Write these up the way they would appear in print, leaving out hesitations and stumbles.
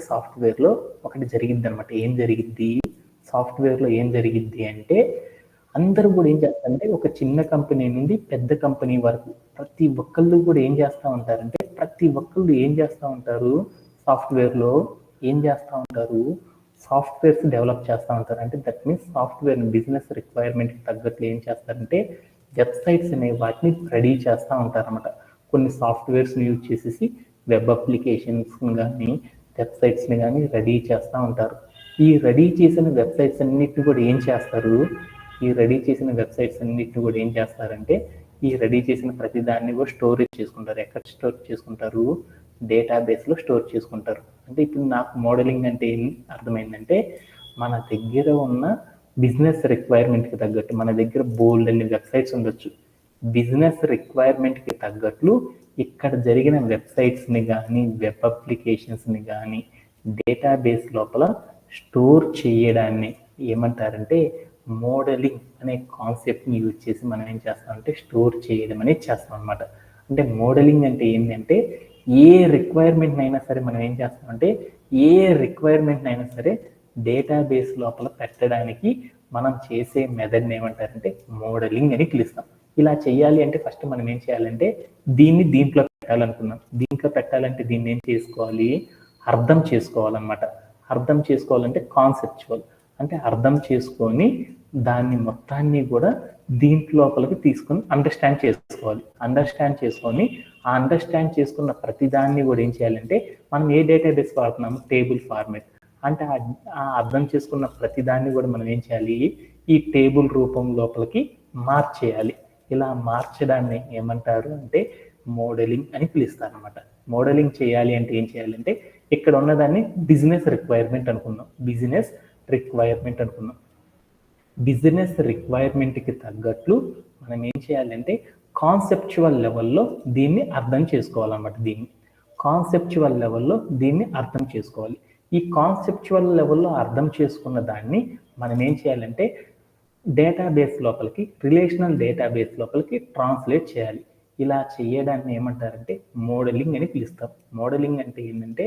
సాఫ్ట్వేర్లో ఒకటి జరిగిద్ది అనమాట. ఏం జరిగిద్ది సాఫ్ట్వేర్లో ఏం జరిగిద్ది అంటే అందరూ కూడా ఏం చేస్తారంటే ఒక చిన్న కంపెనీ నుండి పెద్ద కంపెనీ వరకు ప్రతి ఒక్కళ్ళు కూడా ఏం చేస్తూ ఉంటారంటే ప్రతి ఒక్కళ్ళు ఏం చేస్తూ ఉంటారు సాఫ్ట్వేర్లో ఏం చేస్తూ ఉంటారు సాఫ్ట్వేర్స్ డెవలప్ చేస్తూ ఉంటారు. అంటే దట్ మీన్స్ సాఫ్ట్వేర్ బిజినెస్ రిక్వైర్మెంట్కి తగ్గట్లు ఏం చేస్తారంటే వెబ్సైట్స్ అనే వాటిని రెడీ చేస్తూ ఉంటారు అనమాట. కొన్ని సాఫ్ట్వేర్స్ని యూజ్ చేసేసి వెబ్ అప్లికేషన్స్ కానీ వెబ్సైట్స్ని కానీ రెడీ చేస్తూ ఉంటారు. ఈ రెడీ చేసిన వెబ్సైట్స్ అన్నిటిని కూడా ఏం చేస్తారు ఈ రెడీ చేసిన వెబ్సైట్స్ అన్నిటిని కూడా ఏం చేస్తారంటే ఈ రెడీ చేసిన ప్రతి దాన్ని కూడా స్టోరేజ్ చేసుకుంటారు. ఎక్కడ స్టోర్ చేసుకుంటారు డేటాబేస్లో స్టోర్ చేసుకుంటారు. అంటే ఇప్పుడు నాకు మోడలింగ్ అంటే ఏం అర్థమైందంటే మన దగ్గర ఉన్న బిజినెస్ రిక్వైర్మెంట్కి తగ్గట్టు మన దగ్గర బోల్డ్ అన్ని వెబ్సైట్స్ ఉండొచ్చు. బిజినెస్ రిక్వైర్మెంట్కి తగ్గట్లు ఇక్కడ జరిగిన వెబ్సైట్స్ని కానీ వెబ్ అప్లికేషన్స్ని కానీ డేటాబేస్ లోపల స్టోర్ చేయడాన్ని ఏమంటారంటే మోడలింగ్ అనే కాన్సెప్ట్ని యూజ్ చేసి మనం ఏం చేస్తామంటే స్టోర్ చేయడం అనేది చేస్తాం అనమాట. అంటే మోడలింగ్ అంటే ఏంటంటే ఏ రిక్వైర్మెంట్ అయినా సరే మనం ఏం చేస్తామంటే ఏ రిక్వైర్మెంట్ అయినా సరే డేటాబేస్ లోపల పెట్టడానికి మనం చేసే మెథడ్ని ఏమంటారంటే మోడలింగ్ అని పిలుస్తాం. ఇలా చేయాలి అంటే ఫస్ట్ మనం ఏం చేయాలంటే దీంట్లో పెట్టాలనుకున్నాం. దీంట్లో పెట్టాలంటే దీన్ని ఏం చేసుకోవాలి అర్థం చేసుకోవాలన్నమాట. అర్థం చేసుకోవాలంటే కాన్సెప్చువల్ అంటే అర్థం చేసుకొని దాన్ని మొత్తాన్ని కూడా దీంట్లోపలికి తీసుకొని అండర్స్టాండ్ చేసుకోవాలి. అండర్స్టాండ్ చేసుకొని ఆ అండర్స్టాండ్ చేసుకున్న ప్రతిదాన్ని కూడా ఏం చేయాలంటే మనం ఏ డేటాబేస్ వాడుతున్నాము టేబుల్ ఫార్మేట్ అంటే ఆ అర్థం చేసుకున్న ప్రతిదాన్ని కూడా మనం ఏం చేయాలి ఈ టేబుల్ రూపం లోపలికి మార్చేయాలి. ఇలా మార్చడాన్ని ఏమంటారు అంటే మోడలింగ్ అని పిలుస్తారు అనమాట. మోడలింగ్ చేయాలి అంటే ఏం చేయాలంటే ఇక్కడ ఉన్నదాన్ని బిజినెస్ రిక్వైర్మెంట్ అనుకున్నాం. బిజినెస్ రిక్వైర్మెంట్కి తగ్గట్లు మనం ఏం చేయాలంటే కాన్సెప్చువల్ లెవెల్లో దీన్ని అర్థం చేసుకోవాలన్నమాట. కాన్సెప్చువల్ లెవెల్లో దీన్ని అర్థం చేసుకోవాలి. ఈ కాన్సెప్చువల్ లెవెల్లో అర్థం చేసుకున్న దాన్ని మనం ఏం చేయాలంటే డేటాబేస్ లోపలికి రిలేషనల్ డేటాబేస్ లోపలికి ట్రాన్స్లేట్ చేయాలి. ఇలా చేయడాన్ని ఏమంటారంటే మోడలింగ్ అని పిలుస్తాం. మోడలింగ్ అంటే ఏంటంటే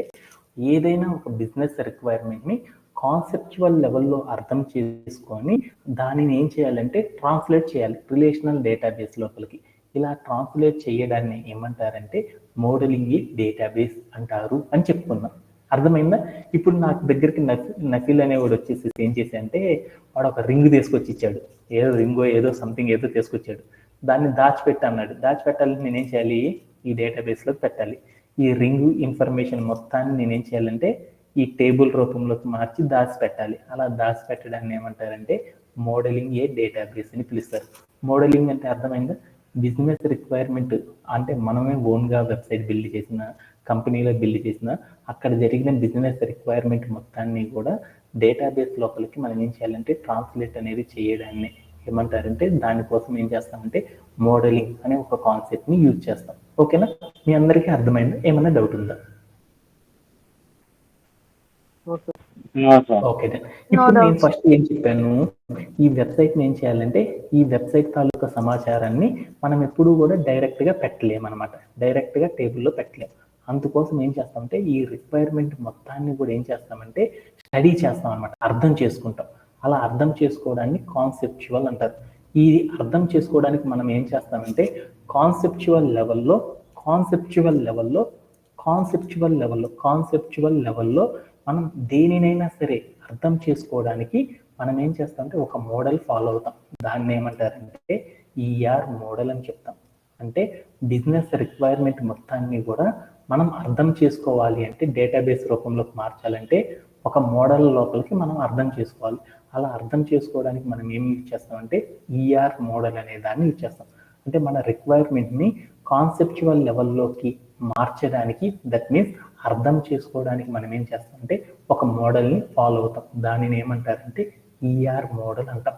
ఏదైనా ఒక బిజినెస్ రిక్వైర్మెంట్ని కాన్సెప్చువల్ లెవెల్లో అర్థం చేసుకొని దానిని ఏం చేయాలంటే ట్రాన్స్లేట్ చేయాలి రిలేషనల్ డేటాబేస్ లోపలికి. ఇలా ట్రాన్స్లేట్ చేయడాన్ని ఏమంటారంటే మోడలింగ్ డేటాబేస్ అంటారు అని చెప్పుకున్నాం. అర్థమైందా? ఇప్పుడు నాకు దగ్గరికి నఫీల్ అనేవాడు వచ్చేసి ఏం చేశాడంటే వాడు ఒక రింగ్ తీసుకొచ్చి ఇచ్చాడు. ఏదో రింగో ఏదో సంథింగ్ ఏదో తీసుకొచ్చాడు. దాన్ని దాచిపెట్టి అన్నాడు. దాచిపెట్టాలంటే నేనేం చేయాలి ఈ డేటాబేస్లోకి పెట్టాలి. ఈ రింగ్ ఇన్ఫర్మేషన్ మొత్తాన్ని నేనేం చేయాలంటే ఈ టేబుల్ రూపంలోకి మార్చి దాచిపెట్టాలి. అలా దాచిపెట్టడాన్ని ఏమంటారంటే మోడలింగ్ డేటాబేస్ అని పిలుస్తారు. మోడలింగ్ అంటే అర్థమైందా? బిజినెస్ రిక్వైర్మెంట్ అంటే మనమే ఓన్గా వెబ్సైట్ బిల్డ్ చేసిన కంపెనీలో బిల్డ్ చేసిన అక్కడ జరిగిన బిజినెస్ రిక్వైర్మెంట్ మొత్తాన్ని కూడా డేటాబేస్ లోపలికి మనం ఏం చేయాలంటే ట్రాన్స్లేట్ అనేది చేయడాన్ని ఏమంటారంటే దానికోసం ఏం చేస్తామంటే మోడలింగ్ అనే ఒక కాన్సెప్ట్ని యూజ్ చేస్తాం. ఓకేనా? మీ అందరికీ అర్థమైందా? ఏమైనా డౌట్ ఉందా? ఓకే. ఇప్పుడు నేను ఫస్ట్ ఏం చెప్పాను ఈ వెబ్సైట్ ఏం చేయాలంటే ఈ వెబ్సైట్ తాలూకా సమాచారాన్ని మనం ఎప్పుడూ కూడా డైరెక్ట్గా పెట్టలేమన్నమాట. డైరెక్ట్గా టేబుల్లో పెట్టలేము. అందుకోసం ఏం చేస్తామంటే ఈ రిక్వైర్మెంట్ మొత్తాన్ని కూడా ఏం చేస్తామంటే స్టడీ చేస్తాం అనమాట. అర్థం చేసుకుంటాం. అలా అర్థం చేసుకోవడాన్ని కాన్సెప్చువల్ అంటారు. ఈ అర్థం చేసుకోవడానికి మనం ఏం చేస్తామంటే కాన్సెప్చువల్ లెవెల్లో మనం దేనినైనా సరే అర్థం చేసుకోవడానికి మనం ఏం చేస్తామంటే ఒక మోడల్ ఫాలో అవుతాం. దాన్ని ఏమంటారంటే ఈఆర్ మోడల్ అని చెప్తాం. అంటే బిజినెస్ రిక్వైర్మెంట్ మొత్తాన్ని కూడా మనం అర్థం చేసుకోవాలి అంటే డేటాబేస్ రూపంలోకి మార్చాలంటే ఒక మోడల్ లోపలికి మనం అర్థం చేసుకోవాలి. అలా అర్థం చేసుకోవడానికి మనం ఏం యూజ్ చేస్తామంటే ఈఆర్ మోడల్ అనే దాన్ని యూజ్ చేస్తాం. అంటే మన రిక్వైర్మెంట్ని కాన్సెప్చువల్ లెవెల్లోకి మార్చడానికి దట్ మీన్స్ అర్థం చేసుకోవడానికి మనం ఏం చేస్తామంటే ఒక మోడల్ని ఫాలో అవుతాం. దానిని ఏమంటారంటే ఈఆర్ మోడల్ అంటాం.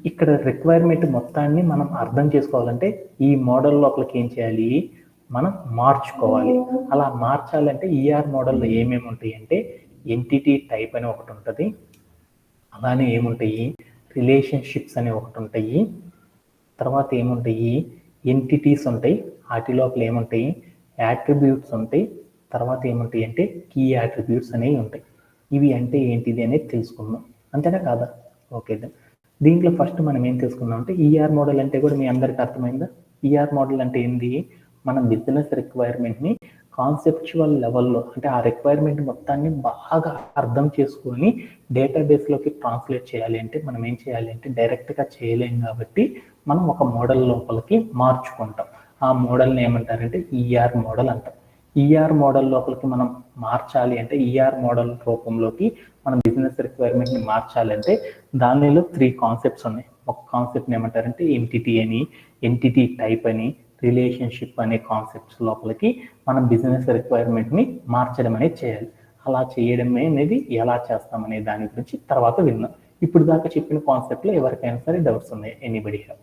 ఇక్కడ రిక్వైర్మెంట్ మొత్తాన్ని మనం అర్థం చేసుకోవాలంటే ఈ మోడల్ లోపలికి ఏం చేయాలి మనం మార్చుకోవాలి. అలా మార్చాలంటే ఈఆర్ మోడల్లో ఏమేమి ఉంటాయి అంటే ఎంటిటీ టైప్ అని ఒకటి ఉంటుంది. అలానే ఏముంటాయి రిలేషన్షిప్స్ అనే ఒకటి ఉంటాయి. తర్వాత ఏముంటాయి ఎంటిటీస్ ఉంటాయి. వాటి లోపల ఏముంటాయి యాట్రిబ్యూట్స్ ఉంటాయి. తర్వాత ఏముంటాయి అంటే కీ యాట్రిబ్యూట్స్ అనేవి ఉంటాయి. ఇవి అంటే ఏంటిది అనేది తెలుసుకుందాం, అంతేనా కాదా? ఓకే దెన్ దీంట్లో ఫస్ట్ మనం ఏం తెలుసుకుందాం అంటే ఈఆర్ మోడల్ అంటే కూడా మీ అందరికి అర్థమైందా? ఈఆర్ మోడల్ అంటే ఏంది? మన బిజినెస్ రిక్వైర్మెంట్ని కాన్సెప్చువల్ లెవెల్లో అంటే ఆ రిక్వైర్మెంట్ మొత్తాన్ని బాగా అర్థం చేసుకొని డేటాబేస్లోకి ట్రాన్స్లేట్ చేయాలి అంటే మనం ఏం చేయాలి అంటే డైరెక్ట్గా చేయలేం కాబట్టి మనం ఒక మోడల్ లోపలికి మార్చుకుంటాం. ఆ మోడల్ని ఏమంటారంటే ఈఆర్ మోడల్ అంటాం. ఈఆర్ మోడల్ లోపలికి మనం మార్చాలి అంటే ఈఆర్ మోడల్ రూపంలోకి మనం బిజినెస్ రిక్వైర్మెంట్ని మార్చాలి అంటే దానిలో 3 కాన్సెప్ట్స్ ఉన్నాయి. ఒక కాన్సెప్ట్ని ఏమంటారంటే ఎంటిటీ అని, ఎంటిటీ టైప్ అని, రిలేషన్షిప్ అనే కాన్సెప్ట్స్ లోపలికి మనం బిజినెస్ రిక్వైర్మెంట్ని మార్చడం అనేది చేయాలి. అలా చేయడమే అనేది ఎలా చేస్తామనే దాని గురించి తర్వాత విన్నాం. ఇప్పుడు దాకా చెప్పిన కాన్సెప్ట్లో ఎవరికైనా సరే డౌట్స్ ఉన్నాయి? Anybody have?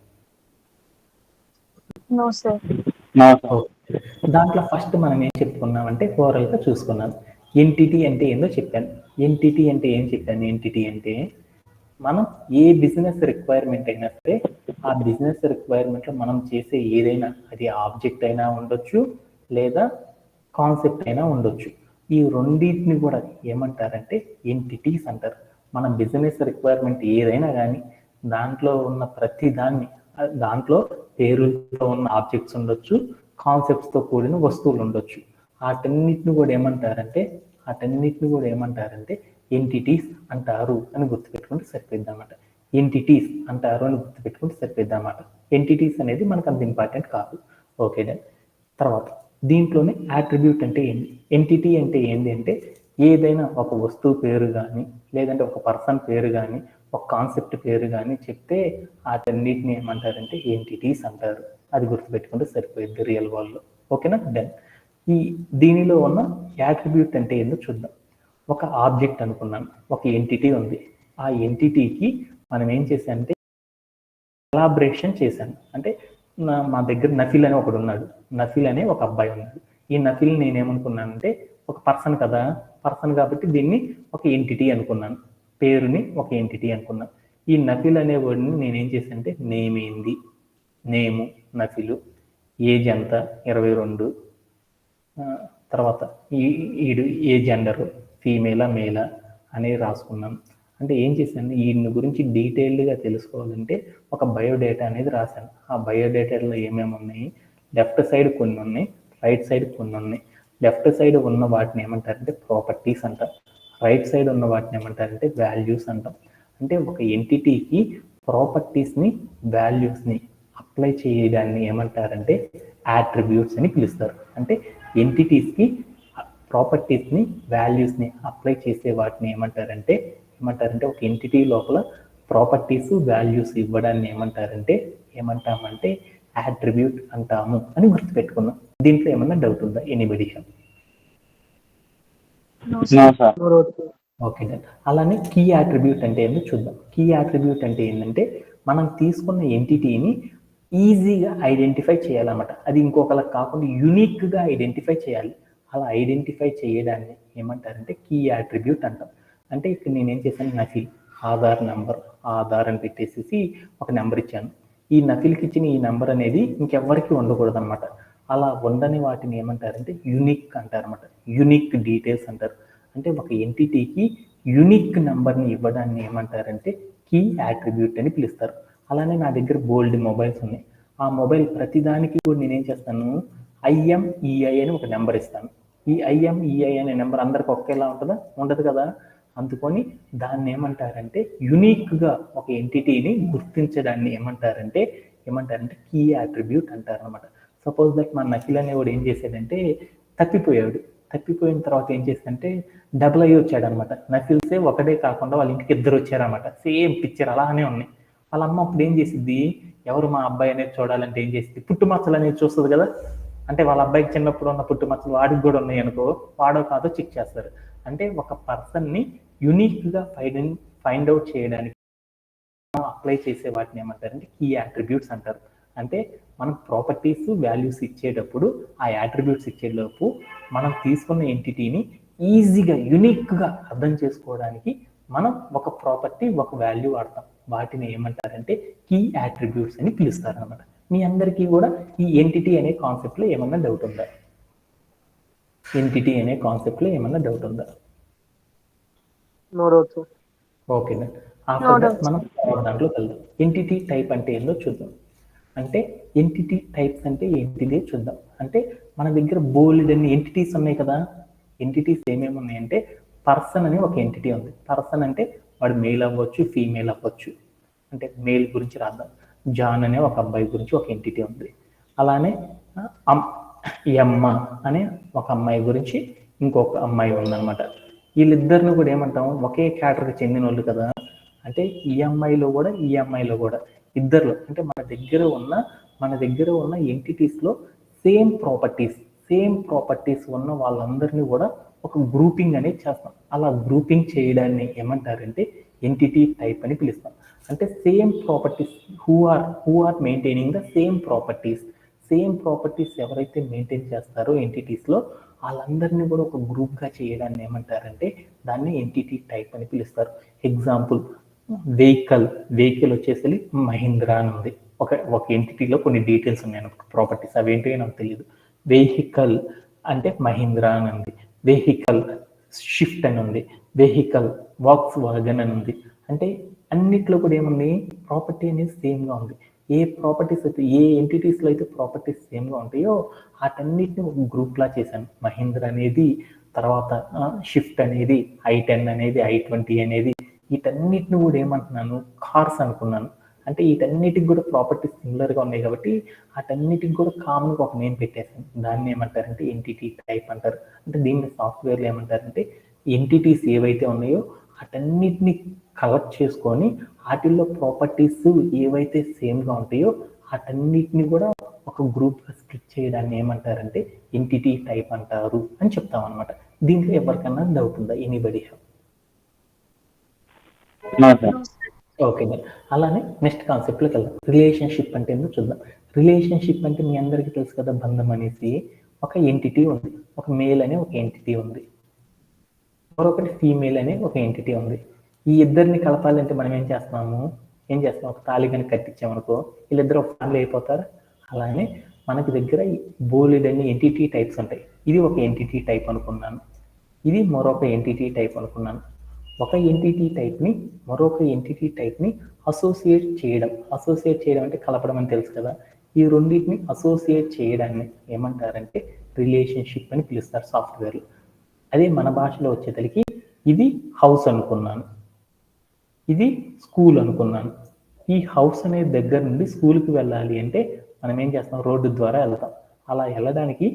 No sir. దాంట్లో ఫస్ట్ మనం ఏం చెప్పుకున్నామంటే ఓవరాల్గా చూసుకున్నాం. ఎంటిటీ అంటే ఏందో చెప్పాను. ఎంటిటీ అంటే ఏం చెప్పాను? ఎంటిటీ అంటే మనం ఏ బిజినెస్ రిక్వైర్మెంట్ అయినా సరే ఆ బిజినెస్ రిక్వైర్మెంట్లో మనం చేసే ఏదైనా అది ఆబ్జెక్ట్ అయినా ఉండొచ్చు లేదా కాన్సెప్ట్ అయినా ఉండొచ్చు. ఈ రెండింటిని కూడా ఏమంటారంటే ఎంటిటీస్ అంటారు. మన బిజినెస్ రిక్వైర్మెంట్ ఏదైనా కానీ దాంట్లో ఉన్న ప్రతి దాన్ని, దాంట్లో పేరుతో ఉన్న ఆబ్జెక్ట్స్ ఉండొచ్చు, కాన్సెప్ట్స్తో కూడిన వస్తువులు ఉండొచ్చు. వాటన్నిటిని కూడా ఏమంటారంటే ఎంటిటీస్ అంటారు అని గుర్తుపెట్టుకుంటే సరిపోద్దామాట. ఎంటిటీస్ అంటారు అని గుర్తుపెట్టుకుంటే సరిపోద్దామాట. ఎంటిటీస్ అనేది మనకు అంత ఇంపార్టెంట్ కాదు. Okay done. తర్వాత దీంట్లోనే యాట్రిబ్యూట్ అంటే ఏంటి? ఎంటిటీ అంటే ఏంటి అంటే ఏదైనా ఒక వస్తువు పేరు కానీ లేదంటే ఒక పర్సన్ పేరు కానీ ఒక కాన్సెప్ట్ పేరు కానీ చెప్తే వాటన్నిటిని ఏమంటారంటే ఎంటిటీస్ అంటారు. అది గుర్తుపెట్టుకుంటే సరిపోయింది రియల్ వరల్డ్లో. ఓకేనా? డన్. దీనిలో ఉన్న యాట్రిబ్యూట్ అంటే ఏందో చూద్దాం. ఒక ఆబ్జెక్ట్ అనుకున్నాను, ఒక ఎంటిటీ ఉంది. ఆ ఎంటిటీకి మనం ఏం చేశానంటే కొలాబరేషన్ చేశాను. అంటే మా దగ్గర నఫిల్ అని ఒకడు ఉన్నాడు, నఫిల్ అనే ఒక అబ్బాయి ఉన్నాడు. ఈ నఫిల్ నేనేమనుకున్నానంటే ఒక పర్సన్ కదా, పర్సన్ కాబట్టి దీన్ని ఒక ఎంటిటీ అనుకున్నాను, పేరుని ఒక ఎంటిటీ అనుకున్నాను. ఈ నఫిల్ అనే వర్డ్ని నేనేం చేశానంటే నేమ్ ఏంది, నేము నఫిలు, ఏజ్ ఎంత 22, తర్వాత ఈడు ఏ జెండరు, ఫీమేలా మేలా అనేది రాసుకున్నాను. అంటే ఏం చేశాను, ఈయన గురించి డీటెయిల్డ్గా తెలుసుకోవాలంటే ఒక బయోడేటా అనేది రాశాను. ఆ బయోడేటాలో ఏమేమి ఉన్నాయి, లెఫ్ట్ సైడ్ కొన్ని ఉన్నాయి, రైట్ సైడ్ కొన్ని ఉన్నాయి. లెఫ్ట్ సైడ్ ఉన్న వాటిని ఏమంటారంటే ప్రాపర్టీస్ అంటాం, రైట్ సైడ్ ఉన్న వాటిని ఏమంటారంటే వాల్యూస్ అంటాం. అంటే ఒక ఎంటిటీకి ప్రాపర్టీస్ని వాల్యూస్ని అప్లై చేయడాన్ని ఏమంటారంటే యాట్రిబ్యూట్స్ అని పిలుస్తారు. అంటే ఎంటిటీస్కి ప్రాపర్టీస్ని వాల్యూస్ని అప్లై చేసే వాటిని ఏమంటారంటే ఒక ఎంటిటీ లోపల ప్రాపర్టీస్ వాల్యూస్ ఇవ్వడాన్ని ఏమంటామంటే యాట్రిబ్యూట్ అంటాము అని గుర్తుపెట్టుకున్నాం. దీంట్లో ఏమన్నా డౌట్ ఉందా? Anybody have? Okay done. అలానే కీ యాట్రిబ్యూట్ అంటే ఏంటో చూద్దాం. కీ యాట్రిబ్యూట్ అంటే ఏంటంటే మనం తీసుకున్న ఎంటిటీని ఈజీగా ఐడెంటిఫై చేయాలన్నమాట. అది ఇంకొకరికి కాకుండా యూనిక్గా ఐడెంటిఫై చేయాలి. అలా ఐడెంటిఫై చేయడాన్ని ఏమంటారంటే కీ యాట్రిబ్యూట్ అంటాం. అంటే ఇక్కడ నేనేం చేశాను, నఫిల్ ఆధార్ నెంబర్, ఆధార్ అని పెట్టేసి ఒక నెంబర్ ఇచ్చాను. ఈ నఫిల్కి ఇచ్చిన ఈ నెంబర్ అనేది ఇంకెవ్వరికి ఉండకూడదు అనమాట. అలా ఉండని వాటిని ఏమంటారంటే యూనిక్ అంటారన్నమాట, యూనిక్ డీటెయిల్స్ అంటారు. అంటే ఒక ఎంటిటీకి యూనిక్ నెంబర్ని ఇవ్వడాన్ని ఏమంటారంటే కీ యాట్రిబ్యూట్ అని పిలుస్తారు. అలానే నా దగ్గర బోల్డ్ మొబైల్స్ ఉన్నాయి. ఆ మొబైల్ ప్రతిదానికి కూడా నేనేం చేస్తాను, IMEI అని ఒక నెంబర్ ఇస్తాను. ఈ IMEI అనే నెంబర్ అందరికి ఒకేలా ఉంటుందా? ఉండదు కదా. అందుకొని దాన్ని ఏమంటారంటే యూనిక్గా ఒక ఎంటిటీని గుర్తించడాన్ని ఏమంటారంటే కీ యాట్రిబ్యూట్ అంటారు అనమాట. సపోజ్ దట్ మా నకిల్ అనేవాడు ఏం చేశాడంటే తప్పిపోయిన తర్వాత ఏం చేశాడంటే డబుల్ అయ్యి వచ్చాడు అనమాట. నకిల్సే ఒకటే కాకుండా వాళ్ళ ఇంటికి 2 వచ్చారనమాట. సేమ్ పిక్చర్ అలానే ఉన్నాయి. వాళ్ళ అమ్మ అప్పుడు ఏం చేసిద్ది, ఎవరు మా అబ్బాయి అనేది చూడాలంటే ఏం చేసింది, పుట్టుమచ్చలు అనేది చూస్తుంది కదా. అంటే వాళ్ళ అబ్బాయికి చిన్నప్పుడు ఉన్న పుట్టుమచ్చలు వాడికి కూడా ఉన్నాయి అనుకో, వాడో కాదో చెక్ చేస్తారు. అంటే ఒక పర్సన్ని యూనిక్గా ఫైండ్ అవుట్ చేయడానికి అప్లై చేసే వాటిని ఏమంటారంటే కీ యాట్రిబ్యూట్స్ అంటారు. అంటే మనం ప్రాపర్టీస్ వాల్యూస్ ఇచ్చేటప్పుడు ఆ యాట్రిబ్యూట్స్ ఇచ్చేలోపు మనం తీసుకున్న ఎంటిటీని ఈజీగా యూనిక్గా అర్థం చేసుకోవడానికి మనం ఒక ప్రాపర్టీ ఒక వాల్యూ వాడతాం. వాటిని ఏమంటారంటే కీ యాట్రిబ్యూట్స్ అని పిలుస్తారు అనమాట. మీ అందరికీ కూడా ఈ ఎంటిటీ అనే కాన్సెప్ట్లో ఏమన్నా డౌట్ ఉందా? ఎంటిటీ అనే కాన్సెప్ట్లో ఏమన్నా డౌట్ ఉందా? No doubt sir. ఓకేనా. ఆఫ్టర్ దట్ మనం దాంట్లో వెళ్దాం. ఎంటిటీ టైప్ అంటే ఏందో చూద్దాం. అంటే ఎంటిటీ టైప్స్ అంటే ఏంటిదే చూద్దాం. అంటే మన దగ్గర బోల్డ్ అన్ని ఎంటిటీస్ ఉన్నాయి కదా. ఎంటిటీస్ ఏమేమి ఉన్నాయంటే పర్సన్ అని ఒక ఎంటిటీ ఉంది. పర్సన్ అంటే వాడు మేల్ అవ్వచ్చు, ఫీమేల్ అవ్వచ్చు. అంటే మేల్ గురించి రాద్దాం. జాన్ అనే ఒక అబ్బాయి గురించి ఒక ఎంటిటీ ఉంది. అలానే ఎమ్మ అనే ఒక అమ్మాయి గురించి ఇంకొక అమ్మాయి ఉందన్నమాట. వీళ్ళిద్దరిని కూడా ఏమంటాం, ఒకే క్యాటర్కి చెందిన వాళ్ళు కదా. అంటే ఈ అమ్మాయిలో కూడా ఈ అమ్మాయిలో కూడా ఇద్దరులో అంటే మన దగ్గర ఉన్న ఎంటిటీస్లో సేమ్ ప్రాపర్టీస్ ఉన్న వాళ్ళందరినీ కూడా ఒక గ్రూపింగ్ అనేది చేస్తాం. అలా గ్రూపింగ్ చేయడాన్ని ఏమంటారంటే ఎంటిటీ టైప్ అని పిలుస్తాం. అంటే same properties who are maintaining the same properties ఎవరైతే మెయింటైన్ చేస్తారో ఎంటిటీస్లో వాళ్ళందరినీ కూడా ఒక గ్రూప్గా చేయడాన్ని ఏమంటారంటే దాన్ని ఎంటిటీ టైప్ అని పిలుస్తారు. ఎగ్జాంపుల్ వెహికల్ వచ్చేసి మహీంద్రా అని ఉంది. ఒక ఎంటిటీలో కొన్ని డీటెయిల్స్ ఉన్నాయి ప్రాపర్టీస్, అవేంటివో నాకు తెలియదు. వెహికల్ అంటే మహీంద్రా అని ఉంది, వెహికల్ షిఫ్ట్ అని ఉంది, వెహికల్ వాక్స్ వాగన్ అని ఉంది. అంటే అన్నిట్లో కూడా ఏముంది, ప్రాపర్టీ అనేది సేమ్గా ఉంది. ఏ ప్రాపర్టీస్ అయితే ఏ ఎంటిటీస్లో అయితే ప్రాపర్టీస్ సేమ్గా ఉంటాయో వాటన్నిటిని ఒక గ్రూప్లా చేశాను. మహీంద్రా అనేది, తర్వాత షిఫ్ట్ అనేది, i10 అనేది, i20 అనేది, వీటన్నిటిని కూడా ఏమంటున్నాను, కార్స్ అనుకున్నాను. అంటే వీటన్నిటికి కూడా ప్రాపర్టీస్ సిమిలర్గా ఉన్నాయి కాబట్టి వాటన్నిటికి కూడా కామన్గా ఒక నేమ్ పెట్టేసాను. దాన్ని ఏమంటారంటే ఎంటిటీ టైప్ అంటారు. అంటే దీన్ని సాఫ్ట్వేర్లో ఏమంటారంటే ఎంటిటీస్ ఏవైతే ఉన్నాయో వాటన్నిటిని కలెక్ట్ చేసుకొని వాటిల్లో ప్రాపర్టీస్ ఏవైతే సేమ్గా ఉంటాయో వాటన్నిటిని కూడా ఒక గ్రూప్గా స్ప్లిట్ చేయడాన్ని ఏమంటారంటే ఎంటిటీ టైప్ అంటారు అని చెప్తాం అనమాట. దీంట్లో ఎవరికన్నా డౌట్ ఉందా? Anybody have? ఓకే. అలానే నెక్స్ట్ కాన్సెప్ట్లోకి వెళ్దాం. రిలేషన్షిప్ అంటే ఏంటో చూద్దాం. రిలేషన్షిప్ అంటే మీ అందరికీ తెలుసు కదా, బంధం అనేసి ఒక ఎంటిటీ ఉంది. ఒక మేల్ అనే ఒక ఎంటిటీ ఉంది, మరొకటి ఫీమేల్ అనే ఒక ఎంటిటీ ఉంది. ఈ ఇద్దరిని కలపాలంటే మనం ఏం చేస్తాం, ఒక తాళి కనుక కట్టించామనుకో వీళ్ళిద్దరు ఒక ఫ్యామిలీ అయిపోతారు. అలానే మనకి దగ్గర బోలెడ్ అన్ని ఎంటిటీ టైప్స్ ఉంటాయి. ఇది ఒక ఎంటిటీ టైప్ అనుకున్నాను, ఇది మరొక ఎంటిటీ టైప్ అనుకున్నాను. ఒక ఎంటిటీ టైప్ని మరొక ఎంటిటీ టైప్ని అసోసియేట్ చేయడం అంటే కలపడం అని తెలుసు కదా. ఈ రెండింటిని అసోసియేట్ చేయడాన్ని ఏమంటారంటే రిలేషన్షిప్ అని పిలుస్తారు సాఫ్ట్వేర్లో. అదే మన భాషలో వచ్చేసరికి ఇది హౌస్ అనుకున్నాను, ఇది స్కూల్ అనుకున్నాను. ఈ హౌస్ అనే దగ్గర నుండి స్కూల్కి వెళ్ళాలి అంటే మనం ఏం చేస్తాం, రోడ్డు ద్వారా వెళ్తాం. అలా వెళ్ళడానికి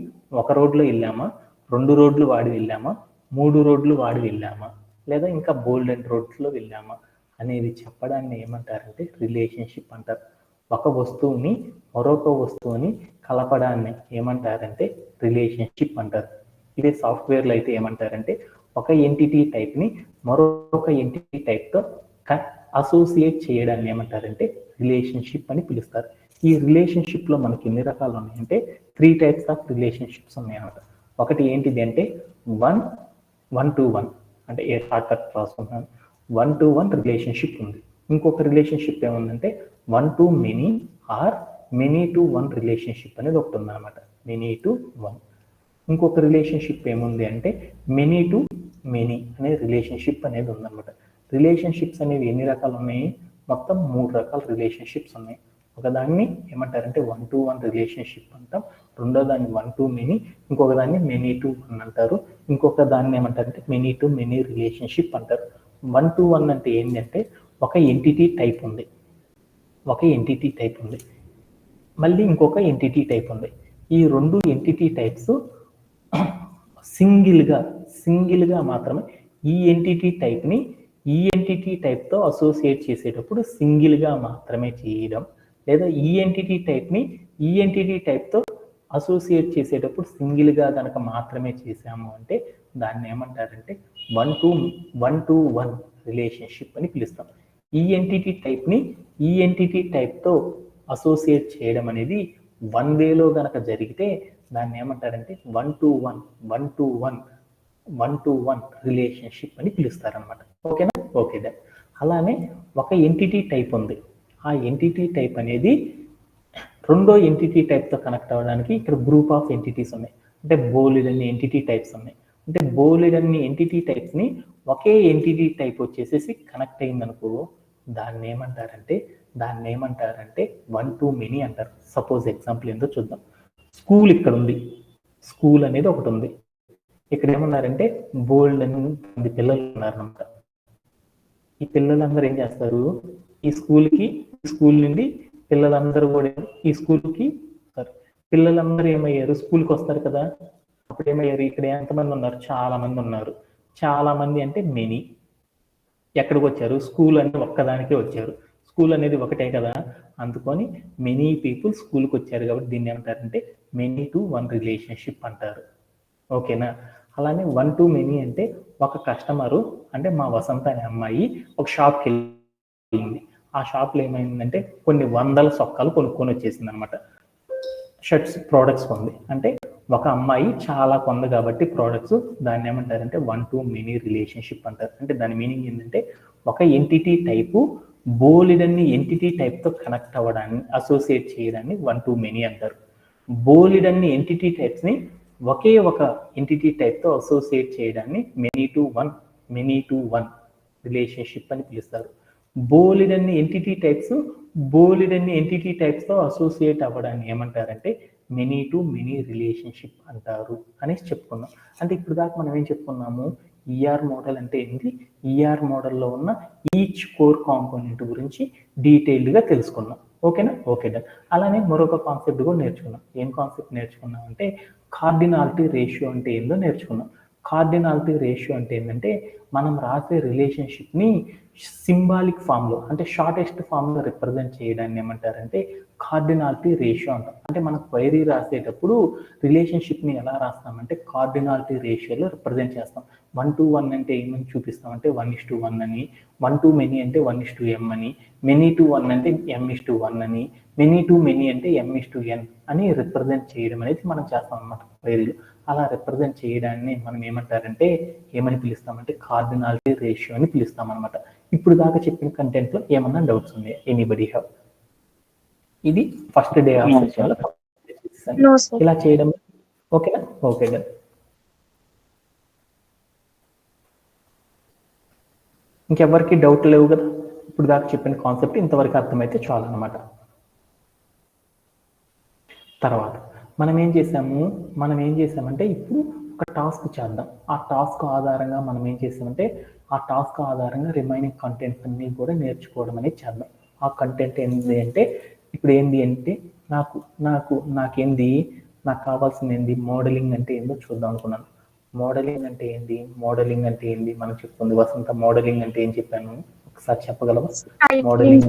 ఒక రోడ్లో వెళ్ళామా, 2 రోడ్లు వాడి వెళ్ళామా, 3 రోడ్లు వాడి వెళ్ళామా, లేదా ఇంకా బోల్డెన్ రోడ్స్లో వెళ్ళామా అనేది చెప్పడాన్ని ఏమంటారంటే రిలేషన్షిప్ అంటారు. ఒక వస్తువుని మరొక వస్తువుని కలపడాన్ని ఏమంటారంటే రిలేషన్షిప్ అంటారు. ఇదే సాఫ్ట్వేర్లో అయితే ఏమంటారంటే ఒక ఎంటిటీ టైప్ని మరొక ఎంటిటీ టైప్తో అసోసియేట్ చేయడాన్ని ఏమంటారంటే రిలేషన్షిప్ అని పిలుస్తారు. ఈ రిలేషన్షిప్లో మనకి ఎన్ని రకాలు ఉన్నాయంటే 3 టైప్స్ ఆఫ్ రిలేషన్షిప్స్ ఉన్నాయన్నమాట. ఒకటి ఏంటిది అంటే 1-to-1 అంటే ఏ షార్ట్కట్ రాసుకున్నాను, 1-to-1 రిలేషన్షిప్ ఉంది. ఇంకొక రిలేషన్షిప్ ఏముందంటే 1-to-many ఆర్ many-to-1 రిలేషన్షిప్ అనేది ఒకటి ఉందన్నమాట. many-to-1. ఇంకొక రిలేషన్షిప్ ఏముంది అంటే many-to-many అనే రిలేషన్షిప్ అనేది ఉందన్నమాట. రిలేషన్షిప్స్ అనేవి ఎన్ని రకాలు ఉన్నాయి, మొత్తం 3 రకాల రిలేషన్షిప్స్ ఉన్నాయి. ఒకదాన్ని ఏమంటారంటే 1-to-1 రిలేషన్షిప్ అంటాం, రెండో దాన్ని 1-to-many, ఇంకొక దాన్ని many-to-1 అంటారు, ఇంకొక దాన్ని ఏమంటారంటే many-to-many రిలేషన్షిప్ అంటారు. 1-to-1 అంటే ఏంటంటే ఒక ఎంటిటీ టైప్ ఉంది, మళ్ళీ ఇంకొక ఎంటిటీ టైప్ ఉంది. ఈ 2 ఎంటిటీ టైప్స్ సింగిల్గా మాత్రమే ఈ ఎంటిటీ టైప్తో అసోసియేట్ చేసేటప్పుడు సింగిల్గా మాత్రమే చేయడం, లేదా ఈ ఎంటిటీ టైప్తో అసోసియేట్ చేసేటప్పుడు సింగిల్గా కనుక మాత్రమే చేసాము అంటే దాన్ని ఏమంటారంటే 1-to-1 రిలేషన్షిప్ అని పిలుస్తాం. ఈ ఎంటిటీ టైప్తో అసోసియేట్ చేయడం అనేది 1 వేలో కనుక జరిగితే దాన్ని ఏమంటారంటే 1-to-1 రిలేషన్షిప్ అని పిలుస్తారనమాట. ఓకేనా? ఓకే. అలానే ఒక ఎంటిటీ టైప్ ఉంది. ఆ ఎంటిటీ టైప్ అనేది రెండో ఎంటిటీ టైప్తో కనెక్ట్ అవ్వడానికి ఇక్కడ గ్రూప్ ఆఫ్ ఎంటిటీస్ ఉన్నాయి. అంటే బోలెడన్ని ఎంటిటీ టైప్స్ ఉన్నాయి. అంటే బోలెడన్ని ఎంటిటీ టైప్స్ని ఒకే ఎంటిటీ టైప్ వచ్చేసేసి కనెక్ట్ అయిందనుకో దాన్ని ఏమంటారంటే వన్ టు మెనీ అంటారు. సపోజ్ ఎగ్జాంపుల్ ఏంటో చూద్దాం. స్కూల్ ఇక్కడ ఉంది, స్కూల్ అనేది ఒకటి ఉంది. ఇక్కడ ఏమన్నారంటే బోల్డ్ అని మంది పిల్లలు ఉన్నారనమాట. ఈ పిల్లలందరూ ఏం చేస్తారు, ఈ స్కూల్ నుండి పిల్లలందరూ కూడా ఈ స్కూల్కి పిల్లలందరూ ఏమయ్యారు, స్కూల్కి వస్తారు కదా. అప్పుడు ఏమయ్యారు, ఇక్కడ ఎంతమంది ఉన్నారు, చాలా మంది ఉన్నారు. చాలా మంది అంటే మెనీ. ఎక్కడికి వచ్చారు, స్కూల్ అంటే ఒక్కదానికే వచ్చారు. స్కూల్ అనేది ఒకటే కదా, అందుకొని మెనీ పీపుల్ స్కూల్కి వచ్చారు కాబట్టి దీన్ని ఏమంటారంటే మెనీ టు వన్ రిలేషన్షిప్ అంటారు. ఓకేనా. అలానే వన్ టు మెనీ అంటే ఒక కస్టమరు అంటే మా వసంత అనే అమ్మాయి ఒక షాప్కి వెళ్ళింది. ఆ షాప్లో ఏమైందంటే కొన్ని వందల సొక్కాలు కొనుక్కొని వచ్చేసింది అనమాట. షర్ట్స్ ప్రోడక్ట్స్ కొంది. అంటే ఒక అమ్మాయి చాలా కొంది కాబట్టి ప్రోడక్ట్స్, దాన్ని ఏమంటారంటే వన్ టు మెనీ రిలేషన్షిప్ అంటారు. అంటే దాని మీనింగ్ ఏంటంటే ఒక ఎంటిటీ టైపు బోలెడన్ని ఎంటిటీ టైప్తో కనెక్ట్ అవ్వడాన్ని, అసోసియేట్ చేయడాన్ని వన్ టు మెనీ అంటారు. బోలెడన్ని ఎంటిటీ టైప్స్ని ఒకే ఒక ఎంటిటీ టైప్తో అసోసియేట్ చేయడాన్ని మెనీ టు వన్ రిలేషన్షిప్ అని పిలుస్తారు. బోలెడన్ని ఎంటిటీ టైప్స్తో అసోసియేట్ అవ్వడాన్ని ఏమంటారంటే మెనీ టు మెనీ రిలేషన్షిప్ అంటారు అనేసి చెప్పుకున్నాం. అంటే ఇప్పుడు దాకా మనం ఏం చెప్పుకున్నాము, ఈఆర్ మోడల్ అంటే ఏంటి, ఈఆర్ మోడల్లో ఉన్న ఈచ్ కోర్ కాంపోనెంట్ గురించి డీటెయిల్డ్గా తెలుసుకున్నాం. ఓకేనా. Okay done. అలానే మరొక కాన్సెప్ట్ కూడా నేర్చుకున్నాం. ఏం కాన్సెప్ట్ నేర్చుకున్నాం అంటే కార్డినాలిటీ రేషియో అంటే ఏందో నేర్చుకున్నాం. కార్డినాలిటీ రేషియో అంటే ఏంటంటే మనం రాసే రిలేషన్షిప్ని సింబాలిక్ ఫామ్లో అంటే షార్టెస్ట్ ఫామ్లో రిప్రజెంట్ చేయడాన్ని ఏమంటారంటే కార్డినాలిటీ రేషియో అంటాం. అంటే మనం క్వైరీ రాసేటప్పుడు రిలేషన్షిప్ని ఎలా రాస్తామంటే కార్డినాలిటీ రేషియోలో రిప్రజెంట్ చేస్తాం. 1:1 అంటే ఏమని చూపిస్తామంటే 1:1 అని, 1 to మెనీ అంటే 1:m అని, మెనీ టు 1 అంటే m:1 అని, మెనీ టు మెనీ అంటే m:n అని రిప్రజెంట్ చేయడం అనేది మనం చేస్తాం అన్నమాట క్వైరీలో. అలా రిప్రజెంట్ చేయడాన్ని మనం ఏమని పిలుస్తామంటే కార్డినాలిటీ రేషియో అని పిలుస్తాం అనమాట. ఇప్పుడు దాకా చెప్పిన కంటెంట్లో ఏమన్నా డౌట్స్ ఉన్నాయా? Anybody have? ఇది ఫస్ట్ డే ఆఫ్ సెషన్ ఇలా చేయడం. ఓకేనా. Okay done. ఇంకెవరికి డౌట్ లేవు కదా. ఇప్పుడు దాకా చెప్పిన కాన్సెప్ట్ ఇంతవరకు అర్థమైతే చాలు అనమాట. తర్వాత మనం ఏం చేసామంటే ఇప్పుడు ఒక టాస్క్ చేద్దాం. ఆ టాస్క్ ఆధారంగా మనం ఏం చేసామంటే ఆ టాస్క్ ఆధారంగా రిమైనింగ్ కంటెంట్స్ అన్ని కూడా నేర్చుకోవడం అనేది చేద్దాం. ఆ కంటెంట్ ఏంటి అంటే ఇప్పుడు ఏంటి అంటే నాకు కావాల్సింది ఏంది, మోడలింగ్ అంటే ఏందో చూద్దాం అనుకున్నాను. మోడలింగ్ అంటే ఏంది మనం చెప్పుకుంది. వసంత మోడలింగ్ అంటే ఏం చెప్పాను ఒకసారి చెప్పగలవా? మోడలింగ్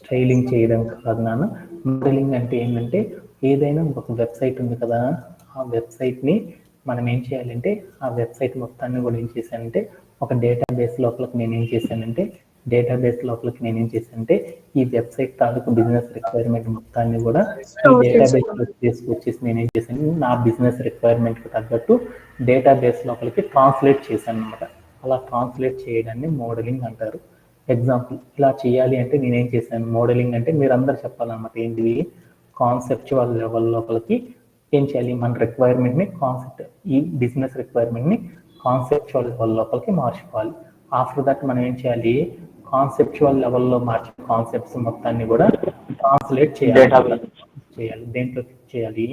స్టైలింగ్ చేయడం కాదు నాన్న. మోడలింగ్ అంటే ఏంటంటే ఏదైనా ఒక వెబ్సైట్ ఉంది కదా, ఆ వెబ్సైట్ని మనం ఏం చేయాలంటే ఆ వెబ్సైట్ మొత్తాన్ని కూడా ఏం చేశానంటే ఒక డేటాబేస్ లోపలికి నేను ఏం చేశానంటే ఈ వెబ్సైట్ తాలూకు బిజినెస్ రిక్వైర్మెంట్ మొత్తాన్ని కూడా ఈ డేటాబేస్లో తీసుకొచ్చేసి నేను ఏం చేశాను, నా బిజినెస్ రిక్వైర్మెంట్కి తగ్గట్టు డేటాబేస్ లోపలికి ట్రాన్స్లేట్ చేశాను అనమాట. అలా ట్రాన్స్లేట్ చేయడాన్ని మోడలింగ్ అంటారు. ఎగ్జాంపుల్ ఇలా చేయాలి అంటే నేనేం చేశాను, మోడలింగ్ అంటే మీరు అందరు చెప్పాలన్నమాట. ఏంటివి, కాన్సెప్చువల్ లెవెల్ లోపలికి ఏం చేయాలి, మన రిక్వైర్మెంట్ని ఈ బిజినెస్ రిక్వైర్మెంట్ని కాన్సెప్చువల్ లెవెల్ లోపలికి మార్చుకోవాలి. ఆఫ్టర్ దట్ మనం ఏం చేయాలి, కాన్సెప్చువల్ లెవెల్లో మార్చిన కాన్సెప్ట్స్ మొత్తాన్ని కూడా ట్రాన్స్లేట్ చేయాలి. దేంట్లో చేయాలి,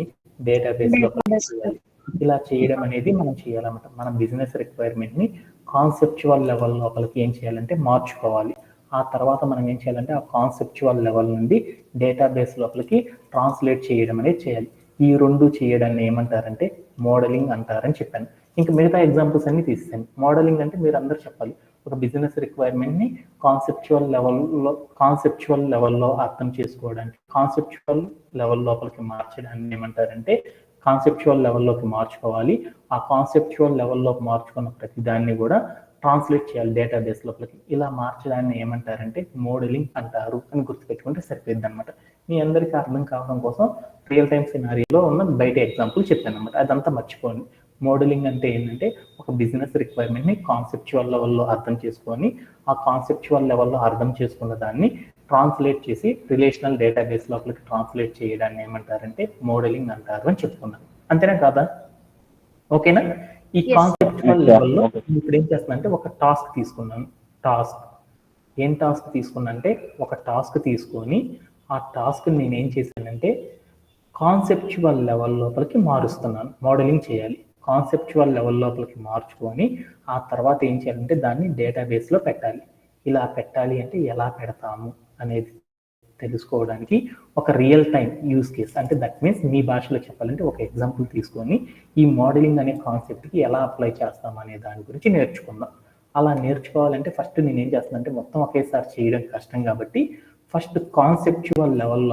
డేటాబేస్ లో చేయాలి. ఇలా చేయడం అనేది మనం చేయాలన్నమాట. మన బిజినెస్ రిక్వైర్మెంట్ని కాన్సెప్చువల్ లెవెల్ లోపలికి ఏం చేయాలంటే మార్చుకోవాలి. ఆ తర్వాత మనం ఏం చేయాలంటే ఆ కాన్సెప్చువల్ లెవెల్ నుండి డేటాబేస్ లోపలికి ట్రాన్స్లేట్ చేయడం అనేది చేయాలి. ఈ రెండు చేయడాన్ని ఏమంటారంటే మోడలింగ్ అంటారని చెప్పాను. ఇంకా మిగతా ఎగ్జాంపుల్స్ అన్ని తీసేసాను. మోడలింగ్ అంటే మీరు అందరూ చెప్పాలి, ఒక బిజినెస్ రిక్వైర్మెంట్ని కాన్సెప్చువల్ లెవెల్లో అర్థం చేసుకోవడానికి కాన్సెప్చువల్ లెవెల్ లోపలికి మార్చడాన్ని ఏమంటారంటే కాన్సెప్చువల్ లెవెల్లోకి మార్చుకోవాలి. ఆ కాన్సెప్చువల్ లెవెల్లోకి మార్చుకున్న ప్రతి దాన్ని కూడా ట్రాన్స్లేట్ చేయాలి డేటాబేస్ లోపలికి. ఇలా మార్చడాన్ని ఏమంటారంటే మోడలింగ్ అంటారు అని గుర్తుపెట్టుకుంటే సరిపోద్ది అనమాట. మీ అందరికీ అర్థం కావడం కోసం రియల్ టైమ్ సినారీలో ఉన్న బయట ఎగ్జాంపుల్ చెప్పాను అనమాట. అదంతా మర్చిపోండి. మోడలింగ్ అంటే ఏంటంటే ఒక బిజినెస్ రిక్వైర్మెంట్ని కాన్సెప్చువల్ లెవెల్లో అర్థం చేసుకొని ఆ కాన్సెప్చువల్ లెవెల్లో అర్థం చేసుకున్న దాన్ని ట్రాన్స్లేట్ చేసి రిలేషనల్ డేటాబేస్ లోపలికి ట్రాన్స్లేట్ చేయడాన్ని ఏమంటారంటే మోడలింగ్ అంటారు అని చెప్పుకున్నాను. అంతేనా కాదా? ఓకేనా? ఈ Yes. కాన్సెప్చువల్ Yeah, లెవెల్లో okay. ఇప్పుడు ఏం చేస్తున్నానంటే ఒక టాస్క్ తీసుకున్నాను. ఏం టాస్క్ తీసుకున్నానంటే ఒక టాస్క్ తీసుకొని ఆ టాస్క్ నేను ఏం చేశానంటే కాన్సెప్చువల్ లెవెల్ లోపలికి మారుస్తున్నాను. మోడలింగ్ చేయాలి. కాన్సెప్చువల్ లెవెల్ లోపలికి మార్చుకొని ఆ తర్వాత ఏం చేయాలంటే దాన్ని డేటాబేస్లో పెట్టాలి. ఇలా పెట్టాలి అంటే ఎలా పెడతాము అనేది తెలుసుకోవడానికి ఒక రియల్ టైం యూస్ కేస్, అంటే దట్ మీన్స్ మీ భాషలో చెప్పాలంటే ఒక ఎగ్జాంపుల్ తీసుకొని ఈ మోడలింగ్ అనే కాన్సెప్ట్కి ఎలా అప్లై చేస్తాం అనే దాని గురించి నేర్చుకుందాం. అలా నేర్చుకోవాలంటే ఫస్ట్ నేను ఏం చేస్తానంటే మొత్తం ఒకేసారి చేయడం కష్టం కాబట్టి ఫస్ట్ కాన్సెప్చువల్ లెవెల్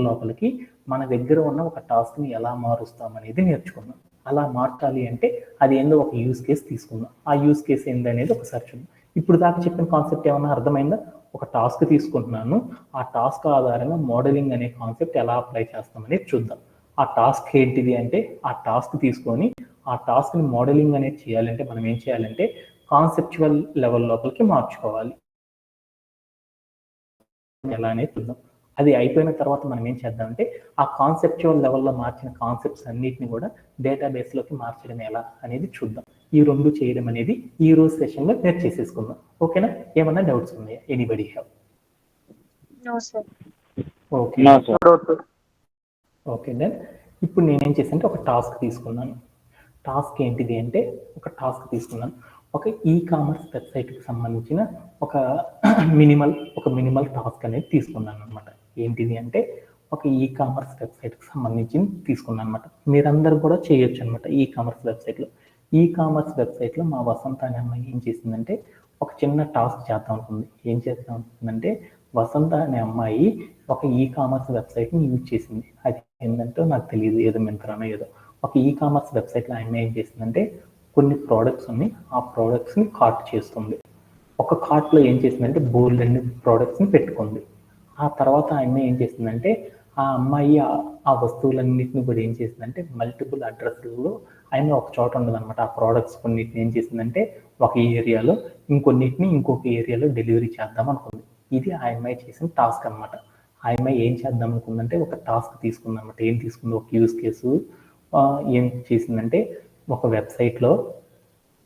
లోపలికి మన దగ్గర ఉన్న ఒక టాస్క్ని ఎలా మారుస్తాం అనేది నేర్చుకుందాం. అలా మార్చాలి అంటే అది ఏందో ఒక యూస్ కేస్ తీసుకుందాం. ఆ యూస్ కేస్ ఏందనేది ఒకసారి చూద్దాం. ఇప్పుడు దాకా చెప్పిన కాన్సెప్ట్ ఏమన్నా అర్థమైందా? ఒక టాస్క్ తీసుకుంటున్నాను, ఆ టాస్క్ ఆధారంగా మోడలింగ్ అనే కాన్సెప్ట్ ఎలా అప్లై చేస్తామనేది చూద్దాం. ఆ టాస్క్ ఏంటిది అంటే ఆ టాస్క్ తీసుకొని ఆ టాస్క్ని మోడలింగ్ అనేది చేయాలంటే మనం ఏం చేయాలంటే కాన్సెప్చువల్ లెవెల్ లోపలికి మార్చుకోవాలి. ఎలా అనేది చూద్దాం. అది అయిపోయిన తర్వాత మనం ఏం చేద్దామంటే ఆ కాన్సెప్చువల్ లెవెల్లో మార్చిన కాన్సెప్ట్స్ అన్నిటిని కూడా డేటాబేస్లోకి మార్చడం ఎలా అనేది చూద్దాం. ఈ రెండు చేయడం అనేది ఈ రోజు సెషన్లో నేర్చేసేసుకుందాం. ఓకేనా? ఏమన్నా డౌట్స్ ఉన్నాయా? Anybody have? No, sir. Okay. No, sir. Okay then ఇప్పుడు నేనేం చేశానంటే ఒక టాస్క్ తీసుకున్నాను. టాస్క్ ఏంటిది అంటే ఒక టాస్క్ తీసుకున్నాను. ఒక ఈ కామర్స్ వెబ్సైట్కి సంబంధించిన ఒక మినిమల్ టాస్క్ అనేది తీసుకున్నాను అనమాట. ఏంటిది అంటే ఒక ఈ కామర్స్ వెబ్సైట్కి సంబంధించి తీసుకున్నాను అనమాట. మీరందరూ కూడా చేయొచ్చు అనమాట. ఈ కామర్స్ వెబ్సైట్లో మా వసంత అనే అమ్మాయి ఏం చేసిందంటే ఒక చిన్న టాస్క్ చేద్దాం అనుకుంది. ఏం చేద్దాం అనుకుందంటే వసంత అనే అమ్మాయి ఒక ఈ కామర్స్ వెబ్సైట్ని యూజ్ చేసింది. అది ఏంటంటే నాకు తెలియదు, ఏదో మింత్రానో ఏదో. ఒక ఈ కామర్స్ వెబ్సైట్లో ఆమె ఏం చేసిందంటే కొన్ని ప్రోడక్ట్స్ ఉన్నాయి, ఆ ప్రోడక్ట్స్ని కార్ట్ చేస్తుంది. ఒక కార్ట్లో ఏం చేసిందంటే బోల్డ్ అన్ని ప్రోడక్ట్స్ని పెట్టుకుంది. ఆ తర్వాత ఆమె ఏం చేసిందంటే ఆ అమ్మాయి ఆ వస్తువులన్నింటినీ కూడా ఏం చేసిందంటే మల్టిపుల్ అడ్రస్లలో ఆమె ఒక చోట ఉండదన్నమాట. ఆ ప్రోడక్ట్స్ కొన్నిటిని ఏం చేసిందంటే ఒక ఏరియాలో, ఇంకొన్నిటిని ఇంకొక ఏరియాలో డెలివరీ చేద్దాం అనుకుంది. ఇది ఆ అమ్మాయి చేసిన టాస్క్ అనమాట. ఆ అమ్మాయి ఏం చేద్దాం అనుకుందంటే ఒక టాస్క్ తీసుకుందన్నమాట. ఏం తీసుకుంది? ఒక యూస్ కేసు ఏం చేసిందంటే ఒక వెబ్సైట్లో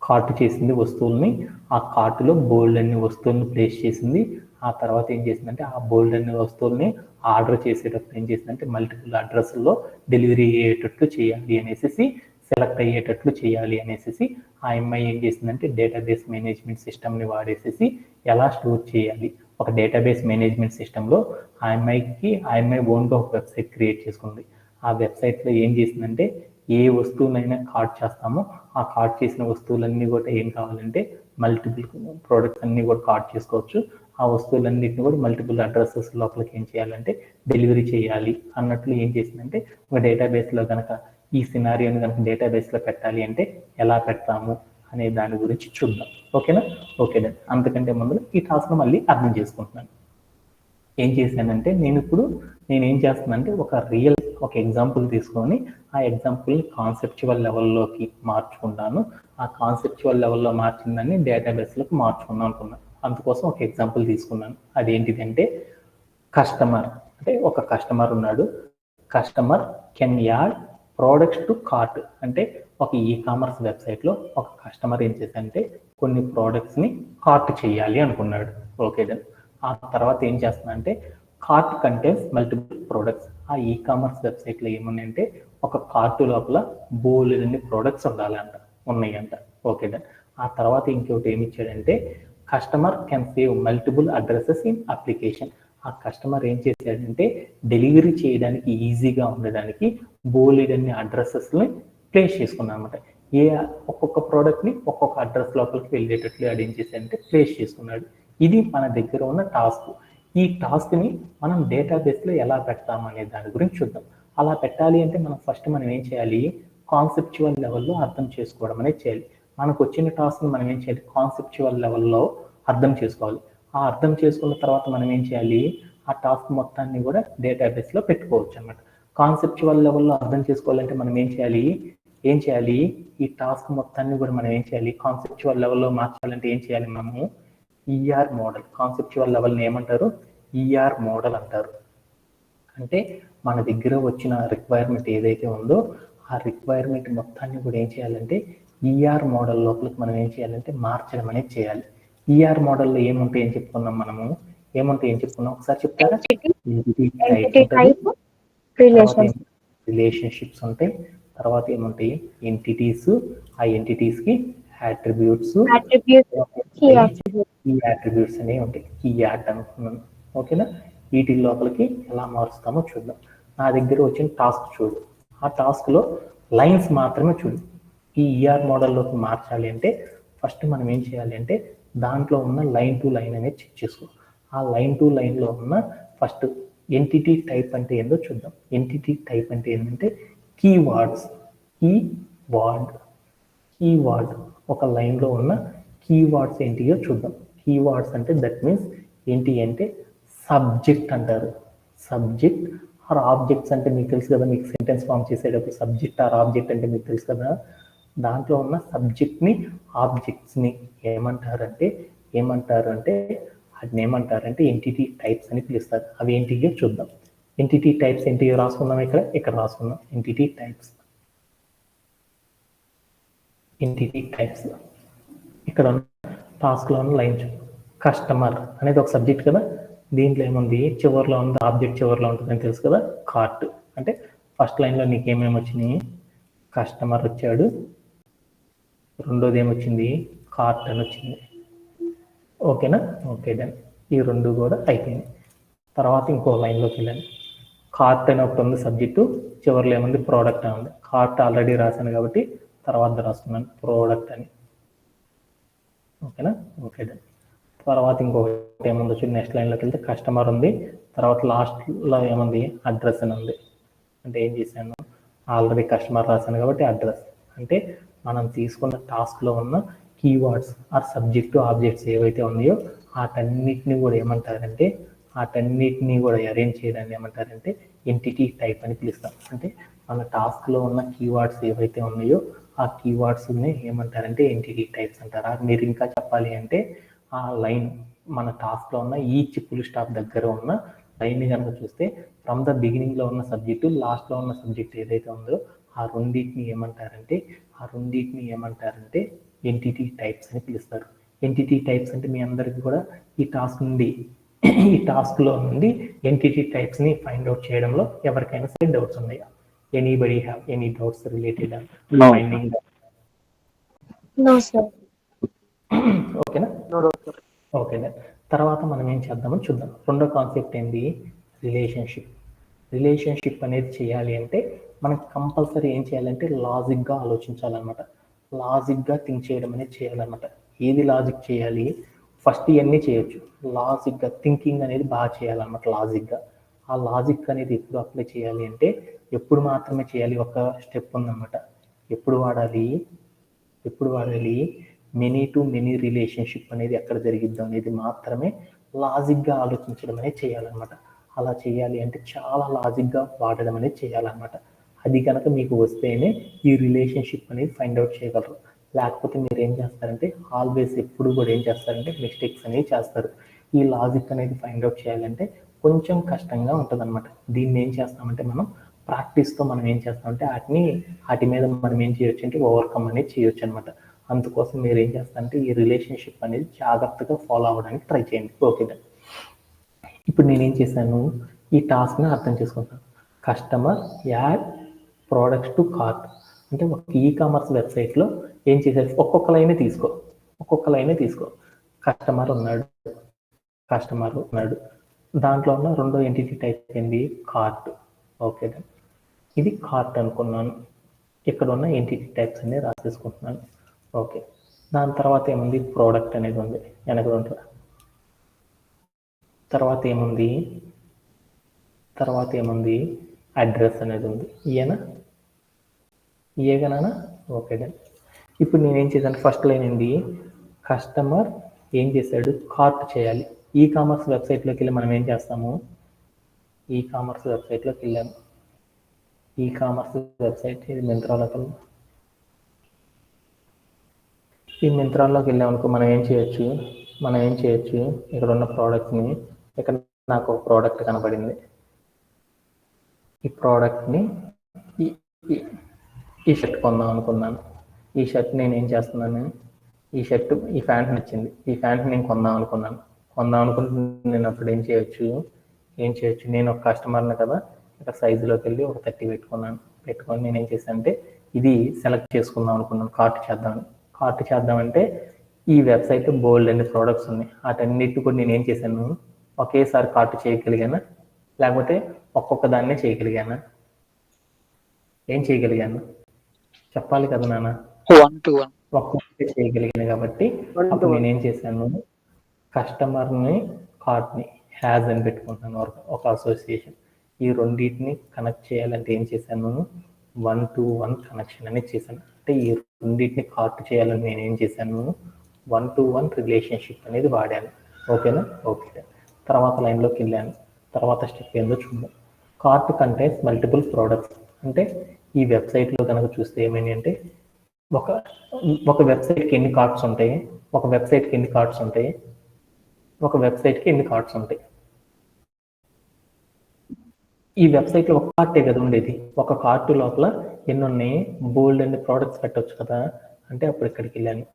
కార్ట్ చేసింది వస్తువుల్ని. ఆ కార్టులో బోల్డ్ అన్ని వస్తువులను ప్లేస్ చేసింది. ఆ తర్వాత ఏం చేసిందంటే ఆ బోల్డ్ అన్ని వస్తువుల్ని ఆర్డర్ చేసేటప్పుడు ఏం చేసిందంటే మల్టిపుల్ అడ్రస్లో డెలివరీ అయ్యేటట్లు చేయాలి అనేసి, సెలెక్ట్ అయ్యేటట్లు చేయాలి అనేసి ఆ అమ్మాయి ఏం చేసిందంటే డేటాబేస్ మేనేజ్మెంట్ సిస్టమ్ని వాడేసేసి ఎలా స్టోర్ చేయాలి. ఒక డేటాబేస్ మేనేజ్మెంట్ సిస్టంలో ఆ అమ్మాయి ఓన్గా ఒక వెబ్సైట్ క్రియేట్ చేసుకుంది. ఆ వెబ్సైట్లో ఏం చేసిందంటే ఏ వస్తువునైనా కార్ట్ చేస్తామో ఆ కార్ట్ చేసిన వస్తువులన్నీ కూడా ఏం కావాలంటే మల్టిపుల్ ప్రోడక్ట్స్ అన్నీ కూడా కార్ట్ చేసుకోవచ్చు. ఆ వస్తువులన్నింటినీ కూడా మల్టిపుల్ అడ్రసెస్ లోపలికి ఏం చేయాలంటే డెలివరీ చేయాలి అన్నట్లు ఏం చేసిందంటే ఒక డేటాబేస్లో కనుక ఈ సినారియోని కనుక డేటాబేస్లో పెట్టాలి అంటే ఎలా పెడతాము అనే దాని గురించి చూద్దాం. ఓకేనా? ఓకే దెన్ అంతకంటే ముందు ఈ టాస్క్ను మళ్ళీ అర్థం చేసుకుంటున్నాను. ఏం చేశానంటే నేనేం చేస్తున్నానంటే ఒక ఎగ్జాంపుల్ తీసుకొని ఆ ఎగ్జాంపుల్ని కాన్సెప్చువల్ లెవెల్లోకి మార్చుకుంటాను. ఆ కాన్సెప్చువల్ లెవెల్లో మార్చిన దాన్ని డేటాబేస్లోకి మార్చుకుందాం అనుకున్నాను. అందుకోసం ఒక ఎగ్జాంపుల్ తీసుకున్నాను. అదేంటిది అంటే కస్టమర్, అంటే ఒక కస్టమర్ ఉన్నాడు. Customer can add products to cart. అంటే ఒక ఈ కామర్స్ వెబ్సైట్లో ఒక కస్టమర్ ఏం చేశాడంటే కొన్ని ప్రోడక్ట్స్ని కార్ట్ చేయాలి అనుకున్నాడు. ఓకే దెన్ ఆ తర్వాత ఏం చేస్తున్నా కార్ట్ కంటైన్స్ మల్టిపుల్ ప్రోడక్ట్స్. ఆ ఈ కామర్స్ వెబ్సైట్లో ఏమున్నాయంటే ఒక కార్టు లోపల బోలెడన్ని ప్రోడక్ట్స్ ఉన్నాయంట. ఓకే దెన్ ఆ తర్వాత ఇంకోటి ఏమి ఇచ్చాడంటే customer can save multiple addresses in application. ఆ కస్టమర్ ఏం చేశాడంటే డెలివరీ చేయడానికి ఈజీగా ఉండడానికి బోలెడన్ని అడ్రసెస్ని ప్లేస్ చేసుకున్నాను అనమాట. ఒక్కొక్క ప్రోడక్ట్ని ఒక్కొక్క అడ్రస్ లోపలికి వెళ్ళేటట్లు అది ఏం చేశాడంటే ప్లేస్ చేసుకున్నాడు. ఇది మన దగ్గర ఉన్న టాస్క్. ఈ టాస్క్ని మనం డేటాబేస్లో ఎలా పెడతాము అనే దాని గురించి చూద్దాం. అలా పెట్టాలి అంటే మనం ఏం చేయాలి? కాన్సెప్చువల్ లెవెల్లో అర్థం చేసుకోవడం అనేది చేయాలి. మనకు వచ్చిన టాస్క్ని మనం ఏం చేయాలి? కాన్సెప్చువల్ లెవెల్లో అర్థం చేసుకోవాలి. ఆ అర్థం చేసుకున్న తర్వాత మనం ఏం చేయాలి? ఆ టాస్క్ మొత్తాన్ని కూడా డేటాబేస్లో పెట్టుకోవచ్చు అన్నమాట. కాన్సెప్చువల్ లెవెల్లో అర్థం చేసుకోవాలంటే మనం ఏం చేయాలి? ఈ టాస్క్ మొత్తాన్ని కూడా మనం ఏం చేయాలి? కాన్సెప్చువల్ లెవెల్లో మార్చాలంటే ఏం చేయాలి? మనము ఈఆర్ మోడల్, కాన్సెప్చువల్ లెవెల్ని ఏమంటారు? ఈఆర్ మోడల్ అంటారు. అంటే మన దగ్గర వచ్చిన రిక్వైర్మెంట్ ఏదైతే ఉందో ఆ రిక్వైర్మెంట్ మొత్తాన్ని కూడా ఏం చేయాలంటే ఈఆర్ మోడల్ లోపలికి మనం ఏం చేయాలంటే మార్చడం అనేది చేయాలి. ఈఆర్ మోడల్లో ఏముంటాయి అని చెప్పుకున్నాం మనము, ఏముంటాయి ఏం చెప్పుకున్నాం ఒకసారి చెప్తారా? ఎంటిటీ టైప్ ఉంటుంది, తర్వాత రిలేషన్షిప్స్ ఉంటాయి, తర్వాత ఏముంటాయి ఎంటిటీస్, ఆ ఎంటిటీస్కి యాట్రిబ్యూట్స్, కీ యాట్రిబ్యూట్స్ అనేవి ఉంటాయి. కీ యాట్ అనుకున్నాను. ఓకేనా? వీటి లోపలికి ఎలా మారుస్తామో చూద్దాం. నా దగ్గర వచ్చిన టాస్క్ చూడు, ఆ టాస్క్లో లైన్స్ మాత్రమే చూడు. ఈ ఈఆర్ మోడల్లోకి మార్చాలి అంటే ఫస్ట్ మనం ఏం చేయాలి అంటే దాంట్లో ఉన్న లైన్ టు లైన్ అనేది చెక్ చేసుకో. ఆ లైన్ టు లైన్లో ఉన్న ఫస్ట్ ఎంటిటీ టైప్ అంటే ఏందో చూద్దాం. ఎంటిటీ టైప్ అంటే ఏంటంటే కీవర్డ్స్. కీవర్డ్ ఒక లైన్లో ఉన్న కీవర్డ్స్ ఏంటియో చూద్దాం. కీవర్డ్స్ అంటే దట్ మీన్స్ ఏంటి అంటే సబ్జెక్ట్ అంటారు. సబ్జెక్ట్ ఆర్ ఆబ్జెక్ట్స్ అంటే మీకు తెలుసు కదా, మీకు సెంటెన్స్ ఫామ్ చేసేటప్పుడు సబ్జెక్ట్ ఆర్ ఆబ్జెక్ట్ అంటే మీకు తెలుసు కదా. దాంట్లో ఉన్న సబ్జెక్ట్ని ఆబ్జెక్ట్స్ని ఏమంటారంటే వాటిని ఏమంటారంటే ఎంటిటీ టైప్స్ అని పిలుస్తారు. అవి ఏంటియో చూద్దాం. ఎంటిటీ టైప్స్ ఏంటియో రాసుకుందాం. ఇక్కడ రాసుకుందాం ఎంటిటీ టైప్స్. ఇక్కడ టాస్క్లో ఉన్న లైన్ కస్టమర్ అనేది ఒక సబ్జెక్ట్ కదా, దీంట్లో ఏముంది చివరిలో ఉంది ఆబ్జెక్ట్ చివరిలో ఉంటుంది అని తెలుసు కదా, కార్ట్. అంటే ఫస్ట్ లైన్లో నీకు ఏమేమి వచ్చినాయి, కస్టమర్ వచ్చాడు, రెండోది ఏమొచ్చింది కార్ట్ అని వచ్చింది. ఓకేనా? Okay done. ఈ రెండు కూడా అయిపోయింది. తర్వాత ఇంకో లైన్లోకి వెళ్ళాను. కార్ట్ అని ఒకటి ఉంది సబ్జెక్టు, చివరిలో ఏముంది ప్రోడక్ట్ అని ఉంది. కార్ట్ ఆల్రెడీ రాశాను కాబట్టి తర్వాత రాసుకున్నాను ప్రోడక్ట్ అని. ఓకేనా? Okay done. తర్వాత ఇంకొకటి ఏముంది వచ్చి నెక్స్ట్ లైన్లోకి వెళ్తే కస్టమర్ ఉంది, తర్వాత లాస్ట్లో ఏముంది అడ్రస్ అని ఉంది. అంటే ఏం చేశాను, ఆల్రెడీ కస్టమర్ రాశాను కాబట్టి అడ్రస్. అంటే మనం తీసుకున్న టాస్క్లో ఉన్న కీవర్డ్స్ ఆర్ సబ్జెక్టు ఆబ్జెక్ట్స్ ఏవైతే ఉన్నాయో వాటన్నిటిని కూడా అరేంజ్ చేయడాన్ని ఏమంటారంటే ఎంటిటీ టైప్ అని పిలుస్తాం. అంటే మన టాస్క్లో ఉన్న కీవర్డ్స్ ఏవైతే ఉన్నాయో ఆ కీవర్డ్స్ని ఏమంటారంటే ఎంటిటీ టైప్స్ అంటారు. మీరు ఇంకా చెప్పాలి అంటే ఆ లైన్ మన టాస్క్లో ఉన్న ఈచ్ ఫుల్ స్టాప్ దగ్గర ఉన్న లైన్ని కనుక చూస్తే ఫ్రమ్ ద బిగినింగ్లో ఉన్న సబ్జెక్టు లాస్ట్లో ఉన్న సబ్జెక్ట్ ఏదైతే ఉందో ఆ రెండింటిని ఏమంటారంటే ఎంటిటీ టైప్స్ అని పిలుస్తారు. ఎంటిటీ టైప్స్ అంటే మీ అందరికీ కూడా ఈ టాస్క్లో నుండి ఎంటిటీ టైప్స్ని ఫైండ్ అవుట్ చేయడంలో ఎవరికైనా సరే డౌట్స్ ఉన్నాయా? Anybody have any doubts related finding? No sir. ఓకేనా? ఓకే. తర్వాత మనం ఏం చేద్దామని చూద్దాం. రెండో కాన్సెప్ట్ ఏంటి, రిలేషన్షిప్ అనేది చేయాలి అంటే మనం కంపల్సరీ ఏం చేయాలంటే లాజిక్గా ఆలోచించాలన్నమాట. లాజిక్గా థింక్ చేయడం అనేది చేయాలన్నమాట. ఏది లాజిక్ చేయాలి, ఫస్ట్ ఇవన్నీ చేయొచ్చు. లాజిక్గా థింకింగ్ అనేది బాగా చేయాలన్నమాట. లాజిక్గా ఆ లాజిక్ అనేది ఎప్పుడు అప్లై చేయాలి అంటే ఎప్పుడు మాత్రమే చేయాలి, ఒక స్టెప్ ఉందన్నమాట. ఎప్పుడు వాడాలి మెనీ టు మెనీ రిలేషన్షిప్ అనేది ఎక్కడ జరిగిద్దాం అనేది మాత్రమే లాజిక్గా ఆలోచించడం అనేది చేయాలన్నమాట. అలా చేయాలి అంటే చాలా లాజిక్గా వాడడం అనేది చేయాలన్నమాట. అది కనుక మీకు వస్తేనే ఈ రిలేషన్షిప్ అనేది ఫైండ్ అవుట్ చేయగలరు. లేకపోతే మీరు ఏం చేస్తారంటే ఆల్వేస్ ఎప్పుడు కూడా ఏం చేస్తారంటే మిస్టేక్స్ అనేవి చేస్తారు. ఈ లాజిక్ అనేది ఫైండ్ అవుట్ చేయాలంటే కొంచెం కష్టంగా ఉంటుంది అనమాట. దీన్ని ఏం చేస్తామంటే మనం ప్రాక్టీస్తో మనం ఏం చేస్తామంటే వాటి మీద మనం ఏం చేయొచ్చు అంటే ఓవర్కమ్ అనేది చేయొచ్చు అనమాట. అందుకోసం మీరు ఏం చేస్తారంటే ఈ రిలేషన్షిప్ అనేది జాగ్రత్తగా ఫాలో అవ్వడానికి ట్రై చేయండి. ఓకే. ఇప్పుడు నేనేం చేశాను, ఈ టాస్క్ని అర్థం చేసుకుంటాను. Customer add products to cart అంటే ఒక ఈకామర్స్ వెబ్సైట్లో ఏం చేశారు, ఒక్కొక్క లైనే తీసుకో. కస్టమర్ ఉన్నాడు, దాంట్లో ఉన్న రెండో ఎంటిటీ టైప్ ఏంది, కార్ట్. ఓకే. ఇది కార్ట్ అనుకున్నాను. ఇక్కడ ఉన్న ఎంటిటీ టైప్స్ అన్ని రాసేసుకుంటున్నాను. ఓకే. దాని తర్వాత ఏముంది, ప్రోడక్ట్ అనేది ఉంది వెనక ఉంటుంది. తర్వాత ఏముంది అడ్రస్ అనేది ఉంది. ఇయేగనా? Okay done. ఇప్పుడు నేనేం చేశాను, ఫస్ట్ లైన్ ఏంది, కస్టమర్ ఏం చేశాడు, కార్ట్ చేయాలి. ఈకామర్స్ వెబ్సైట్లోకి వెళ్ళి మనం ఏం చేస్తాము, ఈకామర్స్ వెబ్సైట్లోకి వెళ్ళాము. ఈకామర్స్ వెబ్సైట్ ఇది మింత్రాలోకి వెళ్ళామనుకో మనం ఏం చేయొచ్చు, ఇక్కడ ఉన్న ప్రోడక్ట్ని, ఇక్కడ నాకు ఒక ప్రోడక్ట్ కనబడింది. ఈ ప్రోడక్ట్ని ఈ షర్ట్ కొందాం అనుకున్నాను. ఈ షర్ట్ నేను ఏం చేస్తున్నాను, ఈ షర్ట్ ఈ ప్యాంట్ నచ్చింది, ఈ ప్యాంట్ నేను కొందాం అనుకున్నాను. నేను అప్పుడు ఏం చేయొచ్చు, నేను ఒక కస్టమర్ని కదా, ఇక్కడ సైజులోకి వెళ్ళి ఒక 30 పెట్టుకొని నేను ఏం చేశాను అంటే ఇది సెలెక్ట్ చేసుకుందాం అనుకున్నాను. కార్ట్ చేద్దామంటే ఈ వెబ్సైట్ బోల్డ్ అన్ని ప్రోడక్ట్స్ ఉన్నాయి. వాటన్నిటి కూడా నేను ఏం చేశాను, ఒకేసారి కార్ట్ చేయగలిగానా, లేకపోతే ఒక్కొక్క దాన్నే చేయగలిగానా? ఏం చేయగలిగాను చెప్పాలి కదా నాన్న. 1 to 1 ఒక్కొక్కటి చేయగలిగాను కాబట్టి అప్పుడు నేను ఏం చేశాను, కస్టమర్ని కార్ట్ని హ్యాజ్ అని పెట్టుకుంటాను, ఒక అసోసియేషన్. ఈ రెండింటిని కనెక్ట్ చేయాలంటే ఏం చేశాను, 1 to 1 కనెక్షన్ అనేది చేశాను. అంటే ఈ రెండింటిని కార్ట్ చేయాలని నేను ఏం చేశాను, 1 to 1 రిలేషన్షిప్ అనేది వాడాను. ఓకేనా? ఓకే. తర్వాత లైన్లోకి వెళ్ళాను. తర్వాత స్టెప్ ఏందో చూద్దాం. Cart contains multiple products. అంటే ఈ వెబ్సైట్లో కనుక చూస్తే ఏమైంది అంటే ఒక వెబ్సైట్కి ఎన్ని కార్ట్స్ ఉంటాయి, ఒక వెబ్సైట్కి ఎన్ని కార్ట్స్ ఉంటాయి. ఈ వెబ్సైట్లో ఒక కార్టే కదా ఉండేది. ఒక కార్టు లోపల ఎన్ని ఉన్నాయి, బోల్డ్ అన్ని ప్రోడక్ట్స్ పెట్టవచ్చు కదా. అంటే అప్పుడు ఇక్కడికి వెళ్ళాను.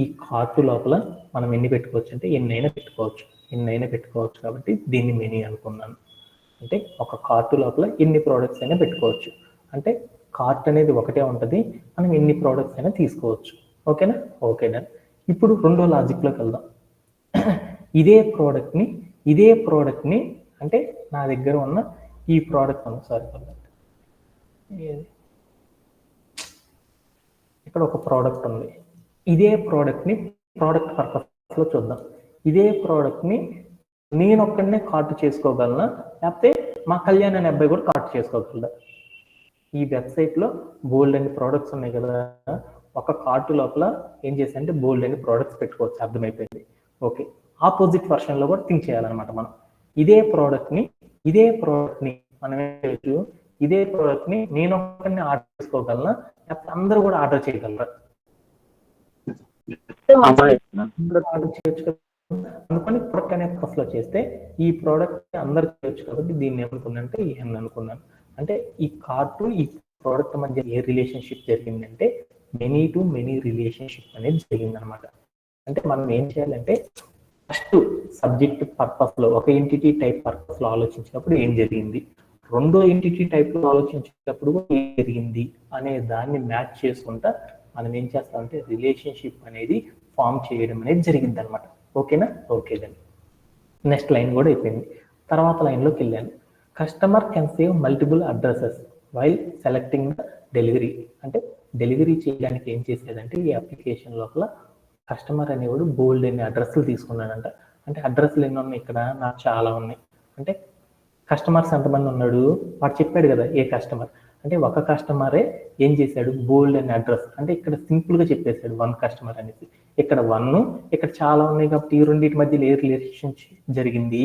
ఈ కార్టు లోపల మనం ఎన్ని పెట్టుకోవచ్చు అంటే ఎన్నైనా పెట్టుకోవచ్చు కాబట్టి దీన్ని మెనీ అనుకున్నాను. అంటే ఒక కార్టు లోపల ఎన్ని ప్రోడక్ట్స్ అయినా పెట్టుకోవచ్చు. అంటే కార్ట్ అనేది ఒకటే ఉంటుంది, మనం ఎన్ని ప్రోడక్ట్స్ అయినా తీసుకోవచ్చు. ఓకేనా? ఓకేనా. ఇప్పుడు రెండో లాజిక్లోకి వెళ్దాం. ఇదే ప్రోడక్ట్ని అంటే నా దగ్గర ఉన్న ఈ ప్రోడక్ట్ ఇక్కడ ఒక ప్రోడక్ట్ ఉంది. ఇదే ప్రోడక్ట్ని ప్రోడక్ట్ పర్పస్లో చూద్దాం. ఇదే ప్రోడక్ట్ని నేను ఒక్కడనే కార్ట్ చేసుకోగలనా, లేకపోతే మా కళ్యాణ్ అనే అబ్బాయి కూడా కార్ట్ చేసుకోగలరా? ఈ వెబ్సైట్లో బోల్డ్ అన్ని ప్రోడక్ట్స్ ఉన్నాయి కదా, ఒక కార్టు లోపల ఏం చేశానంటే బోల్డ్ అన్ని ప్రోడక్ట్స్ పెట్టుకోవచ్చు. అర్థమైపోయింది. ఓకే. ఆపోజిట్ వర్షన్లో కూడా థింక్ చేయాలన్నమాట మనం. ఇదే ప్రోడక్ట్ని మనం ఏం చేయొచ్చు, ఇదే ప్రోడక్ట్ని నేను ఒక్కడిని ఆర్డర్ చేసుకోగలనా, లేకపోతే అందరూ కూడా ఆర్డర్ చేయగలరా? ఆర్డర్ చేయొచ్చు కదా. అనుకొని ప్రొడక్ట్ అనే పర్పస్లో చేస్తే ఈ ప్రోడక్ట్ అందరు చేయొచ్చు కాబట్టి దీన్ని ఏమనుకున్నానంటే అని అనుకున్నాను. అంటే ఈ కార్టు ఈ ప్రోడక్ట్ మధ్య ఏ రిలేషన్షిప్ జరిగిందంటే మెనీ టు మెనీ రిలేషన్షిప్ అనేది జరిగిందనమాట. అంటే మనం ఏం చేయాలంటే ఫస్ట్ సబ్జెక్ట్ పర్పస్లో ఒక ఎంటిటీ టైప్ పర్పస్లో ఆలోచించినప్పుడు ఏం జరిగింది, రెండో ఎంటిటీ టైప్లో ఆలోచించేటప్పుడు ఏం జరిగింది అనే దాన్ని మ్యాచ్ చేసుకుంటా మనం ఏం చేస్తామంటే రిలేషన్షిప్ అనేది ఫామ్ చేయడం అనేది జరిగింది అనమాట. ఓకేనా? ఓకేదండి. నెక్స్ట్ లైన్ కూడా అయిపోయింది. తర్వాత లైన్లోకి వెళ్ళాను. Customer can save multiple addresses while selecting the delivery. అంటే డెలివరీ చేయడానికి ఏం చేసేదంటే ఈ అప్లికేషన్ లోపల కస్టమర్ అనేవాడు బోల్డ్ అనే అడ్రస్లు తీసుకున్నాడంట. అంటే అడ్రస్లు ఎన్ని ఉన్నాయి ఇక్కడ, నాకు చాలా ఉన్నాయి. అంటే కస్టమర్స్ ఎంతమంది ఉన్నాడు వాడు చెప్పాడు కదా ఏ కస్టమర్. అంటే ఒక కస్టమరే ఏం చేశాడు, బోల్డ్ అనే అడ్రస్. అంటే ఇక్కడ సింపుల్గా చెప్పేశాడు 1 కస్టమర్ అనేసి. ఇక్కడ 1, ఇక్కడ చాలా ఉన్నాయి కాబట్టి ఈ రెండింటి మధ్యలో ఏ రిలేషన్షిప్ జరిగింది,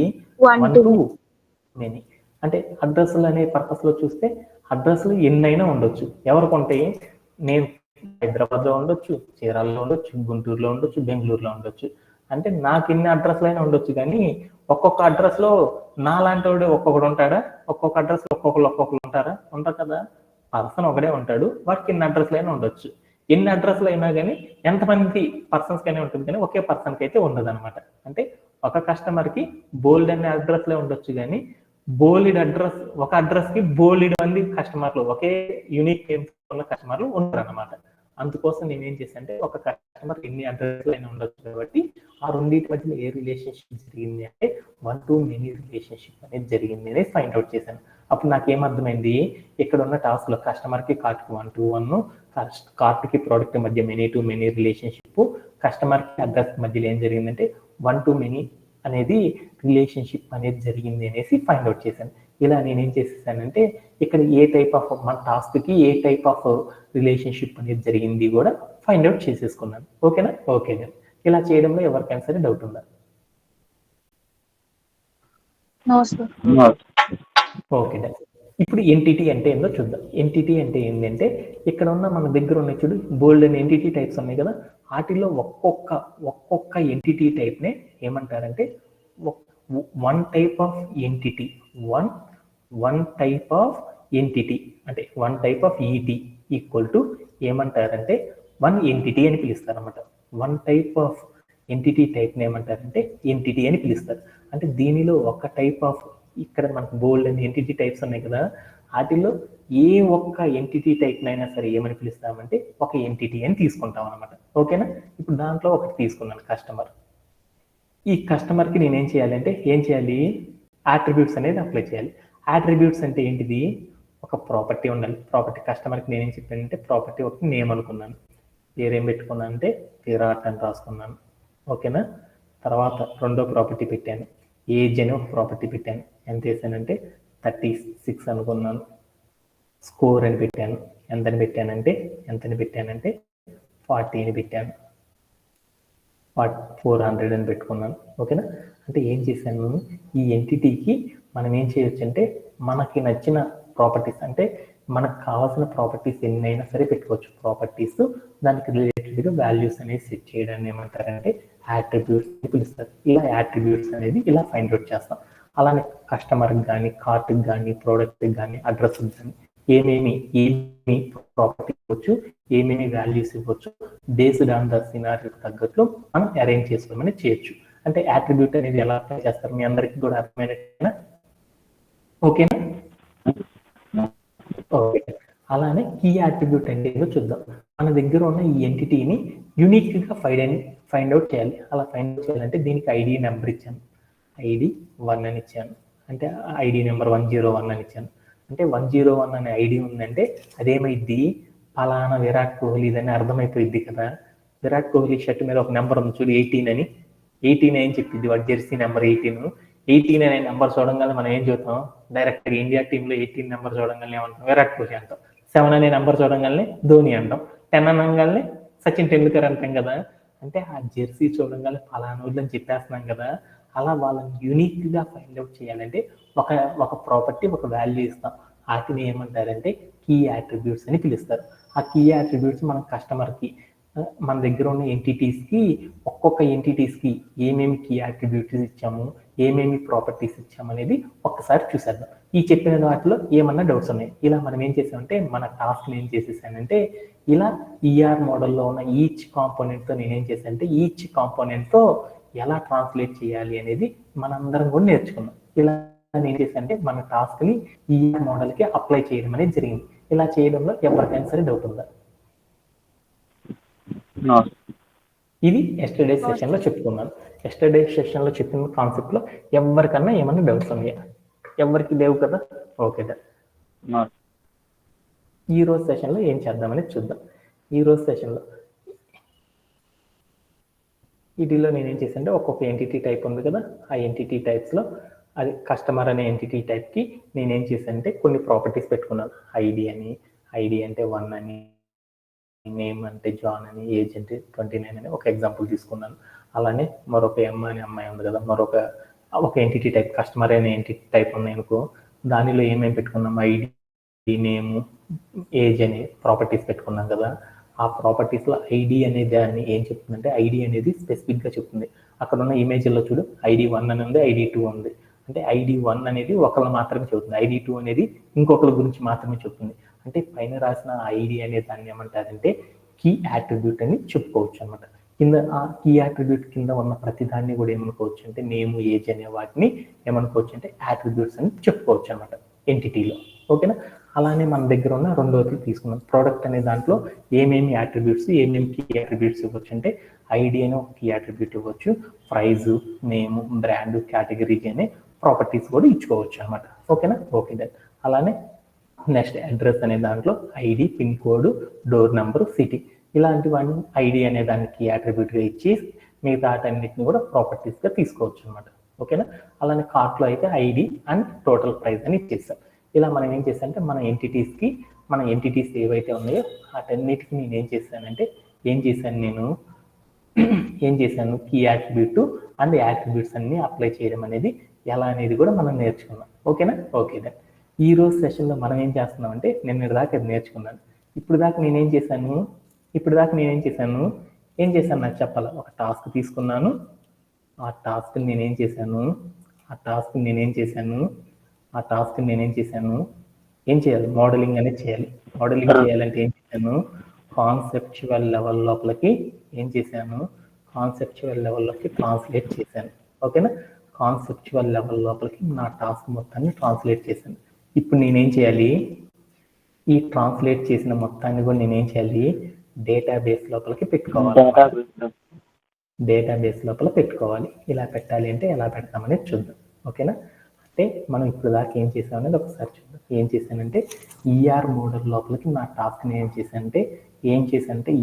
1 to many. అంటే అడ్రస్లు అనే పర్పస్లో చూస్తే అడ్రస్లు ఎన్నైనా ఉండొచ్చు. ఎవరికి ఉంటాయి, నేను హైదరాబాద్లో ఉండొచ్చు, చీరాల్లో ఉండొచ్చు, గుంటూరులో ఉండొచ్చు, బెంగళూరులో ఉండొచ్చు. అంటే నాకు ఇన్ని అడ్రస్లు అయినా ఉండొచ్చు, కానీ ఒక్కొక్క అడ్రస్లో నాలాంటి వాడు ఒక్కొక్కడు ఉంటాడా, ఒక్కొక్క అడ్రస్లో ఒక్కొక్కరు ఉంటారా? ఉంటారు కదా. పర్సన్ ఒకడే ఉంటాడు, వాడికి ఎన్ని అడ్రస్లు అయినా ఉండొచ్చు. ఎన్ని అడ్రస్లు అయినా కానీ ఎంతమంది పర్సన్స్ కైనా ఉంటుంది, కానీ ఒకే పర్సన్కి అయితే ఉండదు అనమాట. అంటే ఒక కస్టమర్కి బోల్డ్ అనే అడ్రస్లే ఉండొచ్చు, కానీ బోల్డ్ అడ్రస్ ఒక అడ్రస్కి బోల్డ్ మంది కస్టమర్లు, ఒకే యూనిక్ ఉన్న కస్టమర్లు ఉంటారు అనమాట. అందుకోసం నేను ఏం చేశాను అంటే ఒక కస్టమర్ ఎన్ని అడ్రస్లు అయినా ఉండొచ్చు కాబట్టి ఆ రెండింటి మధ్యలో ఏ రిలేషన్షిప్ జరిగింది అంటే 1 to many రిలేషన్షిప్ అనేది జరిగింది అనేది ఫైండ్ అవుట్ చేశాను. అప్పుడు నాకేమర్థమైంది, ఇక్కడ ఉన్న టాస్క్లో కస్టమర్కి కార్ట్కి 1 to 1, కార్ట్కి ప్రోడక్ట్ మధ్య మెనీ టు మెనీ రిలేషన్షిప్, కస్టమర్కి అడ్రస్ మధ్యలో ఏం జరిగిందంటే 1 to many అనేది రిలేషన్షిప్ అనేది జరిగింది అనేసి ఫైండ్ అవుట్ చేశాను. ఇలా నేనేం చేసేసానంటే ఇక్కడ ఏ టైప్ ఆఫ్ మన టాస్క్కి ఏ టైప్ ఆఫ్ రిలేషన్షిప్ అనేది జరిగింది కూడా ఫైండ్ అవుట్ చేసేసుకున్నాను. ఓకేనా? ఓకే. ఇలా చేయడంలో ఎవరికైనా సరే డౌట్ ఉందా? ఓకే. ఇప్పుడు ఎంటిటీ అంటే ఏందో చూద్దాం. ఎంటిటీ అంటే ఏంటంటే ఇక్కడ ఉన్న మన దగ్గర ఉన్న చూడు బోల్డ్ అనే ఎంటిటీ టైప్స్ ఉన్నాయి కదా, వాటిలో ఒక్కొక్క ఎంటిటీ టైప్నే ఏమంటారంటే one type of entity entity అంటే one type of ET equal to ఏమంటారంటే వన్ ఎంటిటీ అని పిలుస్తారు అనమాట. వన్ టైప్ ఆఫ్ ఎంటిటీ టైప్ని ఏమంటారంటే ఎంటిటీ అని పిలుస్తారు. అంటే దీనిలో ఒక టైప్ ఆఫ్, ఇక్కడ మనకు బోల్డ్ అని ఎంటిటీ టైప్స్ ఉన్నాయి కదా, వాటిల్లో ఏ ఒక్క ఎంటిటీ టైప్నైనా సరే ఏమని పిలుస్తామంటే ఒక ఎంటిటీ అని తీసుకుంటాం అనమాట. ఓకేనా? ఇప్పుడు దాంట్లో ఒకటి తీసుకున్నాను కస్టమర్. ఈ కస్టమర్కి నేనేం చేయాలంటే ఏం చేయాలి, యాట్రిబ్యూట్స్ అనేది అప్లై చేయాలి. యాట్రిబ్యూట్స్ అంటే ఏంటిది, ఒక ప్రాపర్టీ ఉండాలి. ప్రాపర్టీ కస్టమర్కి నేనేం చెప్పానంటే ప్రాపర్టీ ఒకటి నేమ్ అనుకున్నాను. పేరేం పెట్టుకున్నాను అంటే విరాట్ అని రాసుకున్నాను. ఓకేనా? తర్వాత రెండో ప్రాపర్టీ పెట్టాను, ఏజ్ అని ఒక ప్రాపర్టీ పెట్టాను. ఎంత వేసానంటే 36 అనుకున్నాను. స్కోర్ అని పెట్టాను. ఎంతని పెట్టానంటే 40 అని పెట్టాను. 400 అని పెట్టుకున్నాను. ఓకేనా? అంటే ఏం చేశాను, ఈ ఎంటిటీకి మనం ఏం చేయొచ్చు అంటే మనకి నచ్చిన ప్రాపర్టీస్, అంటే మనకు కావాల్సిన ప్రాపర్టీస్ ఎన్నైనా సరే పెట్టుకోవచ్చు. ప్రాపర్టీస్ దానికి రిలేటెడ్గా వాల్యూస్ అనేది సెట్ చేయడాన్ని ఏమంటారంటే యాట్రిబ్యూట్స్ అని పిలుస్తారు. ఇలా యాట్రిబ్యూట్స్ అనేది ఇలా ఫైండ్ అవుట్ చేస్తాం. అలానే కస్టమర్కి కానీ, కార్ట్కి కానీ, ప్రోడక్ట్కి కానీ, అడ్రస్కి కానీ ఏమేమి ప్రాపర్టీ ఇవ్వచ్చు, ఏమేమి వాల్యూస్ ఇవ్వచ్చు, బేస్డ్ ఆన్ ద సినారియోకి తగ్గట్లు మనం అరేంజ్ చేసుకోమని చేయొచ్చు. అంటే యాట్రిబ్యూట్ అనేది ఎలా అప్లై చేస్తారు మీ అందరికీ కూడా అర్థమైనట్టేనా? ఓకేనా? ఓకే. అలానే కీ యాట్రిబ్యూట్ అంటే ఏదో చూద్దాం. మన దగ్గర ఉన్న ఈ ఎంటిటీని యూనిక్గా ఫైండ్ అవుట్ చేయాలి. అలా ఫైండ్ అవుట్ చేయాలంటే దీనికి ఐడి నెంబర్ ఇచ్చాను, ఐడి 1 అని ఇచ్చాను. అంటే ఐడి నెంబర్ 101 అని ఇచ్చాను. అంటే 101 అనే ఐడి ఉందంటే అదేమైద్ది, పలానా విరాట్ కోహ్లీ అని అర్థమైపోయింది కదా. విరాట్ కోహ్లీ షర్ట్ మీద ఒక నెంబర్ ఉంది చూడు, 18 అని. 18 అని చెప్పింది వాడు జెర్సీ నెంబర్ 18 అనే నెంబర్ చూడంగానే మనం ఏం చూస్తాం, డైరెక్ట్గా ఇండియా టీంలో 18 నెంబర్ చూడంగానే ఏమంటాం, విరాట్ కోహ్లీ అంటాం. 7 అనే నెంబర్ చూడంగానే ధోని అంటాం. 10 అనగానే సచిన్ టెండూల్కర్ అంటాం కదా. అంటే ఆ జెర్సీ చూడంగానే పలానా అని చెప్పేస్తున్నాం కదా. అలా వాళ్ళని యూనిక్గా ఫైండ్ అవుట్ చేయాలంటే ఒక ప్రాపర్టీ, ఒక వాల్యూ ఇస్తాం. వాటిని ఏమంటారంటే కీ యాట్రిబ్యూట్స్ అని పిలుస్తారు. ఆ కీ యాట్రిబ్యూట్స్ మన కస్టమర్కి, మన దగ్గర ఉన్న ఎంటిటీస్కి, ఒక్కొక్క ఎంటిటీస్కి ఏమేమి కీ యాట్రిబ్యూట్స్ ఇచ్చాము, ఏమేమి ప్రాపర్టీస్ ఇచ్చాము అనేది ఒక్కసారి చూసేద్దాం. ఈ చెప్పిన వాటిలో ఏమన్నా డౌట్స్ ఉన్నాయి. ఇలా మనం ఏం చేసామంటే మన టాస్క్ని ఏం చేసేసానంటే ఇలా ఈఆర్ మోడల్లో ఉన్న ఈచ్ కాంపోనెంట్తో నేనేం చేశానంటే ఈచ్ కాంపోనెంట్తో ఎలా ట్రాన్స్లేట్ చేయాలి అనేది మనందరం కూడా నేర్చుకున్నాం. ఇలా నేను చేశానంటే మన టాస్క్ని ఈఆర్ మోడల్కి అప్లై చేయడం అనేది జరిగింది. ఇలా చేయడంలో ఎవరికైనా సరే డౌట్ ఉందా? ఇది ఎస్టర్డే సెషన్లో చెప్పుకున్నాను. ఎస్టర్డే సెషన్లో చెప్పిన కాన్సెప్ట్లో ఎవరికన్నా ఏమన్నా డౌట్స్ ఉన్నాయా? ఎవరికి లేవు కదా. ఓకే దా. ఈ రోజు సెషన్లో ఏం చేద్దామని చూద్దాం. ఈ రోజు సెషన్లో వీటిలో నేనేం చేశానంటే ఒక్కొక్క ఎంటిటీ టైప్ ఉంది కదా, ఆ ఎంటిటీ టైప్స్లో అది కస్టమర్ అనే ఎంటిటీ టైప్కి నేనేం చేశానంటే కొన్ని ప్రాపర్టీస్ పెట్టుకున్నాను. ఐడి అంటే 1 అని, నేమ్ అంటే జాన్ అని, ఏజ్ అంటే 29 అని ఒక ఎగ్జాంపుల్ తీసుకున్నాను. అలానే మరొక ఎమ్ అనే అమ్మాయి ఉంది కదా, ఒక ఎంటిటీ టైప్ కస్టమర్ అనే ఎంటిటీ టైప్ ఉన్నాయి అనుకో, దానిలో ఏమేమి పెట్టుకున్నాం, ఐడి, నేమ్, ఏజ్ అనే ప్రాపర్టీస్ పెట్టుకున్నాం కదా. ఆ ప్రాపర్టీస్లో ఐడి అనే దాన్ని ఏం చెప్తుందంటే ఐడి అనేది స్పెసిఫిక్గా చెప్తుంది. అక్కడ ఉన్న ఇమేజ్లో చూడు, ఐడి 1 అని ఉంది, ఐడి 2 ఉంది. అంటే ఐడి 1 అనేది ఒకళ్ళు మాత్రమే చెబుతుంది, ఐడి 2 అనేది ఇంకొకరి గురించి మాత్రమే చెప్తుంది. అంటే పైన రాసిన ఐడి అనే దాన్ని ఏమంటారంటే కీ యాట్రిబ్యూట్ అని చెప్పుకోవచ్చు అనమాట. కింద ఆ కీ యాట్రిబ్యూట్ కింద ఉన్న ప్రతి దాన్ని కూడా ఏమనుకోవచ్చు అంటే నేమ్, ఏజ్ అనే వాటిని ఏమనుకోవచ్చు అంటే యాట్రిబ్యూట్స్ అని చెప్పుకోవచ్చు అనమాట ఎంటిటీలో. ఓకేనా? అలానే మన దగ్గర ఉన్న రెండోది తీసుకున్నాం, ప్రోడక్ట్ అనే దాంట్లో ఏమేమి యాట్రిబ్యూట్స్, ఏమేమి కీ యాట్రిబ్యూట్స్ ఇవ్వచ్చు అంటే ఐడి అనే ఒక కీ యాట్రిబ్యూట్ ఇవ్వచ్చు, ప్రైజు, నేమ్, బ్రాండ్, కేటగిరీ అనే ప్రాపర్టీస్ కూడా ఇచ్చుకోవచ్చు అనమాట. ఓకేనా? Okay that. అలానే నెక్స్ట్ అడ్రస్ అనే దాంట్లో ID, pin code, door number, city ఇలాంటివన్నీ ఐడి అనే దానికి యాట్రిబ్యూట్గా ఇచ్చి మిగతా అన్నిటిని కూడా ప్రాపర్టీస్గా తీసుకోవచ్చు అనమాట. ఓకేనా? అలానే కార్ట్లో అయితే ఐడి అండ్ టోటల్ ప్రైస్ అని ఇచ్చేస్తాం. ఇలా మనం ఏం చేస్తామంటే మన ఎంటిటీస్ ఏవైతే ఉన్నాయో వాటన్నిటికీ నేను ఏం చేశాను కీ యాట్రిబ్యూట్ అండ్ యాట్రిబ్యూట్స్ అన్ని అప్లై చేయడం అనేది ఎలా అనేది కూడా మనం నేర్చుకున్నాం. ఓకేనా? ఓకే దెన్ ఈ రోజు సెషన్లో మనం ఏం చేస్తున్నాం అంటే నేను దాకా అది నేర్చుకున్నాను. ఇప్పుడు దాకా నేనేం చేశాను నాకు చెప్పాలా, ఒక టాస్క్ తీసుకున్నాను. ఆ టాస్క్ నేనేం చేశాను ఏం చేయాలి? మోడలింగ్ అనేది చేయాలి. మోడలింగ్ చేయాలంటే ఏం చేశాను? కాన్సెప్చువల్ లెవెల్ లోపలికి ఏం చేశాను? కాన్సెప్చువల్ లెవెల్లోకి ట్రాన్స్లేట్ చేశాను. ఓకేనా? కాన్సెప్చువల్ లెవెల్ లోపలికి నా టాస్క్ మొత్తాన్ని ట్రాన్స్లేట్ చేశాను. ఇప్పుడు నేనేం చేయాలి? ఈ ట్రాన్స్లేట్ చేసిన మొత్తాన్ని కూడా నేనేం చేయాలి? డేటాబేస్ లోపలికి పెట్టుకోవాలి. డేటాబేస్ లోపల పెట్టుకోవాలి. ఇలా పెట్టాలి అంటే ఎలా పెడతామనేది చూద్దాం. ఓకేనా? అంటే మనం ఇప్పుడు దాకా ఏం చేసాం అనేది ఒకసారి చూద్దాం. ఏం చేశానంటే ఈఆర్ మోడల్ లోపలికి నా టాస్క్ని ఏం చేశానంటే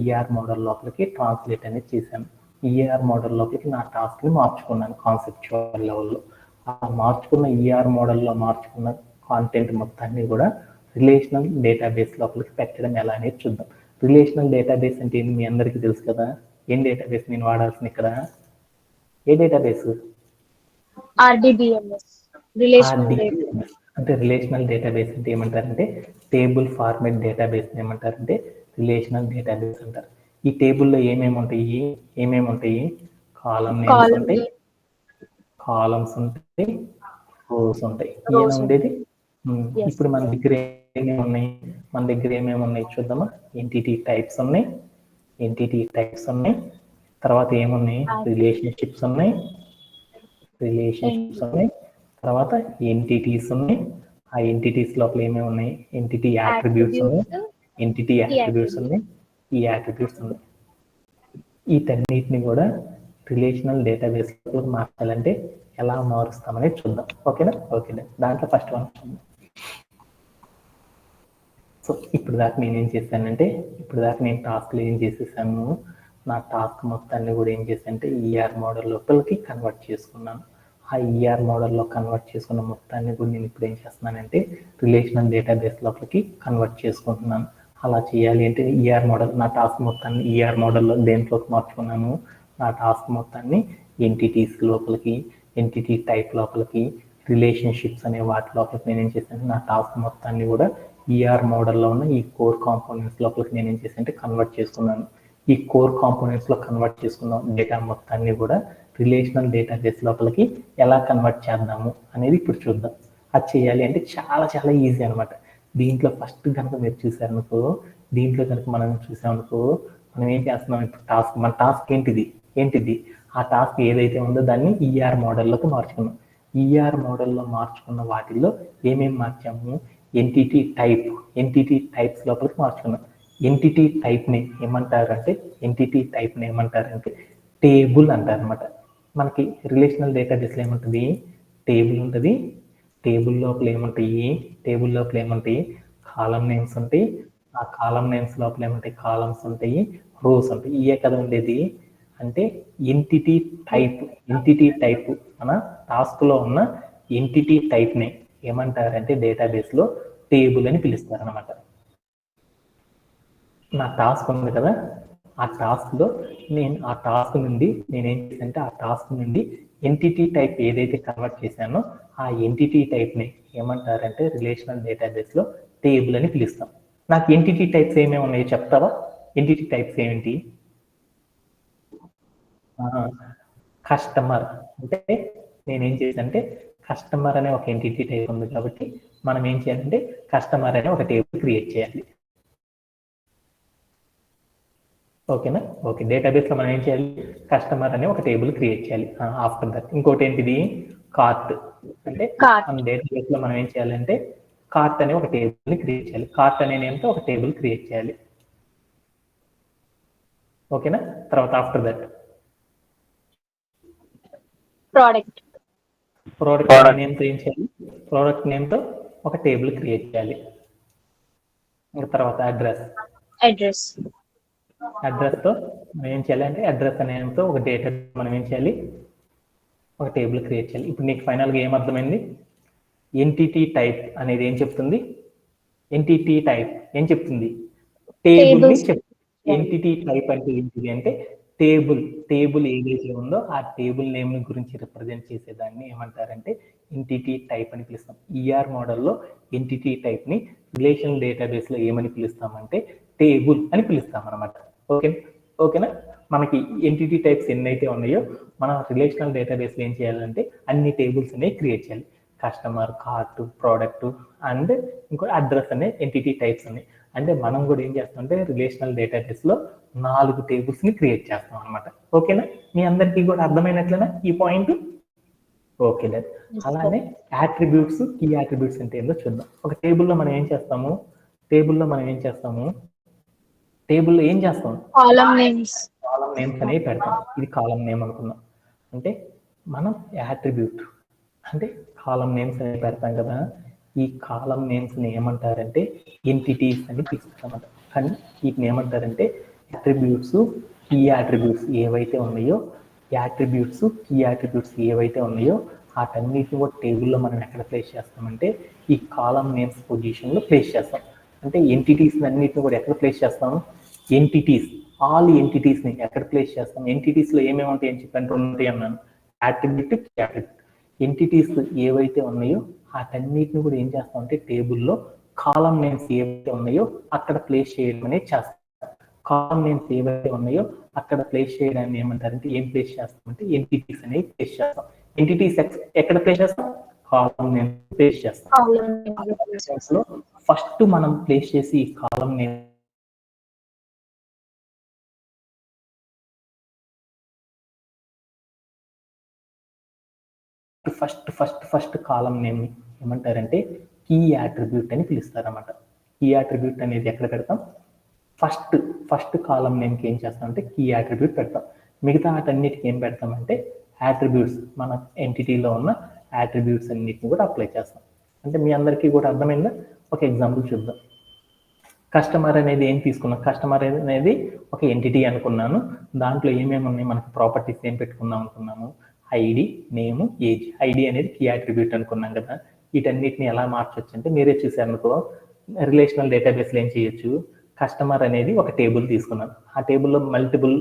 ఈఆర్ మోడల్ లోపలికి ట్రాన్స్లేట్ అనేది చేశాను. ఈఆర్ మోడల్ లోపలికి నా టాస్క్ని మార్చుకున్నాను కాన్సెప్చువల్ లెవెల్లో. ఆ మార్చుకున్న ఈఆర్ మోడల్లో మార్చుకున్న కాంటెంట్ మొత్తాన్ని కూడా రిలేషనల్ డేటాబేస్ లోపలికి పెట్టడం ఎలా అనేది చూద్దాం. రిలేషనల్ డేటాబేస్ అంటే ఏంటి మీ అందరికీ తెలుసు కదా. ఏం డేటాబేస్ నేను వాడాల్సింది ఇక్కడ? ఏ డేటాబేస్? RDBMS. అంటే రిలేషనల్ డేటాబేస్ అంటే ఏమంటారంటే టేబుల్ ఫార్మేట్ డేటాబేస్ ఏమంటారంటే రిలేషనల్ డేటాబేస్ అంటారు. ఈ టేబుల్లో ఏమేమి ఉంటాయి? కాలమ్స్ ఉంటాయి, రోస్ ఉంటాయి. ఏమైనా ఉండేది. ఇప్పుడు మన దగ్గర ఏమేమి ఉన్నాయి చూద్దామా? ఎంటిటీ టైప్స్ ఉన్నాయి. తర్వాత ఏమున్నాయి? రిలేషన్షిప్స్ ఉన్నాయి. తర్వాత ఎంటిటీస్ ఉన్నాయి. ఆ ఎంటిటీస్ లోపల ఏమేమి ఉన్నాయి? ఎంటిటీ యాట్రిబ్యూట్స్ ఉన్నాయి. ఈ యాట్రిబ్యూట్స్ ఉన్నాయి. వీటన్నిటిని కూడా రిలేషనల్ డేటాబేస్ లో మార్చాలంటే ఎలా మారుస్తామనేది చూద్దాం. ఓకేనా? దాంట్లో ఫస్ట్ వన్ చూద్దాం. సో ఇప్పుడు దాకా నేనేం చేశానంటే నేను టాస్క్లో ఏం చేసేసాను? నా టాస్క్ మొత్తాన్ని కూడా ఏం చేశానంటే ఈఆర్ మోడల్ లోపలికి కన్వర్ట్ చేసుకున్నాను. ఆ ఈఆర్ మోడల్లో కన్వర్ట్ చేసుకున్న మొత్తాన్ని కూడా నేను ఇప్పుడు ఏం చేస్తున్నానంటే రిలేషనల్ డేటాబేస్ లోపలికి కన్వర్ట్ చేసుకుంటున్నాను. అలా చేయాలి అంటే ఈఆర్ మోడల్ నా టాస్క్ మొత్తాన్ని ఈఆర్ మోడల్లో దేంట్లోకి మార్చుకున్నాను? నా టాస్క్ మొత్తాన్ని ఎంటిటీస్ లోపలికి, ఎంటిటీ టైప్ లోపలికి, రిలేషన్షిప్స్ అనే వాటి లోపలికి నేను ఏం చేశాను? నా టాస్క్ మొత్తాన్ని కూడా ఈఆర్ మోడల్లో ఉన్న ఈ కోర్ కాంపోనెంట్స్ లోపలికి నేను ఏం చేశానంటే కన్వర్ట్ చేసుకున్నాను. ఈ కోర్ కాంపోనెంట్స్లో కన్వర్ట్ చేసుకున్న డేటా మొత్తాన్ని కూడా రిలేషనల్ డేటాబేస్ లోపలికి ఎలా కన్వర్ట్ చేద్దాము అనేది ఇప్పుడు చూద్దాం. అది చేయాలి అంటే చాలా చాలా ఈజీ అనమాట. దీంట్లో ఫస్ట్ కనుక మీరు చూసారనుకో, మనం చూసామనుకో, మనం ఏం చేస్తున్నాం ఇప్పుడు మన టాస్క్ ఏంటిది? ఆ టాస్క్ ఏదైతే ఉందో దాన్ని ఈఆర్ మోడల్లోకి మార్చుకున్నాం. ఈఆర్ మోడల్లో మార్చుకున్న వాటిల్లో ఏమేమి మార్చాము? ఎంటిటీ టైప్స్ లోపలికి మార్చుకున్నాం. ఎంటిటీ టైప్ని ఏమంటారంటే టేబుల్ అంటారు అనమాట. మనకి రిలేషనల్ డేటాబేస్లో ఏముంటుంది? టేబుల్ ఉంటుంది. టేబుల్ లోపల ఏముంటాయి? కాలం నేమ్స్ ఉంటాయి. ఆ కాలం నేమ్స్ లోపల ఏముంటాయి? కాలమ్స్ ఉంటాయి, రోస్ ఉంటాయి. ఇయే కదా ఉండేది. అంటే ఎంటిటీ టైప్ మన టాస్క్లో ఉన్న ఎంటిటీ టైప్ని ఏమంటారంటే డేటాబేస్లో టేబుల్ అని పిలుస్తారు అనమాట. నా టాస్క్ ఉంది కదా, ఆ టాస్క్లో ఆ టాస్క్ నుండి ఎంటిటీ టైప్ ఏదైతే కన్వర్ట్ చేశానో ఆ ఎంటిటీ టైప్ని ఏమంటారంటే రిలేషనల్ డేటాబేస్లో టేబుల్ అని పిలుస్తాం. నాకు ఎంటిటీ టైప్స్ ఏమేమి ఉన్నాయో చెప్తావా? ఎంటిటీ టైప్స్ ఏమిటి? కస్టమర్ అంటే నేనేం చేశానంటే కస్టమర్ అనే ఒక ఎంటిటీ టైప్ ఉంది కాబట్టి మనం ఏం చేయాలంటే కస్టమర్ అనే ఒక టేబుల్ క్రియేట్ చేయాలి. ఓకేనా? డేటాబేస్లో మనం ఏం చేయాలి? కస్టమర్ అనే ఒక టేబుల్ క్రియేట్ చేయాలి. ఆఫ్టర్ దట్ ఇంకోటి ఏంటిది? కార్ట్. అంటే మన డేటాబేస్లో మనం ఏం చేయాలంటే కార్ట్ అనే ఒక టేబుల్ని క్రియేట్ చేయాలి. కార్ట్ అనే నేమ్తో ఒక టేబుల్ క్రియేట్ చేయాలి. ఓకేనా? తర్వాత ఆఫ్టర్ దట్ ప్రోడక్ట్ నేమ్తో ఏం చేయాలి? ప్రోడక్ట్ నేమ్తో ఒక టేబుల్ క్రియేట్ చేయాలి. ఇంకా తర్వాత అడ్రస్తో మనం ఏం చేయాలి అంటే అడ్రస్ అనే నేమ్తో ఒక డేటా మనం ఏం చేయాలి? ఒక టేబుల్ క్రియేట్ చేయాలి. ఇప్పుడు నీకు ఫైనల్గా ఏం అర్థమైంది? ఎంటిటీ టైప్ అనేది ఏం చెప్తుంది? టేబుల్ని చెప్తుంది. ఎంటిటీ టైప్ అంటే ఏంటిది అంటే టేబుల్ ఏదైతే ఉందో ఆ టేబుల్ నేమ్ గురించి రిప్రజెంట్ చేసేదాన్ని ఏమంటారంటే ఎంటిటీ టైప్ అని పిలుస్తాం. ఈఆర్ మోడల్లో ఎంటిటీ టైప్ని రిలేషనల్ డేటాబేస్లో ఏమని పిలుస్తామంటే టేబుల్ అని పిలుస్తాం అనమాట. ఓకేనా? మనకి ఎంటిటీ టైప్స్ ఎన్నైతే ఉన్నాయో మనం రిలేషనల్ డేటాబేస్లో ఏం చేయాలంటే అన్ని టేబుల్స్ అనేవి క్రియేట్ చేయాలి. కస్టమర్, కార్ట్, ప్రోడక్ట్ అండ్ ఇంకో అడ్రస్ అనే ఎంటిటీ టైప్స్ ఉన్నాయి. అంటే మనం కూడా ఏం చేస్తామంటే రిలేషనల్ డేటాబేస్లో 4 టేబుల్స్ని క్రియేట్ చేస్తాం అనమాట. ఓకేనా, మీ అందరికీ కూడా అర్థమైనట్లేనా ఈ పాయింట్? ఓకే లేదు. అలానే యాట్రిబ్యూట్స్, కీ యాట్రిబ్యూట్స్ అంటే ఏందో చూద్దాం. ఒక టేబుల్లో మనం ఏం చేస్తాము, టేబుల్లో ఏం చేస్తాం, కాలమ్ నేమ్స్ కాలమ్ నేమ్స్ అనేవి పెడతాం. ఇది కాలమ్ నేమ్ అనుకుందాం. అంటే మనం యాట్రిబ్యూట్ అంటే కాలమ్ నేమ్స్ అనేవి పెడతాం కదా, ఈ కాలమ్ నేమ్స్ని ఏమంటారంటే ఎంటిటీస్ అని పిలుస్తామన్నమాట. కానీ వీటిని ఏమంటారంటే యాట్రిబ్యూట్స్, కీ యాట్రిబ్యూట్స్ ఏవైతే ఉన్నాయో, యాట్రిబ్యూట్స్, కీ యాట్రిబ్యూట్స్ ఏవైతే ఉన్నాయో వాటన్నిటిని కూడా టేబుల్లో మనం ఎక్కడ ప్లేస్ చేస్తామంటే ఈ కాలమ్ నేమ్స్ పొజిషన్లో ప్లేస్ చేస్తాం. అంటే ఎంటిటీస్ అన్నిటిని కూడా ఎక్కడ ప్లేస్ చేస్తాము, ఎంటిటీస్, ఆల్ ఎంటిటీస్ని ఎక్కడ ప్లేస్ చేస్తాం. ఎంటిటీస్లో ఏమేమి ఉంటాయి అని చెప్పి ఉంటాయి అన్నాను, యాట్రిబ్యూట్, కీ యాట్రిబ్యూట్. ఎంటిటీస్ ఏవైతే ఉన్నాయో వాటన్నిటిని కూడా ఏం చేస్తామంటే టేబుల్లో కాలమ్ నేమ్స్ ఏవైతే ఉన్నాయో అక్కడ ప్లేస్ చేయడం అనేది చేస్తాం. కాలమ్ నేమ్స్ ఏవైతే ఉన్నాయో అక్కడ ప్లేస్ చేయడాన్ని ఏమంటారంటే ఏం ప్లేస్ చేస్తామంటే ఎంటిటీస్ అనేవి ప్లేస్ చేస్తాం. ఎంటిటీస్ ఎక్కడ ప్లేస్ చేస్తాం, కాలమ్ నేమ్ ప్లేస్ చేస్తాం. ఫస్ట్ మనం ప్లేస్ చేసి ఈ column name first column name ని ఏమంటారంటే కీ యాట్రిబ్యూట్ అని పిలుస్తారన్నమాట. కీ యాట్రిబ్యూట్ అనేది ఎక్కడ పెడతాం, ఫస్ట్ కాలమ్ నేమ్కి ఏం చేస్తామంటే కీ యాట్రిబ్యూట్ పెడతాం. మిగతా వాటన్నిటికి ఏం పెడతామంటే యాట్రిబ్యూట్స్, మన ఎంటిటీలో ఉన్న యాట్రిబ్యూట్స్ అన్నిటిని కూడా అప్లై చేస్తాం. అంటే మీ అందరికీ కూడా అర్థమైందా? ఒక ఎగ్జాంపుల్ చూద్దాం. కస్టమర్ అనేది ఏం తీసుకున్నాం, కస్టమర్ అనేది ఒక ఎంటిటీ అనుకున్నాను. దాంట్లో ఏమేమి ఉన్నాయి, మనకు ప్రాపర్టీస్ ఏం పెట్టుకుందాం అనుకున్నాము, ఐడి, నేము, ఏజ్. ఐడి అనేది కీ యాట్రిబ్యూట్ అనుకున్నాం కదా. వీటన్నిటిని ఎలా మార్చొచ్చు అంటే మీరే చూసారు అనుకో, రిలేషనల్ డేటాబేస్లో ఏం చేయొచ్చు, కస్టమర్ అనేది ఒక టేబుల్ తీసుకున్నాను. ఆ టేబుల్లో మల్టిపుల్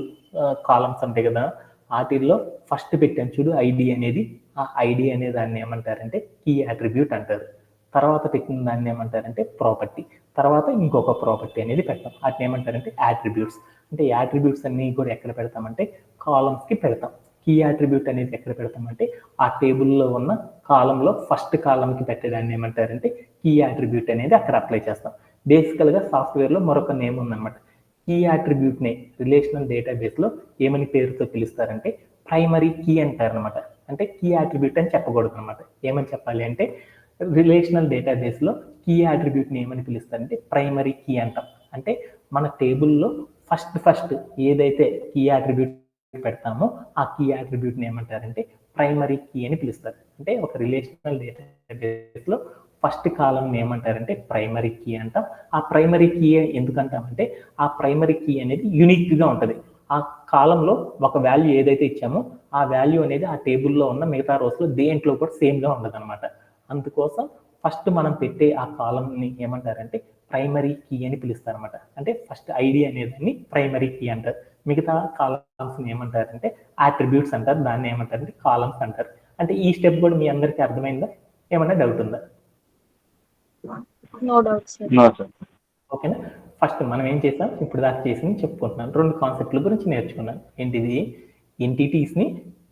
కాలమ్స్ ఉంటాయి కదా, వాటిల్లో ఫస్ట్ పెట్టాను చూడు ఐడి అనేది, ఆ ఐడి అనే దాన్ని ఏమంటారంటే కీ యాట్రిబ్యూట్ అంటారు. తర్వాత పెట్టిన దాన్ని ఏమంటారంటే ప్రాపర్టీ. తర్వాత ఇంకొక ప్రాపర్టీ అనేది పెడతాం, వాటిని ఏమంటారంటే యాట్రిబ్యూట్స్. అంటే యాట్రిబ్యూట్స్ అన్ని కూడా ఎక్కడ పెడతామంటే కాలమ్స్కి పెడతాం. కీ యాట్రిబ్యూట్ అనేది ఎక్కడ పెడతామంటే ఆ టేబుల్లో ఉన్న కాలంలో ఫస్ట్ కాలంకి పెట్టడాన్ని ఏమంటారంటే కీ యాట్రిబ్యూట్ అనేది అక్కడ అప్లై చేస్తాం. బేసికల్గా సాఫ్ట్వేర్లో మరొక నేమ్ ఉందన్నమాట. కీ యాట్రిబ్యూట్ని రిలేషనల్ డేటాబేస్లో ఏమని పేరుతో పిలుస్తారంటే ప్రైమరీ కీ అంటారు అనమాట. అంటే కీ యాట్రిబ్యూట్ అని చెప్పకూడదు అనమాట. ఏమని చెప్పాలి అంటే రిలేషనల్ డేటాబేస్లో కీ యాట్రిబ్యూట్ని ఏమని పిలుస్తారంటే ప్రైమరీ కీ అంటాం. అంటే మన టేబుల్లో ఫస్ట్ ఏదైతే కీ యాట్రిబ్యూట్ పెడతామో ఆ కీ యాట్రిబ్యూట్ని ఏమంటారంటే ప్రైమరీ కీ అని పిలుస్తారు. అంటే ఒక రిలేషనల్ డేటాబేస్లో ఫస్ట్ కాలం ఏమంటారంటే ప్రైమరీ కీ అంటాం. ఆ ప్రైమరీ కీ ఎందుకంటామంటే ఆ ప్రైమరీ కీ అనేది యూనిక్గా ఉంటుంది. ఆ కాలంలో ఒక వాల్యూ ఏదైతే ఇచ్చామో ఆ వాల్యూ అనేది ఆ టేబుల్లో ఉన్న మిగతా రోస్లో దేంట్లో కూడా సేమ్గా ఉండదు అనమాట. అందుకోసం ఫస్ట్ మనం పెట్టే ఆ కాలంని ఏమంటారంటే ప్రైమరీ కీ అని పిలుస్తారు అనమాట. అంటే ఫస్ట్ ఐడి అనేదాన్ని ప్రైమరీ కీ అంటారు. మిగతా కాలమ్స్ని ఏమంటారంటే యాట్రిబ్యూట్స్ అంటారు. దాన్ని ఏమంటారంటే కాలమ్స్ అంటారు. అంటే ఈ స్టెప్ కూడా మీ అందరికీ అర్థమైందా? ఏమన్నా డౌట్ ఉందా? No doubt sir. ఓకేనా. ఫస్ట్ మనం ఏం చేసాం, ఇప్పుడు దాకా చేసింది చెప్పుకుంటున్నాను. 2 కాన్సెప్ట్ల గురించి నేర్చుకున్నాను. ఏంటిది,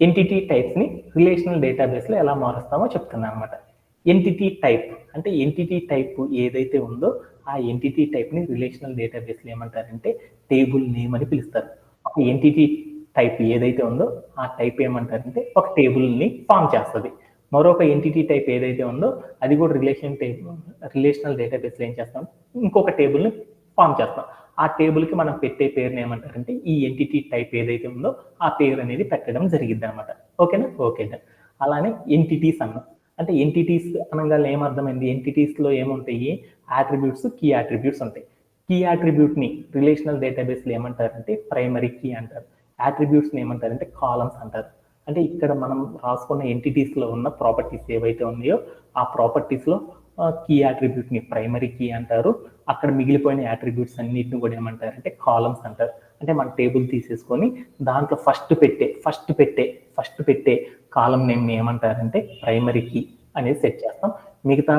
ఎంటిటీ టైప్స్ని రిలేషనల్ డేటాబేస్లో ఎలా మారుస్తామో చెప్తున్నాను అనమాట. ఎంటిటీ టైప్ అంటే ఎంటిటీ టైప్ ఏదైతే ఉందో ఆ ఎంటిటీ టైప్ని రిలేషనల్ డేటాబేస్లో ఏమంటారంటే టేబుల్ నేమ్ అని పిలుస్తారు. ఒక ఎంటిటీ టైప్ ఏదైతే ఉందో ఆ టైప్ ఏమంటారంటే ఒక టేబుల్ని ఫామ్ చేస్తుంది. మరొక ఎంటిటీ టైప్ ఏదైతే ఉందో అది కూడా రిలేషనల్ డేటాబేస్లో ఏం చేస్తాం, ఇంకొక టేబుల్ని ఫామ్ చేస్తాం. ఆ టేబుల్కి మనం పెట్టే పేరుని ఏమంటారంటే ఈ ఎంటిటీ టైప్ ఏదైతే ఉందో ఆ పేరు అనేది పెట్టడం జరిగింది అనమాట. ఓకేనా? ఓకేనా. అలానే ఎంటిటీస్ అన్నాం. అంటే ఎంటిటీస్ అనగా ఏమర్థమైంది, ఎంటిటీస్లో ఏముంటాయి, యాట్రిబ్యూట్స్, కీ యాట్రిబ్యూట్స్ ఉంటాయి. కీ యాట్రిబ్యూట్ని రిలేషనల్ డేటాబేస్లో ఏమంటారంటే ప్రైమరీ కీ అంటారు. యాట్రిబ్యూట్స్ని ఏమంటారంటే కాలమ్స్ అంటారు. అంటే ఇక్కడ మనం రాసుకున్న ఎంటిటీస్లో ఉన్న ప్రాపర్టీస్ ఏవైతే ఉన్నాయో ఆ ప్రాపర్టీస్లో కీ యాట్రిబ్యూట్ని ప్రైమరీ కీ అంటారు. అక్కడ మిగిలిపోయిన యాట్రిబ్యూట్స్ అన్నిటిని కూడా ఏమంటారంటే కాలమ్స్ అంటారు. అంటే మన టేబుల్ తీసేసుకొని దాంట్లో ఫస్ట్ పెట్టే కాలం నేమ్ని ఏమంటారంటే ప్రైమరీ కీ అనేది సెట్ చేస్తాం. మిగతా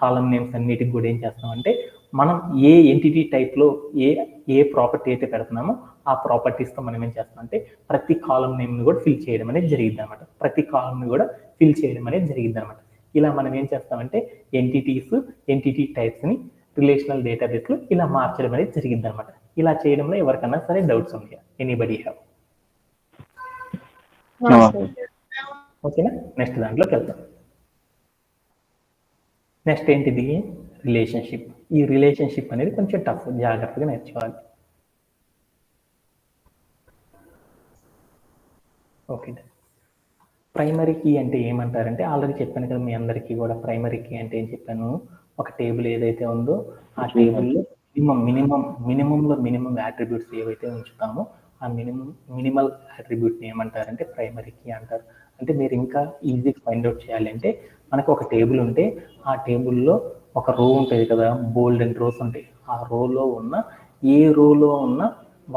కాలం నేమ్స్ అన్నిటికి కూడా ఏం చేస్తామంటే మనం ఏ ఎంటిటీ టైప్లో ఏ ప్రాపర్టీ అయితే పెడుతున్నామో ఆ ప్రాపర్టీస్తో మనం ఏం చేస్తామంటే ప్రతి కాలం నేమ్ని కూడా ఫిల్ చేయడం అనేది జరిగింది అనమాట. ఇలా మనం ఏం చేస్తామంటే ఎంటిటీ టైప్స్ని రిలేషనల్ డేటాబేస్లో ఇలా మార్చడం అనేది జరిగింది అనమాట. ఇలా చేయడంలో ఎవరికన్నా సరే డౌట్స్ ఉంటాయా? Anybody have? No, sir. ఓకేనా, నెక్స్ట్ దాంట్లోకి వెళ్తాం. నెక్స్ట్ ఏంటిది? రిలేషన్షిప్. ఈ రిలేషన్షిప్ అనేది కొంచెం టఫ్, జాగ్రత్తగా నేర్చుకోవాలి. ఓకే, ప్రైమరీ కీ అంటే ఏమంటారంటే ఆల్రెడీ చెప్పాను కదా మీ అందరికీ కూడా. ప్రైమరీ కీ అంటే ఏం చెప్పాను? ఒక టేబుల్ ఏదైతే ఉందో ఆ టేబుల్లో మినిమం యాట్రిబ్యూట్స్ ఏవైతే ఉంచుతామో ఆ మినిమల్ యాట్రిబ్యూట్ని ఏమంటారంటే ప్రైమరీ కీ అంటారు. అంటే మీరు ఇంకా ఈజీగా ఫైండ్ అవుట్ చేయాలి అంటే మనకు ఒక టేబుల్ ఉంటే ఆ టేబుల్లో ఒక రో ఉంటుంది కదా, బోల్డ్ అండ్ రోస్ ఉంటాయి. ఆ రోలో ఉన్న ఏ రోలో ఉన్న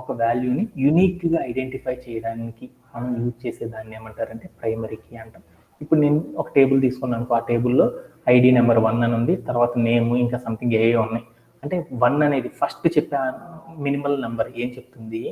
ఒక వాల్యూని యూనిక్గా ఐడెంటిఫై చేయడానికి మనం యూజ్ చేసే దాన్ని ఏమంటారంటే ప్రైమరీ కీ అంటాం. ఇప్పుడు నేను ఒక టేబుల్ తీసుకున్నాను, ఆ టేబుల్లో ఐడి నెంబర్ 1 అని ఉంది, తర్వాత నేమ్ ఇంకా సంథింగ్ ఏ ఉన్నాయి. అంటే 1 అనేది ఫస్ట్ చెప్పే మినిమల్ నెంబర్ ఏం చెప్తుంది?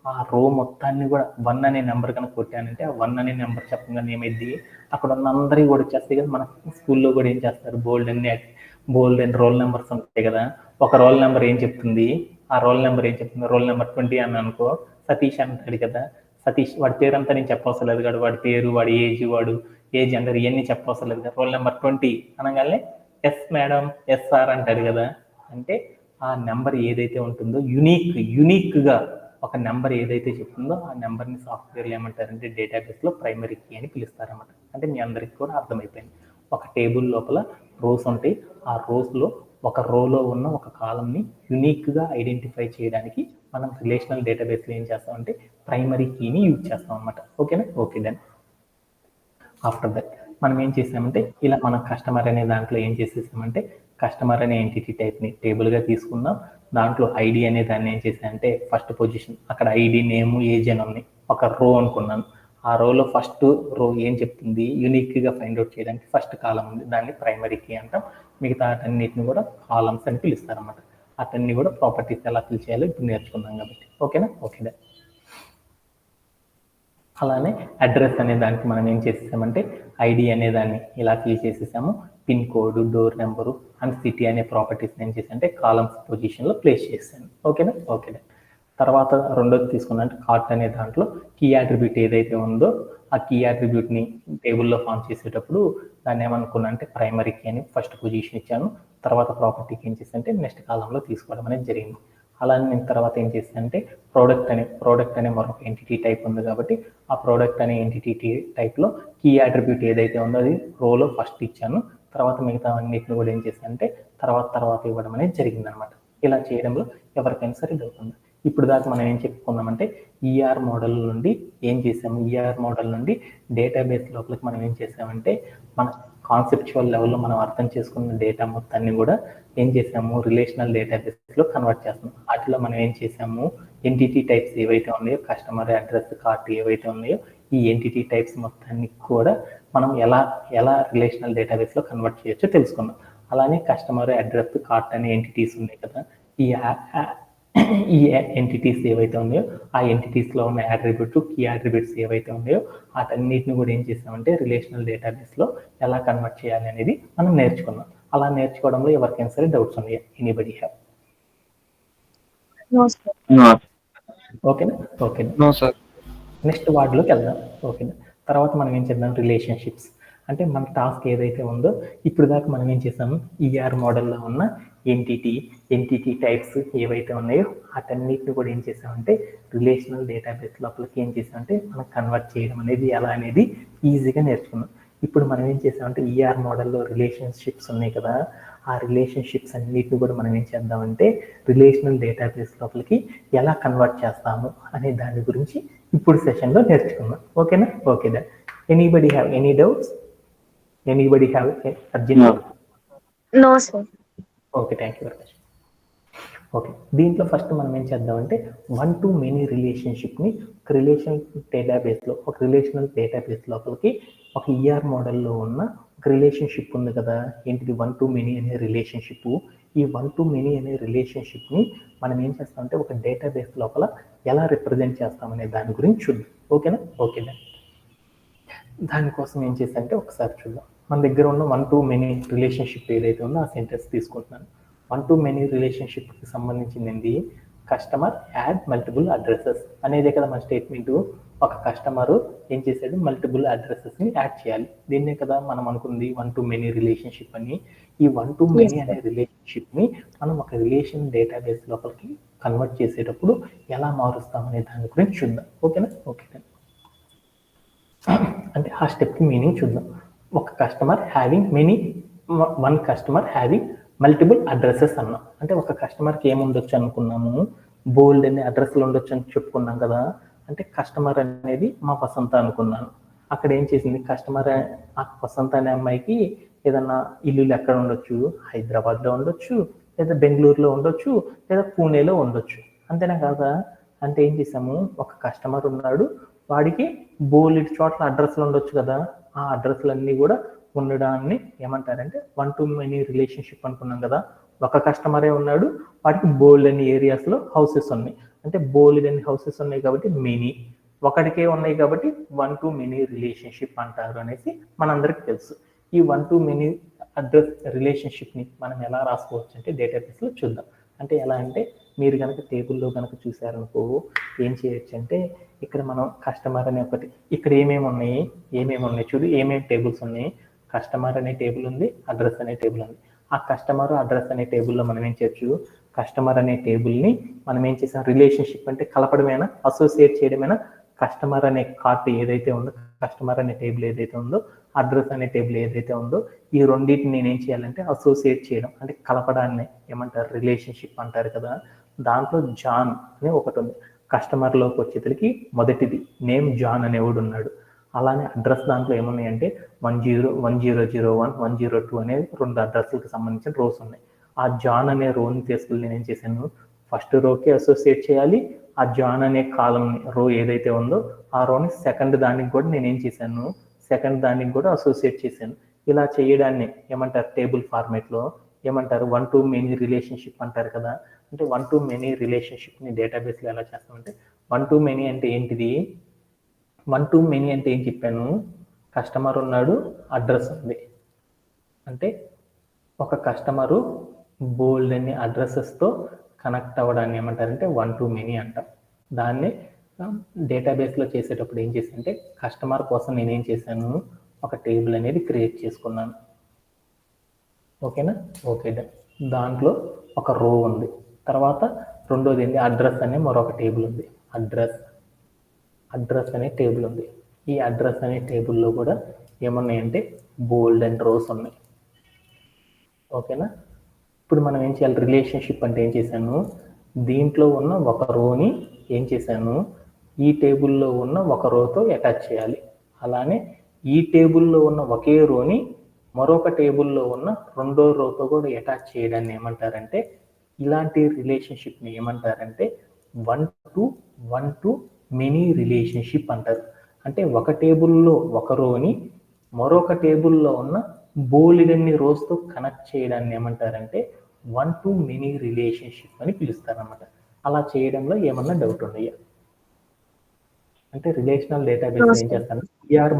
ఆ రో మొత్తాన్ని కూడా 1 అనే నెంబర్ కనుక కొట్టానంటే ఆ 1 అనే నెంబర్ చెప్పగానే ఏమైంది, అక్కడ ఉన్న అందరికీ కూడా వచ్చేస్తాయి కదా. మన స్కూల్లో కూడా ఏం చేస్తారు, బోల్డ్ అండ్ రోల్ నెంబర్స్ ఉంటాయి కదా. ఒక రోల్ నెంబర్ ఏం చెప్తుంది? ఆ రోల్ నెంబర్ ఏం చెప్తుంది? రోల్ నెంబర్ 20 అని అనుకో, సతీష్ అంటాడు కదా. సతీష్ వాడి పేరు అంతా నేను చెప్పవసరం లేదు కదా, వాడి పేరు, వాడి ఏజ్ జెండర్ ఇవన్నీ చెప్పవసరం లేదు కదా. రోల్ నెంబర్ 20 అనగానే ఎస్ మేడం, ఎస్ సార్ అంటాడు కదా. అంటే ఆ నెంబర్ ఏదైతే ఉంటుందో యూనిక్గా ఒక నెంబర్ ఏదైతే చెప్తుందో ఆ నెంబర్ని సాఫ్ట్వేర్లో ఏమంటారంటే డేటాబేస్లో ప్రైమరీ కీ అని పిలుస్తారన్నమాట. అంటే మీ అందరికి కూడా అర్థమైపోయింది. ఒక టేబుల్ లోపల రోస్ ఉంటాయి, ఆ రోస్లో ఒక రోలో ఉన్న ఒక కాలంని యూనిక్గా ఐడెంటిఫై చేయడానికి మనం రిలేషనల్ డేటాబేస్లో ఏం చేస్తామంటే ప్రైమరీ కీని యూజ్ చేస్తాం అన్నమాట. ఓకేనా? Okay done. ఆఫ్టర్ దట్ మనం ఏం చేసామంటే ఇలా మన కస్టమర్ అనే దాంట్లో ఏం చేసేసామంటే కస్టమర్ అనే ఎంటిటీ టైప్ని టేబుల్గా తీసుకుందాం. దాంట్లో ఐడి అనే దాన్ని ఏం చేశానంటే ఫస్ట్ పొజిషన్, అక్కడ ఐడి, నేమ్, ఏజ్ అని ఉన్నాయి, ఒక రో అనుకున్నాను. ఆ రోలో ఫస్ట్ రో ఏం చెప్తుంది? యూనిక్గా ఫైండ్ అవుట్ చేయడానికి ఫస్ట్ కాలం ఉంది, దాన్ని ప్రైమరీ కీ అంటాం. మిగతా అన్నిటిని కూడా కాలమ్స్ అని పిలుస్తారన్నమాట. అతన్ని కూడా ప్రాపర్టీస్ ఎలా ఫిల్ చేయాలో ఇప్పుడు నేర్చుకున్నాం కాబట్టి. ఓకేనా? ఓకే. అలానే అడ్రస్ అనే దానికి మనం ఏం చేసేసామంటే ఐడి అనే దాన్ని ఇలా ఫిల్ చేసేసాము. Pin code, door number and city అనే ప్రాపర్టీస్ ఏం చేసామంటే కాలమ్స్ పొజిషన్లో ప్లేస్ చేసాను. ఓకేనా? ఓకే. తర్వాత రెండోది తీసుకున్నట్టు కార్ట్ అనే దాంట్లో కీ అట్రిబ్యూట్ ఏదైతే ఉందో ఆ కీ అట్రిబ్యూట్ని టేబుల్లో ఫామ్ చేసేటప్పుడు దాన్ని ఏమనుకున్నా అంటే ప్రైమరీ కీ అని ఫస్ట్ పొజిషన్ ఇచ్చాను. తర్వాత ప్రాపర్టీకి ఏం చేశానంటే నెక్స్ట్ కాలంలో తీసుకోవడం అనేది జరిగింది. అలానే నేను తర్వాత ఏం చేశానంటే ప్రోడక్ట్ అనే మరొక ఎంటిటీ టైప్ ఉంది కాబట్టి ఆ ప్రోడక్ట్ అనే ఎంటిటీ టైప్లో కీ అట్రిబ్యూట్ ఏదైతే ఉందో అది రోలో ఫస్ట్ ఇచ్చాను. తర్వాత మిగతా అన్నిటిని కూడా ఏం చేశానంటే తర్వాత ఇవ్వడం అనేది జరిగింది అనమాట. ఇలా చేయడంలో ఎవరికైనా సరే డౌట్ ఉంది. ఇప్పుడు దాకా మనం ఏం చెప్పుకున్నామంటే ఈఆర్ మోడల్ నుండి ఏం చేసాము? ఈఆర్ మోడల్ నుండి డేటాబేస్ లోపలికి మనం ఏం చేసామంటే మన కాన్సెప్చువల్ లెవెల్లో మనం అర్థం చేసుకున్న డేటా మొత్తాన్ని కూడా ఏం చేసాము? రిలేషనల్ డేటాబేస్లో కన్వర్ట్ చేస్తాం. వాటిలో మనం ఏం చేసాము? ఎంటిటీ టైప్స్ ఏవైతే ఉన్నాయో, కస్టమర్ అడ్రస్, కార్ట్ ఏవైతే ఉన్నాయో ఈ ఎంటిటీ టైప్స్ మొత్తాన్ని కూడా మనం ఎలా రిలేషనల్ డేటాబేస్లో కన్వర్ట్ చేయొచ్చో తెలుసుకున్నాం. అలానే కస్టమర్ అడ్రస్, కార్ట్ అనే ఎంటిటీస్ ఉన్నాయి కదా, ఈ ఎంటిటీస్ ఏవైతే ఉన్నాయో ఆ ఎంటిటీస్లో ఉన్న కీ అట్రిబ్యూట్స్ ఏవైతే ఉన్నాయో వాటన్నిటిని కూడా ఏం చేసామంటే రిలేషనల్ డేటాబేస్లో ఎలా కన్వర్ట్ చేయాలి అనేది మనం నేర్చుకున్నాం. అలా నేర్చుకోవడంలో ఎవరికైనా సరే డౌట్స్ ఉన్నాయా? Anybody have? No, sir. ఓకేనా? ఓకేనా. No, sir. నెక్స్ట్ వార్డులోకి వెళ్దాం. ఓకేనా. తర్వాత మనం ఏం చేద్దాం? రిలేషన్షిప్స్. అంటే మన టాస్క్ ఏదైతే ఉందో ఇప్పుడు దాకా మనం ఏం చేసాము? ఈఆర్ మోడల్లో ఉన్న ఎంటిటీ టైప్స్ ఏవైతే ఉన్నాయో వాటన్నిటిని కూడా ఏం చేసామంటే రిలేషనల్ డేటాబేస్ లోపలికి ఏం చేసామంటే మనం కన్వర్ట్ చేయడం అనేది ఎలా అనేది ఈజీగా నేర్చుకున్నాం. ఇప్పుడు మనం ఏం చేసామంటే ఈఆర్ మోడల్లో రిలేషన్షిప్స్ ఉన్నాయి కదా, ఆ రిలేషన్షిప్స్ అన్నిటిని కూడా మనం ఏం చేద్దామంటే రిలేషనల్ డేటాబేస్ లోపలికి ఎలా కన్వర్ట్ చేస్తాము అనే దాని గురించి ఇప్పుడు సెషన్లో నేర్చుకుందాం. ఓకేనా? ఓకే దా. Anybody have any doubts? Anybody have Arjun? No, sir. Okay, thank you very much. Okay, దీంట్లో ఫస్ట్ మనం ఏం చేద్దామంటే 1 to many రిలేషన్షిప్ని ఒక రిలేషనల్ డేటాబేస్ లోపలికి ఒక ఈఆర్ మోడల్లో ఉన్న ఒక రిలేషన్షిప్ ఉంది కదా, ఏంటిది? 1 to many అనే రిలేషన్షిప్. ఈ 1 to many అనే రిలేషన్షిప్ని మనం ఏం చేస్తామంటే ఒక డేటాబేస్ లోపల ఎలా రిప్రజెంట్ చేస్తామనే దాని గురించి చూద్దాం. ఓకేనా? ఓకే. దానికోసం ఏం చేశారంటే ఒకసారి చూద్దాం. మన దగ్గర ఉన్న వన్ టు మెనీ రిలేషన్షిప్ ఏదైతే ఉందో ఆ సెంటెన్స్ తీసుకుంటున్నాను. వన్ టు మెనీ రిలేషన్షిప్కి సంబంధించింది కస్టమర్ యాడ్ మల్టిపుల్ అడ్రసెస్ అనేదే కదా మన స్టేట్మెంట్. ఒక కస్టమర్ ఏం చేశాడు, మల్టిపుల్ అడ్రసెస్ని యాడ్ చేయాలి. దీన్నే కదా మనం అనుకుంది వన్ టు మెనీ రిలేషన్షిప్ అని. ఈ వన్ టు మెనీ అనే రిలేషన్షిప్ని మనం ఒక రిలేషన్ డేటాబేస్ లోపలికి కన్వర్ట్ చేసేటప్పుడు ఎలా మారుస్తాం అనే దాని గురించి చూద్దాం. ఓకేనా? ఓకే. అంటే ఆ స్టెప్కి మీనింగ్ చూద్దాం. ఒక customer having one customer having multiple addresses అన్నాం. అంటే ఒక కస్టమర్కి ఏముండొచ్చు అనుకున్నాము, బోల్డ్ అనే అడ్రస్లు ఉండొచ్చు అని చెప్పుకున్నాం కదా. అంటే కస్టమర్ అనేది మా వసంత అనుకున్నాను. అక్కడ ఏం చేసింది, కస్టమర్ ఆ వసంత అనే అమ్మాయికి ఏదన్నా ఇల్లులు ఎక్కడ ఉండొచ్చు, హైదరాబాద్లో ఉండొచ్చు, లేదా బెంగళూరులో ఉండొచ్చు, లేదా పూణేలో ఉండొచ్చు. అంతేనా కాదా? అంటే ఏం చేసాము, ఒక కస్టమర్ ఉన్నాడు, వాడికి బోలెడు చోట్ల అడ్రస్లు ఉండొచ్చు కదా. ఆ అడ్రస్లన్నీ కూడా ఉండడాన్ని ఏమంటారంటే వన్ టు మెనీ రిలేషన్షిప్ అనుకున్నాం కదా. ఒక కస్టమరే ఉన్నాడు, వాడికి బోల్డ్ అన్ని ఏరియాస్లో హౌసెస్ ఉన్నాయి. అంటే బోల్డ్ అన్ని హౌసెస్ ఉన్నాయి కాబట్టి మెనీ, ఒకటికే ఉన్నాయి కాబట్టి వన్ టు మెనీ రిలేషన్షిప్ అంటారు అనేసి మనందరికి తెలుసు. ఈ వన్ టు మెనీ అడ్రస్ రిలేషన్షిప్ని మనం ఎలా రాసుకోవచ్చు అంటే డేటాబేస్లో చూద్దాం. అంటే ఎలా అంటే మీరు కనుక టేబుల్లో కనుక చూసారనుకో ఏం చేయొచ్చు అంటే ఇక్కడ మనం కస్టమర్ అనే ఒకటి, ఇక్కడ ఏమేమి ఉన్నాయి చూడు, ఏమేమి టేబుల్స్ ఉన్నాయి. కస్టమర్ అనే టేబుల్ ఉంది, అడ్రస్ అనే టేబుల్ ఉంది. ఆ కస్టమర్ అడ్రస్ అనే టేబుల్లో మనం ఏం చేయొచ్చు, కస్టమర్ అనే టేబుల్ని మనం ఏం చేసాం, రిలేషన్షిప్ అంటే కలపడమేనా, అసోసియేట్ చేయడమేనా. కస్టమర్ అనే కార్ట్ ఏదైతే ఉందో, కస్టమర్ అనే టేబుల్ ఏదైతే ఉందో, అడ్రస్ అనే టేబుల్ ఏదైతే ఉందో, ఈ రెండింటిని నేను ఏం చేయాలంటే అసోసియేట్ చేయడం అంటే కలపడాన్ని ఏమంటారు, రిలేషన్షిప్ అంటారు కదా. దాంట్లో జాన్ అనే ఒకటి ఉంది. కస్టమర్లోకి వచ్చేసరికి మొదటిది నేమ్ జాన్ అనేవాడు ఉన్నాడు. అలానే అడ్రస్ దాంట్లో ఏమున్నాయంటే 1001, 102 అనేది 2 అడ్రస్లకు సంబంధించిన రోస్ ఉన్నాయి. ఆ జాన్ అనే రోని తీసుకుని నేను ఏం చేశాను, ఫస్ట్ రోకి అసోసియేట్ చేయాలి. ఆ జాన్ అనే కాలం రో ఏదైతే ఉందో ఆ రోని సెకండ్ దానికి కూడా నేను ఏం చేశాను, సెకండ్ దానికి కూడా అసోసియేట్ చేశాను. ఇలా చేయడాన్ని ఏమంటారు, టేబుల్ ఫార్మేట్లో ఏమంటారు, వన్ టు మెనీ రిలేషన్షిప్ అంటారు కదా. అంటే వన్ టు మెనీ రిలేషన్షిప్ని డేటాబేస్లో ఎలా చేస్తామంటే, వన్ టు మెనీ అంటే ఏంటిది, వన్ టు మెనీ అంటే ఏం చెప్పాను, కస్టమర్ ఉన్నాడు, అడ్రస్ ఉంది. అంటే ఒక కస్టమరు బోల్డ్ అనే అడ్రసెస్తో కనెక్ట్ అవ్వడాన్ని ఏమంటారంటే వన్ టు మెనీ అంటాం. దాన్ని డేటాబేస్లో చేసేటప్పుడు ఏం చేశానంటే కస్టమర్ కోసం నేనేం చేశాను, ఒక టేబుల్ అనేది క్రియేట్ చేసుకున్నాను. ఓకేనా? ఓకే. దాంట్లో ఒక రో ఉంది. తర్వాత రెండోది ఏంటి, అడ్రస్ అనే మరొక టేబుల్ ఉంది. అడ్రస్ అనే టేబుల్ ఉంది. ఈ అడ్రస్ అనే టేబుల్లో కూడా ఏమున్నాయంటే బోల్డ్ అండ్ రోస్ ఉన్నాయి. ఓకేనా? ఇప్పుడు మనం ఏం చేయాలి, రిలేషన్షిప్ అంటే ఏం చేశాను, దీంట్లో ఉన్న ఒక రోని ఏం చేశాను, ఈ టేబుల్లో ఉన్న ఒక రోతో అటాచ్ చేయాలి. అలానే ఈ టేబుల్లో ఉన్న ఒకే రోని మరొక టేబుల్లో ఉన్న రెండో రోతో కూడా అటాచ్ చేయడాన్ని ఏమంటారంటే, ఇలాంటి రిలేషన్షిప్ని ఏమంటారంటే వన్ టు మెనీ రిలేషన్షిప్ అంటారు. అంటే ఒక టేబుల్లో ఒక రోని మరొక టేబుల్లో ఉన్న బోల్డన్ని రోస్తో కనెక్ట్ చేయడాన్ని ఏమంటారంటే వన్ టు మెనీ రిలేషన్షిప్ అని పిలుస్తారన్నమాట. అలా చేయడంలో ఏమన్నా డౌట్ ఉన్నాయా? అంటే రిలేషనల్ డేటాబేస్ ఏం చేస్తాను, ఈఆర్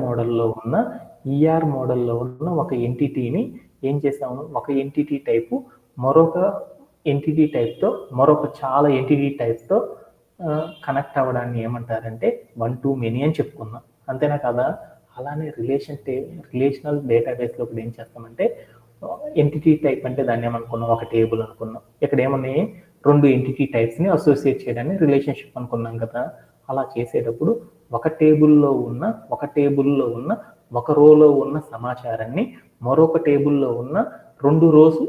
మోడల్లో ఉన్న ఒక ఎంటిటీని ఏం చేస్తాము, ఒక ఎంటిటీ టైపు మరొక ఎంటిటీ టైప్తో మరొక చాలా ఎంటిటీ టైప్తో కనెక్ట్ అవ్వడాన్ని ఏమంటారంటే వన్ టు మెనీ అని చెప్పుకున్నాం. అంతేనా కదా? అలానే రిలేషనల్ డేటాబేస్లో కూడా ఏం చేస్తామంటే ఎంటిటీ టైప్ అంటే దాన్ని ఏమనుకున్నాం, ఒక టేబుల్ అనుకున్నాం. ఇక్కడ ఏమన్నాయి, 2 ఎంటిటీ టైప్స్ని అసోసియేట్ చేయడాన్ని రిలేషన్షిప్ అనుకున్నాం కదా. అలా చేసేటప్పుడు ఒక టేబుల్లో ఉన్న ఒక రోలో ఉన్న సమాచారాన్ని మరొక టేబుల్లో ఉన్న 2 రోస్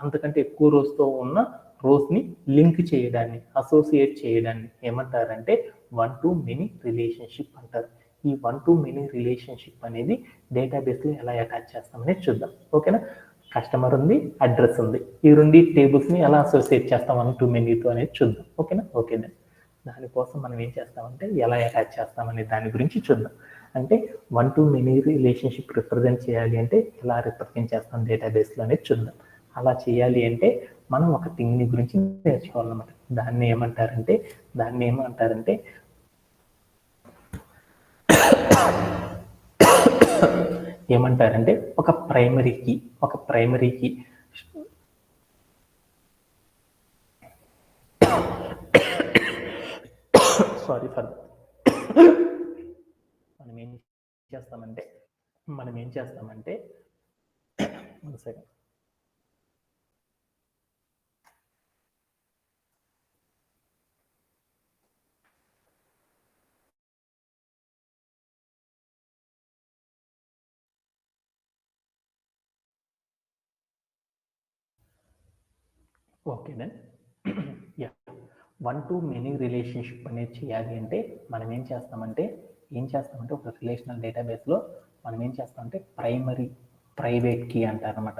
అంతకంటే ఎక్కువ రోస్తో ఉన్న రోస్ని లింక్ చేయడాన్ని, అసోసియేట్ చేయడాన్ని ఏమంటారంటే వన్ టు మెనీ రిలేషన్షిప్ అంటారు. ఈ వన్ టు మెనీ రిలేషన్షిప్ అనేది డేటాబేస్లో ఎలా అటాచ్ చేస్తామనేది చూద్దాం. ఓకేనా? కస్టమర్ ఉంది, అడ్రస్ ఉంది, ఈ 2 టేబుల్స్ని ఎలా అసోసియేట్ చేస్తాం వన్ టు మెనీతో అనేది చూద్దాం. ఓకేనా? ఓకే. దానికోసం మనం ఏం చేస్తామంటే ఎలా అటాచ్ చేస్తామనే దాని గురించి చూద్దాం. అంటే one to many relationship represent చేయాలి అంటే ఎలా రిప్రజెంట్ చేస్తాం డేటాబేస్లో అనేది చూద్దాం. అలా చేయాలి అంటే మనం ఒక థింగ్ని గురించి నేర్చుకోవాలన్నమాట. దాన్ని ఏమంటారంటే ఏమంటారంటే ఒక ప్రైమరీ కీ సారీ ఫర్ మనం ఏం చేస్తామంటే one second. Okay then yeah, one to many relationship అనేది చేయాలి అంటే మనం ఏం చేస్తామంటే ఒక రిలేషనల్ డేటాబేస్లో మనం ఏం చేస్తామంటే ప్రైవేట్ కీ అంటారనమాట.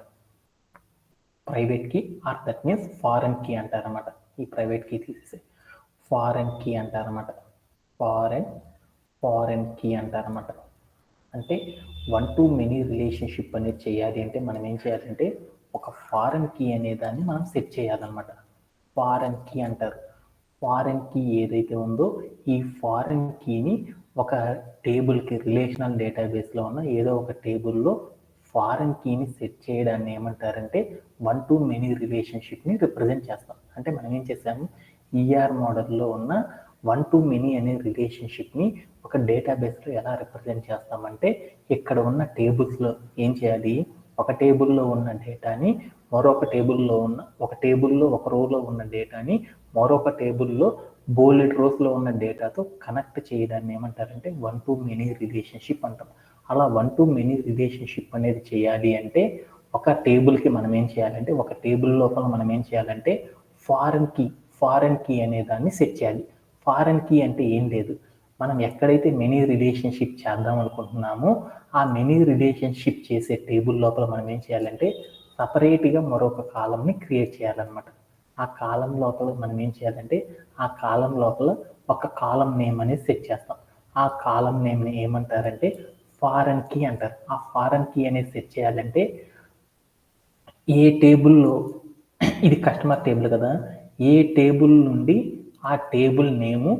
Private key or that means foreign key అంటారనమాట. ఈ ప్రైవేట్ కీ తీసేసి ఫారెన్ కీ అంటారనమాట. ఫారెన్ కీ అంటారనమాట. అంటే వన్ టు మెనీ రిలేషన్షిప్ అనేది చేయాలి అంటే మనం ఏం చేయాలంటే ఒక ఫారెన్ కీ అనే దాన్ని మనం సెట్ చేయాలన్నమాట. ఫారెన్ కీ అంటారు. ఫారెన్ కీ ఏదైతే ఉందో ఈ ఫారెన్ కీని ఒక టేబుల్కి రిలేషనల్ డేటాబేస్లో ఉన్న ఏదో ఒక టేబుల్లో ఫారెన్ కీని సెట్ చేయడాన్ని ఏమంటారంటే వన్ టు మెనీ రిలేషన్షిప్ని రిప్రజెంట్ చేస్తాం. అంటే మనం ఏం చేసాము, ఈఆర్ మోడల్లో ఉన్న వన్ టు మెనీ అనే రిలేషన్షిప్ని ఒక డేటాబేస్లో ఎలా రిప్రజెంట్ చేస్తామంటే ఇక్కడ ఉన్న టేబుల్స్లో ఏం చేయాలి, ఒక టేబుల్లో ఉన్న డేటాని మరొక టేబుల్లో ఒక రోలో ఉన్న డేటాని మరొక టేబుల్లో బోలెడ్ రోస్లో ఉన్న డేటాతో కనెక్ట్ చేయడాన్ని ఏమంటారంటే వన్ టు మెనీ రిలేషన్షిప్ అంటాం. అలా వన్ టు మెనీ రిలేషన్షిప్ అనేది చేయాలి అంటే ఒక టేబుల్కి మనం ఏం చేయాలంటే ఒక టేబుల్ లోపల మనం ఏం చేయాలంటే ఫారెన్ కీ అనే దాన్ని సెట్ చేయాలి. ఫారెన్ కీ అంటే ఏం లేదు, మనం ఎక్కడైతే మెనీ రిలేషన్షిప్ చేద్దాం అనుకుంటున్నామో ఆ మెనీ రిలేషన్షిప్ చేసే టేబుల్ లోపల మనం ఏం చేయాలంటే సపరేట్గా మరొక కాలంని క్రియేట్ చేయాలన్నమాట. ఆ కాలం లోపల మనం ఏం చేయాలంటే ఆ కాలం లోపల ఒక కాలం నేమ్ అనేది సెట్ చేస్తాం. ఆ కాలం నేమ్ని ఏమంటారంటే ఫారెన్ కీ అంటారు. ఆ ఫారెన్ కీ అనేది సెట్ చేయాలంటే ఏ టేబుల్లో, ఇది కస్టమర్ టేబుల్ కదా, ఏ టేబుల్ నుండి ఆ టేబుల్ నేము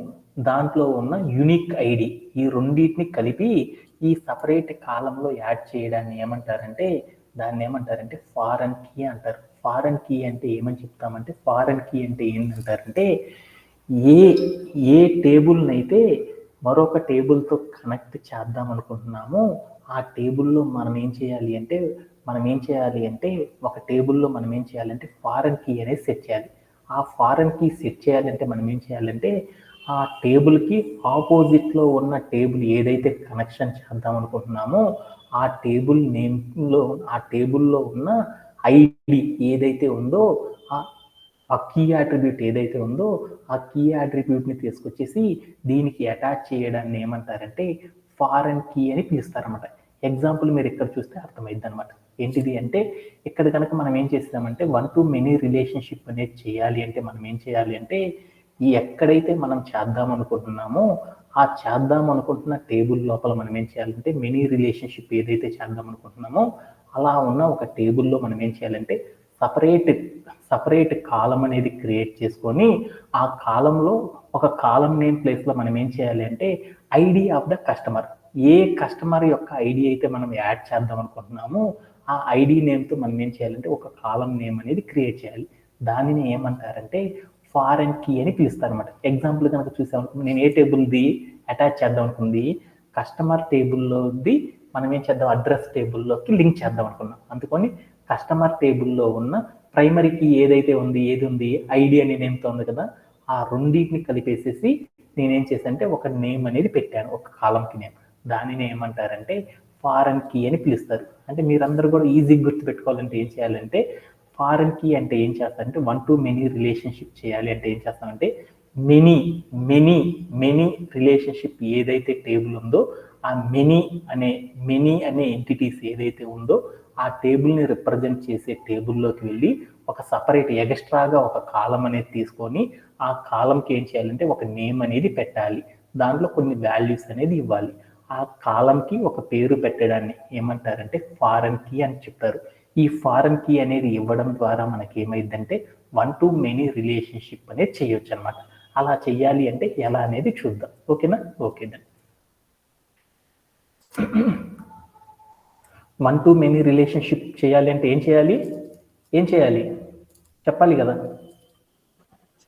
దాంట్లో ఉన్న యూనిక్ ఐడి ఈ రెండింటిని కలిపి ఈ సపరేట్ కాలంలో యాడ్ చేయడాన్ని ఏమంటారంటే ఫారెన్ కీ అంటారు. ఫారెన్ కీ అంటే ఏమని చెప్తామంటే ఫారెన్ కీ అంటే ఏంటంటారంటే ఏ టేబుల్నైతే మరొక టేబుల్తో కనెక్ట్ చేద్దాం అనుకుంటున్నామో ఆ టేబుల్లో మనం ఏం చేయాలి అంటే ఒక టేబుల్లో మనం ఏం చేయాలంటే ఫారెన్ కీ అనేది సెట్ చేయాలి. ఆ ఫారెన్ కీ సెట్ చేయాలంటే మనం ఏం చేయాలంటే ఆ టేబుల్కి ఆపోజిట్లో ఉన్న టేబుల్ ఏదైతే కనెక్షన్ చేద్దాం అనుకుంటున్నామో ఆ టేబుల్ నేమ్లో ఆ టేబుల్లో ఉన్న ఐడి ఏదైతే ఉందో ఆ కీ అట్రిబ్యూట్ ఏదైతే ఉందో ఆ కీ అట్రిబ్యూట్ని తీసుకొచ్చేసి దీనికి అటాచ్ చేయడాన్ని ఏమంటారంటే ఫారెన్ కీ అని పిలుస్తారన్నమాట. ఎగ్జాంపుల్ మీరు ఇక్కడ చూస్తే అర్థమైంది అనమాట. ఏంటిది అంటే ఇక్కడ కనుక మనం ఏం చేస్తామంటే వన్ టు మెనీ రిలేషన్షిప్ అనేది చేయాలి అంటే మనం ఏం చేయాలి అంటే ఈ ఎక్కడైతే మనం చేద్దాం అనుకుంటున్నామో ఆ చేద్దాం అనుకుంటున్న టేబుల్ లోపల మనం ఏం చేయాలంటే మెనీ రిలేషన్షిప్ ఏదైతే చేద్దాం అనుకుంటున్నామో అలా ఉన్న ఒక టేబుల్లో మనం ఏం చేయాలంటే సపరేట్ కాలం అనేది క్రియేట్ చేసుకొని ఆ కాలంలో ఒక కాలం నేమ్ ప్లేస్లో మనం ఏం చేయాలి అంటే ID of the customer, A customer యొక్క ఐడి అయితే మనం యాడ్ చేద్దాం అనుకుంటున్నామో ఆ ఐడి నేమ్తో మనం ఏం చేయాలంటే ఒక కాలం నేమ్ అనేది క్రియేట్ చేయాలి. దానిని ఏమంటారంటే ఫారెన్ కీ అని పిలుస్తారు అనమాట. ఎగ్జాంపుల్ కనుక చూసామనుకో, నేను ఏ టేబుల్ది అటాచ్ చేద్దాం అనుకుంది కస్టమర్ టేబుల్లోది మనం ఏం చేద్దాం అడ్రస్ టేబుల్లోకి లింక్ చేద్దాం అనుకున్నాం. అందుకని కస్టమర్ టేబుల్లో ఉన్న ప్రైమరీ కీ ఏది ఉంది ఐడి అనే నేమ్తో ఉంది కదా, ఆ రెండింటిని కలిపేసేసి నేనేం చేశానంటే ఒక నేమ్ అనేది పెట్టాను, ఒక కాలంకి నేమ్. దానిని ఏమంటారంటే ఫారెన్ కీ అని పిలుస్తారు. అంటే మీరందరూ కూడా ఈజీగా గుర్తుపెట్టుకోవాలంటే ఏం చేయాలంటే ఫారెన్ కీ అంటే ఏం చేస్తారంటే వన్ టు మెనీ రిలేషన్షిప్ చేయాలి అంటే ఏం చేస్తామంటే మెనీ రిలేషన్షిప్ ఏదైతే టేబుల్ ఉందో ఆ మెనీ అనే ఎంటిటీస్ ఏదైతే ఉందో ఆ టేబుల్ని రిప్రజెంట్ చేసే టేబుల్లోకి వెళ్ళి ఒక సపరేట్ ఎక్స్ట్రాగా ఒక కాలం అనేది తీసుకొని ఆ కాలంకి ఏం చేయాలంటే ఒక నేమ్ అనేది పెట్టాలి, దాంట్లో కొన్ని వాల్యూస్ అనేది ఇవ్వాలి. ఆ కాలంకి ఒక పేరు పెట్టడాన్ని ఏమంటారంటే ఫారెన్ కీ అని చెప్తారు. ఈ ఫారెన్ కీ అనేది ఇవ్వడం ద్వారా మనకి ఏమైందంటే వన్ టు మెనీ రిలేషన్షిప్ అనేది చేయొచ్చు అనమాట. అలా చెయ్యాలి అంటే ఎలా అనేది చూద్దాం. ఓకేనా? Okay. One to many relationship చేయాలి అంటే ఏం చేయాలి చెప్పాలి కదా.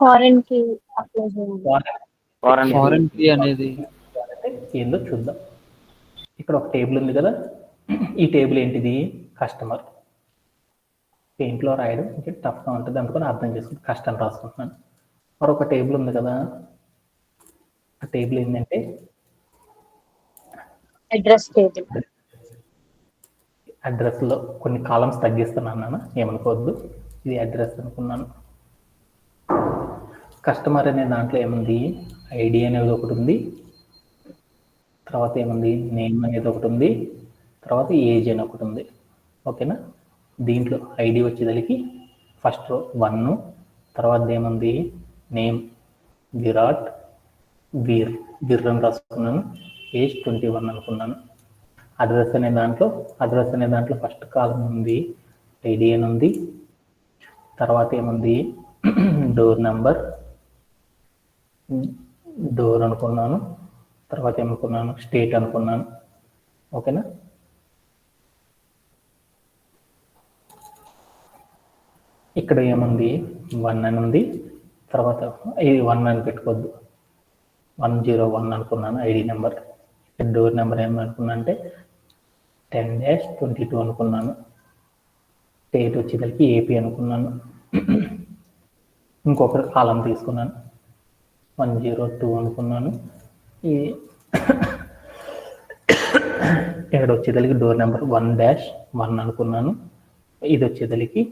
ఫారెన్ కి అప్లై చేయాలి. ఫారెన్ కీ అనేది అంటే ఏందో చూద్దాం. ఇక్కడ ఒక టేబుల్ ఉంది కదా, ఈ టేబుల్ ఏంటిది? కస్టమర్. పెయింట్లో రాయడం ఇంకా టఫ్గా ఉంటుంది అందుకని అర్థం చేసుకుని కష్టం రాసుకుంటున్నాను. మరొక టేబుల్ ఉంది కదా, ఆ టేబుల్ ఏంటంటే అడ్రస్ టేబుల్. అడ్రస్లో కొన్ని కాలమ్స్ తగ్గిస్తున్నాను నాన్న, ఏమనుకోవద్దు. ఇది అడ్రస్ అనుకున్నాను. కస్టమర్ అనే దాంట్లో ఏముంది? ఐడి అనేది ఒకటి ఉంది, తర్వాత ఏముంది? నేమ్ అనేది ఒకటి ఉంది, తర్వాత ఏజ్ అని ఒకటి ఉంది. ఓకేనా? దీంట్లో ఐడి వచ్చేదానికి ఫస్ట్ రో 1, తర్వాత ఏముంది? నేమ్ విరాట్ వీర్ అని రాసుకున్నాను. ఏజ్ 21 అనుకున్నాను. అడ్రస్ అనే దాంట్లో ఫస్ట్ కాలం ఉంది, ఐడి అని ఉంది, తర్వాత ఏముంది? డోర్ నెంబర్, డోర్ అనుకున్నాను, తర్వాత ఏమనుకున్నాను? స్టేట్ అనుకున్నాను. ఓకేనా? ఇక్కడ ఏముంది? 1 అని ఉంది, తర్వాత ఇది 1 అని పెట్టుకోవద్దు, 101 అనుకున్నాను ఐడి నెంబర్. డోర్ నెంబర్ ఏమనుకున్నా అంటే 10-22 అనుకున్నాను. స్టేట్ వచ్చేసరికి ఏపీ అనుకున్నాను. ఇంకొక కాలం తీసుకున్నాను, 102 అనుకున్నాను. ఈ ఇక్కడ వచ్చేదలికి డోర్ నెంబర్ 1-1 అనుకున్నాను. ఇది వచ్చేదలికి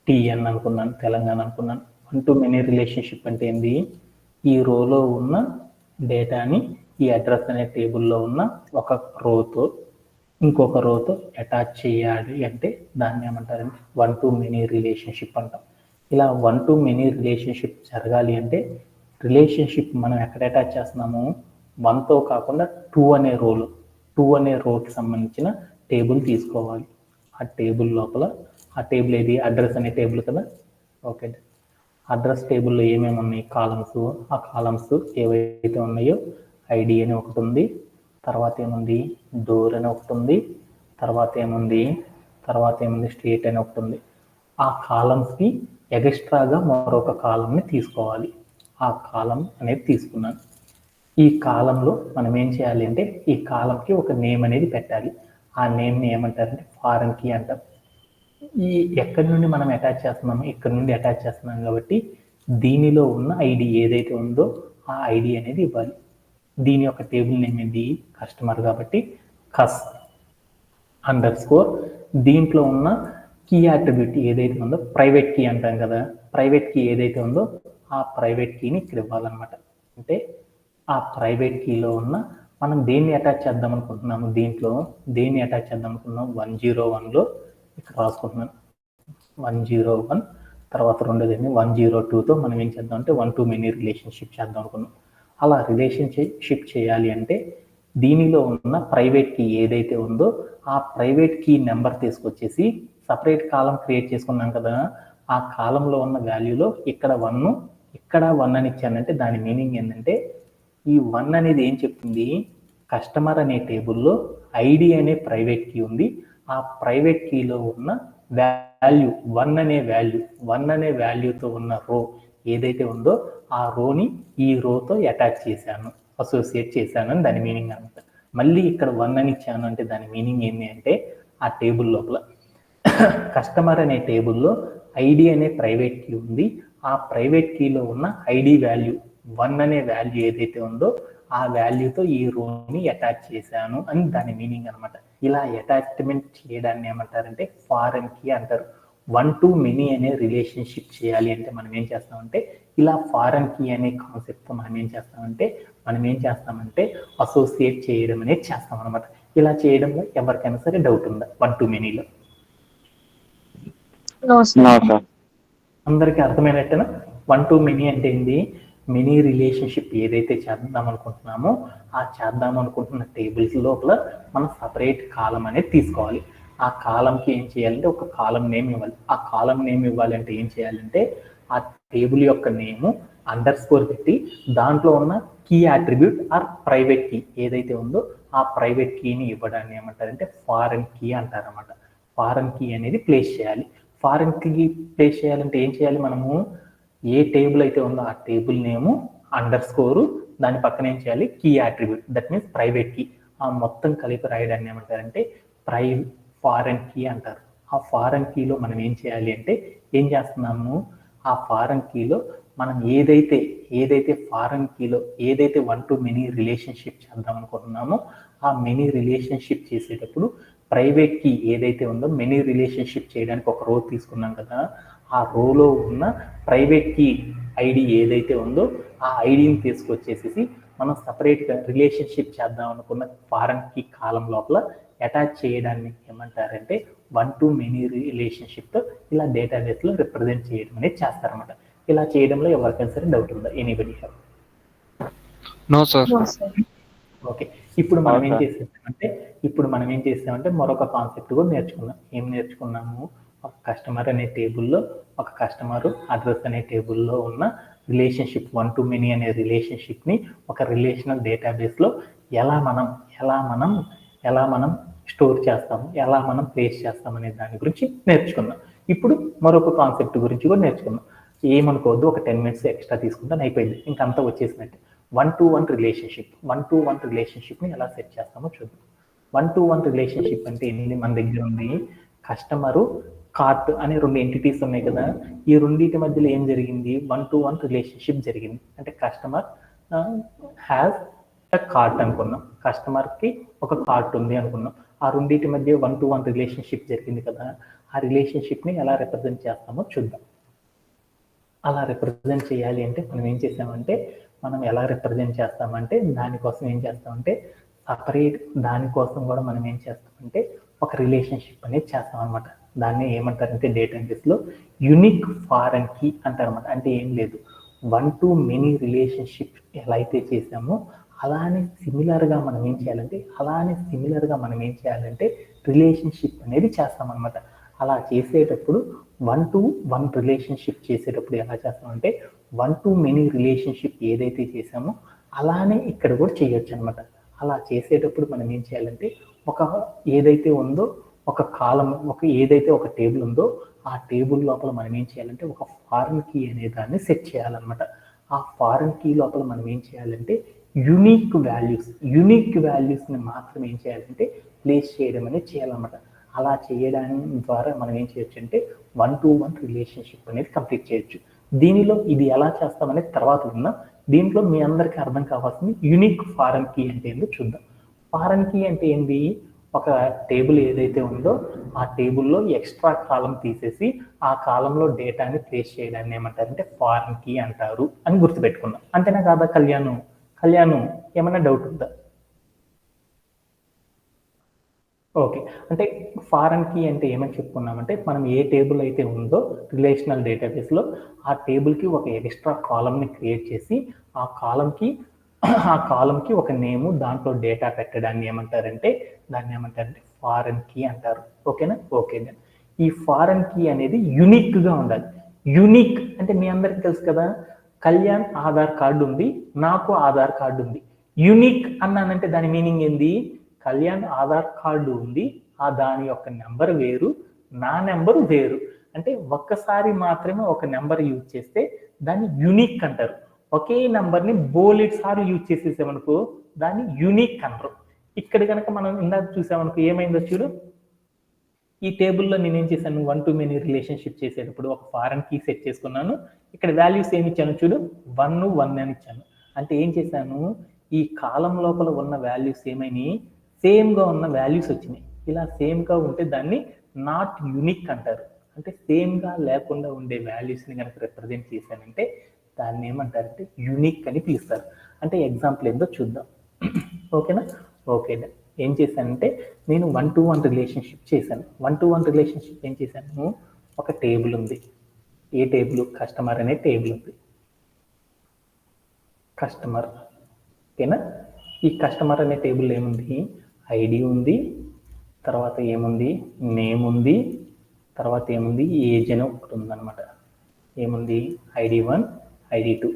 టిఎన్ అనుకున్నాను, తెలంగాణ అనుకున్నాను. వన్ టు మెనీ రిలేషన్షిప్ అంటే ఏంది? ఈ రోలో ఉన్న డేటాని ఈ అడ్రస్ అనే టేబుల్లో ఉన్న ఒక రోతో ఇంకొక రోతో అటాచ్ చేయాలి అంటే దాన్ని ఏమంటారంటే వన్ టు మెనీ రిలేషన్షిప్ అంటాం. ఇలా వన్ టు మెనీ రిలేషన్షిప్ జరగాలి అంటే రిలేషన్షిప్ మనం ఎక్కడ అటాచ్ చేస్తున్నాము? 1తో కాకుండా 2 అనే రోకి సంబంధించిన టేబుల్ తీసుకోవాలి. ఆ టేబుల్ లోపల, ఆ టేబుల్ ఏది? అడ్రస్ అనే టేబుల్ కదా. ఓకే, అడ్రస్ టేబుల్లో ఏమేమి ఉన్నాయి? కాలమ్స్. ఆ కాలమ్స్ ఏవైతే ఉన్నాయో ఐడి అని ఒకటి ఉంది, తర్వాత ఏముంది? డోర్ అని ఒకటి ఉంది, తర్వాత ఏముంది? స్ట్రీట్ అని ఒకటి ఉంది. ఆ కాలమ్స్కి ఎక్స్ట్రాగా మరొక కాలంని తీసుకోవాలి. ఆ కాలం అనేది తీసుకున్నాను. ఈ కాలంలో మనం ఏం చేయాలి అంటే ఈ కాలంకి ఒక నేమ్ అనేది పెట్టాలి. ఆ నేమ్ని ఏమంటారంటే ఫారెన్ కీ అంటారు. ఈ ఎక్కడి నుండి మనం అటాచ్ చేస్తున్నామో ఇక్కడ నుండి అటాచ్ చేస్తున్నాం కాబట్టి దీనిలో ఉన్న ఐడి ఏదైతే ఉందో ఆ ఐడి అనేది ఇవ్వాలి. దీని యొక్క టేబుల్ నేమ్ ఏంది? కస్టమర్ కాబట్టి కస్ _ దీంట్లో ఉన్న కీ అట్రిబ్యూట్ ఏదైతే ఉందో ప్రైవేట్ కీ అంటాం కదా, ప్రైవేట్ కీ ఏదైతే ఉందో ఆ ప్రైవేట్ కీని ఇక్కడ ఇవ్వాలన్నమాట. అంటే ఆ ప్రైవేట్ కీలో ఉన్న మనం దేన్ని అటాచ్ చేద్దాం అనుకుంటున్నాము? దీంట్లో దేన్ని అటాచ్ చేద్దాం అనుకున్నాం? 101లో ఇక్కడ రాసుకుంటున్నాను 101, తర్వాత రెండోది 102తో మనం ఏం చేద్దాం అంటే వన్ టు మెనీ రిలేషన్షిప్ చేద్దాం అనుకున్నాం. అలా రిలేషన్షిప్ చేయాలి అంటే దీనిలో ఉన్న ప్రైవేట్ కీ ఏదైతే ఉందో ఆ ప్రైవేట్ కీ నెంబర్ తీసుకొచ్చేసి సపరేట్ కాలం క్రియేట్ చేసుకున్నాం కదా, ఆ కాలంలో ఉన్న వాల్యూలో ఇక్కడ 1 అని ఇచ్చానంటే దాని మీనింగ్ ఏంటంటే ఈ 1 అనేది ఏం చెప్తుంది? కస్టమర్ అనే టేబుల్లో ఐడి అనే ప్రైవేట్ కీ ఉంది, ఆ ప్రైవేట్ కీలో ఉన్న వాల్యూ 1 అనే వాల్యూతో ఉన్న రో ఏదైతే ఉందో ఆ రోని ఈ రోతో అటాచ్ చేశాను, అసోసియేట్ చేశాను అని దాని మీనింగ్ అనమాట. మళ్ళీ ఇక్కడ 1 అని ఇచ్చాను అంటే దాని మీనింగ్ ఏంటి అంటే ఆ టేబుల్ లోపల కస్టమర్ అనే టేబుల్లో ఐడి అనే ప్రైవేట్ కీ ఉంది, ఆ ప్రైవేట్ కీలో ఉన్న ఐడి వాల్యూ 1 అనే వాల్యూ ఏదైతే ఉందో ఆ వాల్యూతో ఈ రోని అటాచ్ చేశాను అని దాని మీనింగ్ అనమాట. ఇలా అటాచ్మెంట్ చేయడాన్ని ఏమంటారంటే ఫారెన్ కీ అంటారు. వన్ టు మెనీ అనే రిలేషన్షిప్ చేయాలి అంటే మనం ఏం చేస్తామంటే ఇలా ఫారెన్ కీ అనే కాన్సెప్ట్తో మనం ఏం చేస్తామంటే అసోసియేట్ చేయడం అనేది చేస్తాం అనమాట. ఇలా చేయడంలో ఎవరికైనా సరే డౌట్ ఉందా వన్ టు మెనీలో? అందరికీ అర్థమైనట్టేనా? వన్ టు మెనీ అంటే ఏంది? మెనీ రిలేషన్షిప్ ఏదైతే చేద్దాం అనుకుంటున్నామో ఆ చేద్దాం అనుకుంటున్న టేబుల్స్ లోపల మనం సపరేట్ కాలం అనేది తీసుకోవాలి. ఆ కాలంకి ఏం చేయాలంటే ఒక కాలం నేమ్ ఇవ్వాలి. ఆ కాలం నేమ్ ఇవ్వాలంటే ఏం చేయాలంటే ఆ టేబుల్ యొక్క నేము _ పెట్టి దాంట్లో ఉన్న key attribute or private key ఏదైతే ఉందో ఆ ప్రైవేట్ కీని ఇవ్వడాన్ని ఏమంటారంటే ఫారెన్ కీ అంటారన్నమాట. ఫారెన్ కీ అనేది ప్లేస్ చేయాలి. ఫారెన్ కీ ప్లేస్ చేయాలంటే ఏం చేయాలి, మనము ఏ టేబుల్ అయితే ఉందో ఆ టేబుల్ నేము అండర్ స్కోరు దాని పక్కన ఏం చేయాలి, key attribute, that means private key. ఆ మొత్తం కలిపి రాయడాన్ని ఏమంటారంటే ఫారెన్ కీ అంటారు. ఆ ఫారెన్ కీలో మనం ఏం చేయాలి అంటే ఏం చేస్తున్నాము, ఆ ఫారెన్ కీలో మనం ఏదైతే ఫారెన్ కీలో ఏదైతే వన్ టు మెనీ రిలేషన్షిప్ చేద్దాం అనుకుంటున్నామో ఆ మెనీ రిలేషన్షిప్ చేసేటప్పుడు ప్రైవేట్ కీ ఏదైతే ఉందో మెనీ రిలేషన్షిప్ చేయడానికి ఒక రో తీసుకున్నాం కదా, ఆ రోలో ఉన్న ప్రైవేట్ కీ ఐడి ఏదైతే ఉందో ఆ ఐడిని తీసుకొచ్చేసి మనం సపరేట్గా రిలేషన్షిప్ చేద్దాం అనుకున్న ఫారెన్ కీ కాలం లోపల అటాచ్ చేయడాన్ని ఏమంటారంటే వన్ టు మెనీ రిలేషన్షిప్తో ఇలా డేటాబేస్లో రిప్రజెంట్ చేయడం అనేది చేస్తారన్నమాట. ఇలా చేయడంలో ఎవరికైనా సరే డౌట్ ఉందా? Anybody have? No sir. Okay, ఇప్పుడు మనం ఏం చేసామంటే మరొక కాన్సెప్ట్ కూడా నేర్చుకున్నాం. ఏం నేర్చుకున్నాము, ఒక కస్టమర్ అనే టేబుల్లో ఒక కస్టమర్ అడ్రస్ అనే టేబుల్లో ఉన్న రిలేషన్షిప్ వన్ టు మెనీ అనే రిలేషన్షిప్ని ఒక రిలేషనల్ డేటాబేస్లో ఎలా మనం స్టోర్ చేస్తాము, ఎలా మనం ప్లేస్ చేస్తాం అనే దాని గురించి నేర్చుకున్నాం. ఇప్పుడు మరొక కాన్సెప్ట్ గురించి కూడా నేర్చుకున్నాం. ఏమనుకోవద్దు, ఒక 10 minutes ఎక్స్ట్రా తీసుకుంటాను, అయిపోయింది, ఇంకంతా వచ్చేసినట్టే. వన్ టు వన్ రిలేషన్షిప్ని ఎలా సెట్ చేస్తామో చూద్దాం. వన్ టు వన్ రిలేషన్షిప్ అంటే ఏంటి, మన దగ్గర ఉంది కస్టమరు కార్ట్ అనే 2 ఎంటిటీస్ ఉన్నాయి కదా, ఈ రెండింటి మధ్యలో ఏం జరిగింది, వన్ టు వన్ రిలేషన్షిప్ జరిగింది. అంటే కస్టమర్ హ్యాస్ అ కార్ట్ అనుకున్నాం, కస్టమర్కి ఒక కార్ట్ ఉంది అనుకున్నాం. ఆ రెండింటి మధ్య వన్ టు వన్ రిలేషన్షిప్ జరిగింది కదా, ఆ రిలేషన్షిప్ని ఎలా రిప్రజెంట్ చేస్తామో చూద్దాం. అలా రిప్రజెంట్ చేయాలి అంటే మనం ఏం చేసామంటే, మనం ఎలా రిప్రజెంట్ చేస్తామంటే దానికోసం కూడా మనం ఏం చేస్తామంటే ఒక రిలేషన్షిప్ అనేది చేస్తాం అనమాట. దాన్ని ఏమంటారంటే డేటాబేస్లో యూనిక్ ఫారెన్ కీ అంటారన్నమాట. అంటే ఏం లేదు, వన్ టు మెనీ రిలేషన్షిప్ ఎలా అయితే చేసామో అలానే సిమిలర్గా మనం ఏం చేయాలంటే రిలేషన్షిప్ అనేది చేస్తామన్నమాట. అలా చేసేటప్పుడు వన్ టు వన్ రిలేషన్షిప్ చేసేటప్పుడు ఎలా చేస్తామంటే వన్ టు మెనీ రిలేషన్షిప్ ఏదైతే చేసామో అలానే ఇక్కడ కూడా చేయొచ్చు అనమాట. అలా చేసేటప్పుడు మనం ఏం చేయాలంటే ఏదైతే ఉందో ఒక కాలం, ఏదైతే ఒక టేబుల్ ఉందో ఆ టేబుల్ లోపల మనం ఏం చేయాలంటే ఒక ఫారెన్ కీ అనే దాన్ని సెట్ చేయాలన్నమాట. ఆ ఫారెన్ కీ లోపల మనం ఏం చేయాలంటే యూనిక్ వాల్యూస్ని మాత్రం ఏం చేయాలంటే ప్లేస్ చేయడం అనేది చేయాలన్నమాట. అలా చేయడానికి ద్వారా మనం ఏం చేయొచ్చు అంటే వన్ టు వన్ రిలేషన్షిప్ అనేది కంప్లీట్ చేయొచ్చు. దీనిలో ఇది ఎలా చేస్తామనేది తర్వాత విన్నాం. దీంట్లో మీ అందరికీ అర్థం కావాల్సింది యూనిక్ ఫారెన్ కీ అంటే ఏంటో చూద్దాం. ఫారెన్ కీ అంటే ఏంటి, ఒక టేబుల్ ఏదైతే ఉందో ఆ టేబుల్లో ఎక్స్ట్రా కాలం తీసేసి ఆ కాలంలో డేటాని ప్లేస్ చేయడాన్ని ఏమంటారంటే ఫారెన్ కీ అంటారు అని గుర్తుపెట్టుకున్నాం. అంతేనా కాదా కళ్యాణం ఏమన్నా డౌట్ ఉందా? ఓకే, అంటే ఫారెన్ కీ అంటే ఏమని చెప్పుకున్నామంటే మనం ఏ టేబుల్ అయితే ఉందో రిలేషనల్ డేటాబేస్లో ఆ టేబుల్కి ఒక ఎక్స్ట్రా కాలంని క్రియేట్ చేసి ఆ కాలంకి ఒక నేము, దాంట్లో డేటా పెట్టడాన్ని ఏమంటారంటే ఫారెన్ కీ అంటారు. ఓకేనా? ఓకే. ఈ ఫారెన్ కీ అనేది యూనిక్గా ఉండాలి. యూనిక్ అంటే మీ అందరికీ తెలుసు కదా, కళ్యాణ్ ఆధార్ కార్డు ఉంది, నాకు ఆధార్ కార్డు ఉంది. యూనిక్ అన్నానంటే దాని మీనింగ్ ఏంది, కళ్యాణ్ ఆధార్ కార్డు ఉంది, దాని యొక్క నెంబర్ వేరు, నా నెంబర్ వేరు. అంటే ఒక్కసారి మాత్రమే ఒక నెంబర్ యూజ్ చేస్తే దాన్ని యూనిక్ అంటారు. ఒకే నెంబర్ని బోలెడ్ సార్లు యూజ్ చేసేసామనుకో దాన్ని యూనిక్ అంటారు. ఇక్కడ కనుక మనం ఇందాక చూసామనుకో ఏమైందో చూడు, ఈ టేబుల్లో నేనేం చేశాను, వన్ టు మెనీ రిలేషన్షిప్ చేసేటప్పుడు ఒక ఫారెన్ కీ సెట్ చేసుకున్నాను. ఇక్కడ వాల్యూస్ ఏమి ఇచ్చాను చూడు, 1 అని ఇచ్చాను. అంటే ఏం చేశాను, ఈ కాలం లోపల ఉన్న వాల్యూస్ ఏమైనాయి, సేమ్గా ఉన్న వాల్యూస్ వచ్చినాయి. ఇలా సేమ్గా ఉంటే దాన్ని నాట్ యూనిక్ అంటారు. అంటే సేమ్గా లేకుండా ఉండే వాల్యూస్ని కనుక రిప్రజెంట్ చేశానంటే దాన్ని ఏమంటారంటే యూనిక్ అని పిలుస్తారు. అంటే ఎగ్జాంపుల్ ఏందో చూద్దాం. ఓకేనా? ఓకే. ఏం చేశానంటే నేను వన్ టు వన్ రిలేషన్షిప్ చేశాను. వన్ టు వన్ రిలేషన్షిప్ ఏం చేశాను, ఒక టేబుల్ ఉంది. ఏ టేబుల్, కస్టమర్ అనే టేబుల్ ఉంది. కస్టమర్, ఓకేనా? ఈ కస్టమర్ అనే టేబుల్ ఏముంది, ఐడి ఉంది, తర్వాత ఏముంది, నేమ్ ఉంది, తర్వాత ఏముంది, ఏజ్ అని ఒకటి ఉందన్నమాట. ఏముంది, ID1, ID2.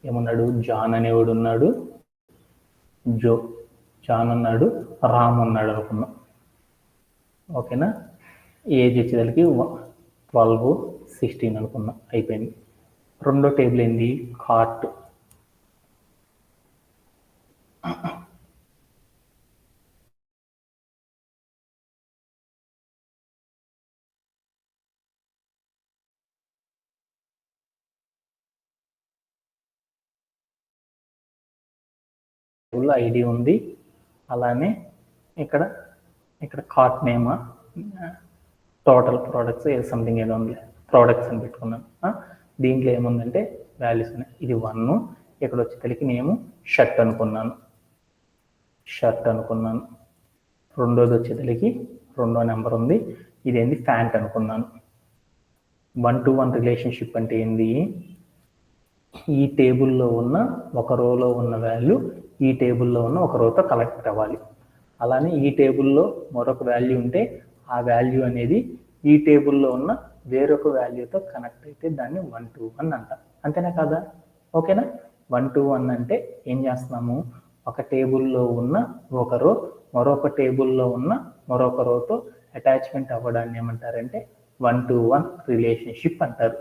ఏమున్నాడు, జాన్ అనేవాడు ఉన్నాడు, జాన్ ఉన్నాడు, రామ్ ఉన్నాడు అనుకున్నాం. ఓకేనా, ఏజ్ వచ్చేదానికి 12, 16 అనుకున్నాం, అయిపోయింది. రెండో టేబుల్ ఏంది, కార్ట్. ఐడి ఉంది, అలానే ఇక్కడ cart name, total products something ఏదో ఉంది, ప్రోడక్ట్స్ అని పెట్టుకున్నాను. దీంట్లో ఏముందంటే వాల్యూస్ ఉన్నాయి. ఇది 1, ఇక్కడ వచ్చేసరికి నేను షర్ట్ అనుకున్నాను. రెండోది వచ్చేసరికి రెండో నెంబర్ ఉంది, ఇదేంది ప్యాంట్ అనుకున్నాను. 1-to-1 రిలేషన్షిప్ అంటే ఏంది, ఈ టేబుల్లో ఉన్న ఒక రోలో ఉన్న వాల్యూ ఈ టేబుల్లో ఉన్న ఒక రోతో కలెక్ట్ అవ్వాలి. అలానే ఈ టేబుల్లో మరొక వాల్యూ ఉంటే ఆ వాల్యూ అనేది ఈ టేబుల్లో ఉన్న వేరొక వాల్యూతో కనెక్ట్ అయితే దాన్ని 1-to-1 అంటాం. అంతేనా కాదా? ఓకేనా? 1-to-1 అంటే ఏం చేస్తున్నాము, ఒక టేబుల్లో ఉన్న ఒక రో మరొక టేబుల్లో ఉన్న మరొక రోతో అటాచ్మెంట్ అవ్వడాన్ని ఏమంటారంటే 1-to-1 రిలేషన్షిప్ అంటారు.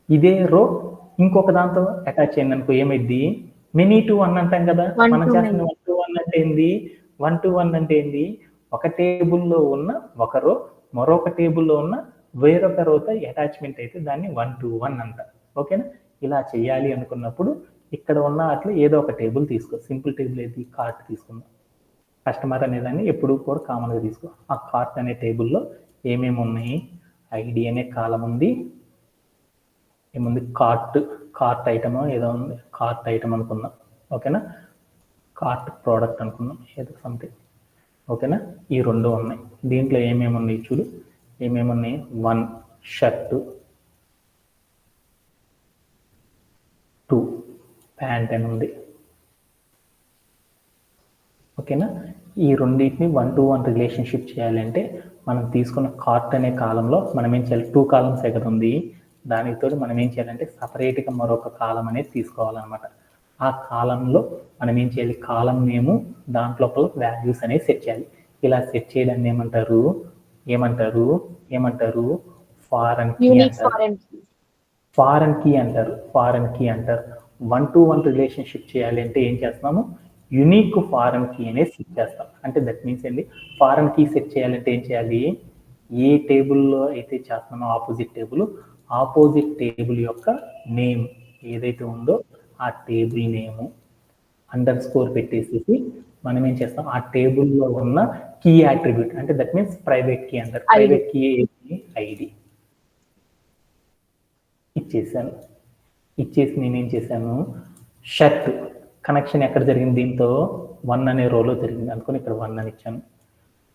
ఇదే రో ఇంకొక దాంతో అటాచ్ అయింది అనుకో, ఏమైంది, మెనీ టు వన్ అంటాం కదా. మనం చేస్తున్న 1-to-1 అంటే ఏంది, 1-to-1 అంటే ఏంది, ఒక టేబుల్లో ఉన్న ఒక రో మరొక టేబుల్లో ఉన్న వేరొక రోతో అటాచ్మెంట్ అయితే దాన్ని 1-to-1 అంటారు. ఓకేనా? ఇలా చేయాలి అనుకున్నప్పుడు ఇక్కడ ఉన్న అట్లా ఏదో ఒక టేబుల్ తీసుకో. సింపుల్ టేబుల్ ఏది, కార్ట్ తీసుకుందాం. కస్టమర్ అనేదాన్ని ఎప్పుడు కూడా కామన్గా తీసుకో. ఆ కార్ట్ అనే టేబుల్లో ఏమేమి ఉన్నాయి, ఐడి అనే కాలం ఉంది, ఏముంది, కార్ట్ ఐటమ్ ఏదో ఉంది, కార్ట్ ఐటమ్ అనుకుందాం. ఓకేనా, కార్ట్ ప్రోడక్ట్ అనుకుందాం, ఏదో సంథింగ్. ఓకేనా, ఈ రెండు ఉన్నాయి. దీంట్లో ఏమేమి ఉన్నాయి చూడు, ఏమేమి ఉన్నాయి, 1 షర్టు, 2 ప్యాంట్ అని ఉంది. ఓకేనా, ఈ రెండింటిని 1-to-1 రిలేషన్షిప్ చేయాలంటే మనం తీసుకున్న కార్ట్ అనే కాలంలో మనం ఏం చేయాలి, 2 కాలమ్స్ ఎక్కడ ఉంది, దానితో మనం ఏం చేయాలంటే సపరేట్గా మరొక కాలం అనేది తీసుకోవాలన్నమాట. ఆ కాలంలో మనం ఏం చేయాలి, కాలం నేము దాంట్లో వాల్యూస్ అనేది సెట్ చేయాలి. ఇలా సెట్ చేయడాన్ని ఏమంటారు ఫారెన్ కీ అంటారు. ఫారెన్ కీ అంటారు. 1-to-1 రిలేషన్షిప్ చేయాలి అంటే ఏం చేస్తున్నాము, యునిక్ ఫారెన్ కీ అనేది సెట్ చేస్తాం. అంటే దట్ మీన్స్ ఏంటి, ఫారెన్ కీ సెట్ చేయాలంటే ఏం చేయాలి, ఏ టేబుల్లో అయితే చేస్తున్నామో ఆపోజిట్ టేబుల్ యొక్క నేమ్ ఏదైతే ఉందో ఆ టేబుల్ నేము _ పెట్టేసి మనం ఏం చేస్తాం, ఆ టేబుల్లో ఉన్న కీ అట్రిబ్యూట్, అంటే దట్ మీన్స్ ప్రైవేట్ కీ అంటారు. ప్రైవేట్ కీ ఐడి ఇచ్చేసి నేనేం చేశాను, షర్ట్ కనెక్షన్ ఎక్కడ జరిగింది, దీంతో 1 అనే రోలో జరిగింది అనుకుని ఇక్కడ 1 అని ఇచ్చాను.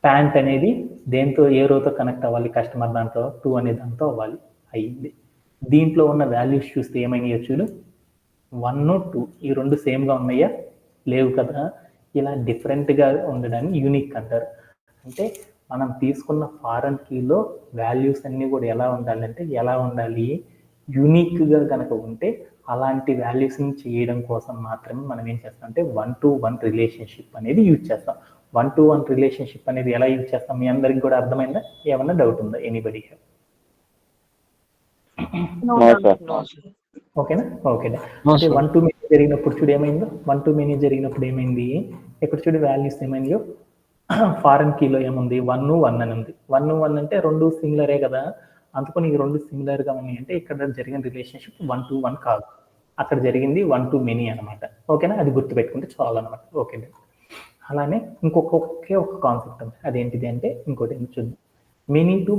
ప్యాంట్ అనేది దేంతో ఏ రోతో కనెక్ట్ అవ్వాలి, కస్టమర్ దాంతో 2 అనే దాంతో అవ్వాలి, అయ్యింది. దీంట్లో ఉన్న వాల్యూస్ చూస్తే ఏమైనాయో చూడు, 1, 2 ఈ రెండు సేమ్గా ఉన్నాయా, లేవు కదా. ఇలా డిఫరెంట్గా ఉండడాన్ని యూనిక్ అంటారు. అంటే మనం తీసుకున్న ఫారెన్ కీలో వాల్యూస్ అన్నీ కూడా ఎలా ఉండాలి, యూనిక్గా కనుక ఉంటే అలాంటి వాల్యూస్ని చేయడం కోసం మాత్రమే మనం ఏం చేస్తాం అంటే 1-to-1 రిలేషన్షిప్ అనేది యూజ్ చేస్తాం. 1-to-1 రిలేషన్షిప్ అనేది ఎలా యూజ్ చేస్తాం, మీ అందరికి కూడా అర్థమైందా, ఏమన్నా డౌట్ ఉందా, ఎనీబడి? ఓకేనా, ఓకేనా. అంటే 1-to many జరిగినప్పుడు చూడు ఏమైందో, 1-to many జరిగినప్పుడు ఏమైంది, ఇక్కడ చూడు వాల్యూస్ ఏమైందో, ఫారెన్ కీలో ఏముంది, 1 అని ఉంది. 1 అంటే రెండు సిమిలరే కదా, అందుకని ఈ రెండు సిమిలర్గా ఉన్నాయి అంటే ఇక్కడ జరిగిన రిలేషన్షిప్ 1-to-1 కాదు, అక్కడ జరిగింది 1-to many అనమాట. ఓకేనా, అది గుర్తుపెట్టుకుంటే చాలు అనమాట. ఓకే, అలానే ఒకే ఒక కాన్సెప్ట్ ఉంది, అదేంటిది అంటే ఇంకోటి ఏంటో చూద్దాం.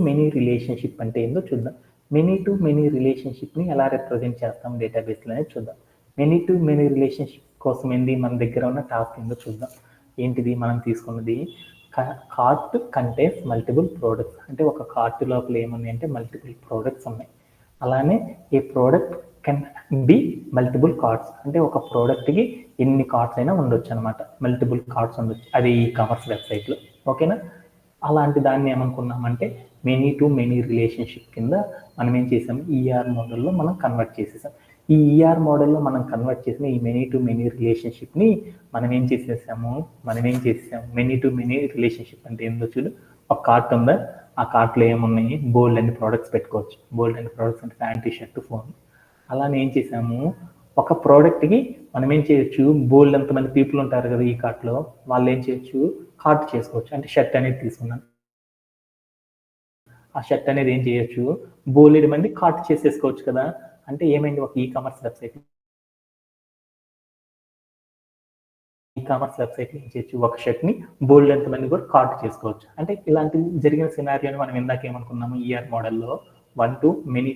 మెనీ రిలేషన్షిప్ అంటే ఏందో చూద్దాం. మెనీ రిలేషన్షిప్ని ఎలా రిప్రజెంట్ చేస్తాం డేటాబేస్లో అనేది చూద్దాం. మెనీ రిలేషన్షిప్ కోసం ఏంది, మన దగ్గర ఉన్న టాస్క్ ఏందో చూద్దాం. ఏంటిది, మనం తీసుకున్నది కార్ట్ కంటైన్స్ మల్టిపుల్ ప్రోడక్ట్స్, అంటే ఒక కార్ట్ లోపల ఏమున్నాయి అంటే మల్టిపుల్ ప్రోడక్ట్స్ ఉన్నాయి. అలానే a product can be multiple carts, అంటే ఒక ప్రోడక్ట్కి ఎన్ని కార్ట్స్ అయినా ఉండొచ్చు అనమాట, మల్టిపుల్ కార్ట్స్ ఉండొచ్చు, అది ఈ కామర్స్ వెబ్సైట్లో. ఓకేనా, అలాంటి దాన్ని ఏమనుకున్నామంటే మెనీ రిలేషన్షిప్ కింద మనం ఏం చేసాం, ఈఆర్ మోడల్లో మనం కన్వర్ట్ చేసేసాం. ఈ ఈఆర్ మోడల్లో మనం కన్వర్ట్ చేసిన ఈ మెనీ టు మెనీ రిలేషన్షిప్ని మనం ఏం చేసాము మెనీ టు మెనీ రిలేషన్షిప్ అంటే ఏందో చూడు. ఒక కార్ట్ ఉందా, ఆ కార్ట్లో ఏమున్నాయి, బోల్డ్ అన్ని ప్రోడక్ట్స్ పెట్టుకోవచ్చు. బోల్డ్ అన్ని ప్రోడక్ట్స్ అంటే ప్యాంట్, టీ షర్ట్, ఫోన్. అలానే ఏం చేసాము, ఒక ప్రోడక్ట్కి మనం ఏం చేయొచ్చు, బోల్డ్ ఎంతమంది పీపుల్ ఉంటారు కదా ఈ కార్ట్లో, వాళ్ళు ఏం చేయొచ్చు, కార్ట్ చేసుకోవచ్చు. అంటే షర్ట్ అనేది తీసుకున్నాను, ఆ షర్ట్ అనేది ఏం చేయొచ్చు, బోల్డ్ మంది కార్ట్ చేసేసుకోవచ్చు కదా. అంటే ఏమైంది, ఒక ఈ కామర్స్ వెబ్సైట్ ఏం చేయొచ్చు, ఒక షర్ట్ని బోల్డ్ ఎంతమంది కూడా కార్ట్ చేసుకోవచ్చు. అంటే ఇలాంటి జరిగిన సినారియోని మనం ఇందాక ఏమనుకున్నాము, ఈఆర్ మోడల్లో టు మెనీ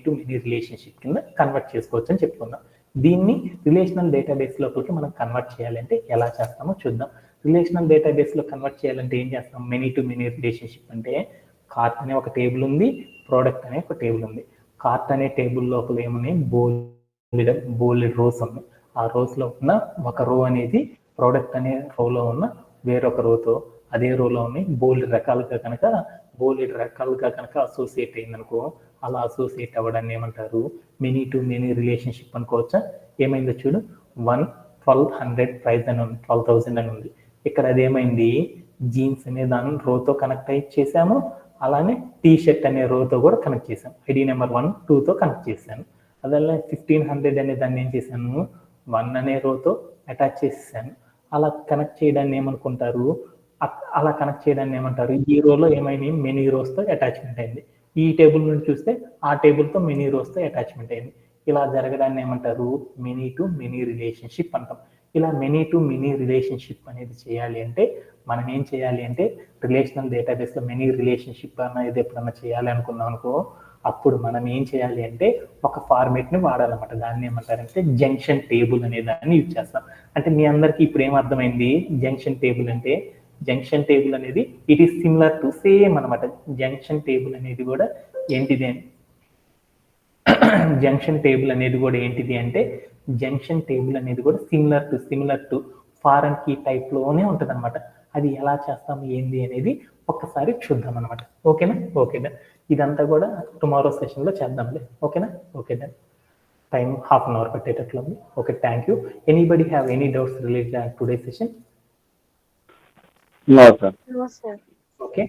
రిలేషన్షిప్ కింద కన్వర్ట్ చేసుకోవచ్చు అని చెప్పుకున్నాం. దీన్ని రిలేషనల్ డేటాబేస్ లోపలికి మనం కన్వర్ట్ చేయాలంటే ఎలా చేస్తామో చూద్దాం. రిలేషనల్ డేటాబేస్ లో కన్వర్ట్ చేయాలంటే ఏం చేస్తాం, మెనీ టు మెనీ రిలేషన్షిప్ అంటే కార్ట్ అనే ఒక టేబుల్ ఉంది, ప్రోడక్ట్ అనే ఒక టేబుల్ ఉంది. కార్ట్ అనే టేబుల్ లోపల ఏమున్నాయి, బోల్డ్ రోస్ ఉన్నాయి. ఆ రోస్ లో ఉన్న ఒక రో అనేది ప్రోడక్ట్ అనే రోలో ఉన్న వేరొక రోతో అదే రోలో ఉన్నాయి. బోల్డ్ రకాలుగా కనుక అసోసియేట్ అయిందనుకో, అలా అసోసియేట్ అవ్వడాన్ని ఏమంటారు, మెనీ టు మెనీ రిలేషన్షిప్ అనుకోవచ్చా. ఏమైందో చూడు, 1200 ప్రైస్ అని ఉంది, 12,000 అని ఉంది. ఇక్కడ అదేమైంది, జీన్స్ అనే దాన్ని రోతో కనెక్ట్ అయ్యి చేసాము. అలానే టీ షర్ట్ అనే రోతో కూడా కనెక్ట్ చేసాం. ఐడి నెంబర్ 1, 2తో కనెక్ట్ చేశాను. అదల్లా 1500 అనే దాన్ని ఏం చేశాను, 1 అనే రోతో అటాచ్ చేసేసాను. అలా కనెక్ట్ చేయడాన్ని ఏమనుకుంటారు, ఈ రోలో ఏమైంది, మెనీ రోస్తో అటాచ్మెంట్ అయింది. ఈ టేబుల్ నుంచి చూస్తే ఆ టేబుల్తో మెనీ రోస్తో అటాచ్మెంట్ అయింది. ఇలా జరగడాన్ని ఏమంటారు, మెనీ టు మెనీ రిలేషన్షిప్ అంటాం. ఇలా మెనీ టు మెనీ రిలేషన్షిప్ అనేది చేయాలి అంటే మనం ఏం చేయాలి అంటే, రిలేషనల్ డేటాబేస్లో మెనీ రిలేషన్షిప్ అనేది ఎప్పుడన్నా చేయాలి అనుకున్నాం అనుకో, అప్పుడు మనం ఏం చేయాలి అంటే ఒక ఫార్మేట్ని వాడాలన్నమాట. దాన్ని ఏమంటారంటే జంక్షన్ టేబుల్ అనే దాన్ని యూజ్ చేస్తాం. అంటే మీ అందరికీ ఇప్పుడు ఏమర్థమైంది, జంక్షన్ టేబుల్ అంటే, జంక్షన్ టేబుల్ అనేది it is similar to same అనమాట. జంక్షన్ టేబుల్ అనేది కూడా ఏంటిది అంటే జంక్షన్ టేబుల్ అనేది కూడా similar to foreign key type లోనే ఉంటుంది అనమాట. అది ఎలా చేస్తాము ఏంది అనేది ఒక్కసారి చూద్దాం అనమాట. ఓకేనా. ఇదంతా కూడా టుమారో సెషన్ లో చేద్దాంలే. ఓకేనా. టైం 1/2 hour పట్టేటట్లు ఉంది. Okay, thank you. Anybody have any doubts related to today session? No, sir. No, sir. Okay.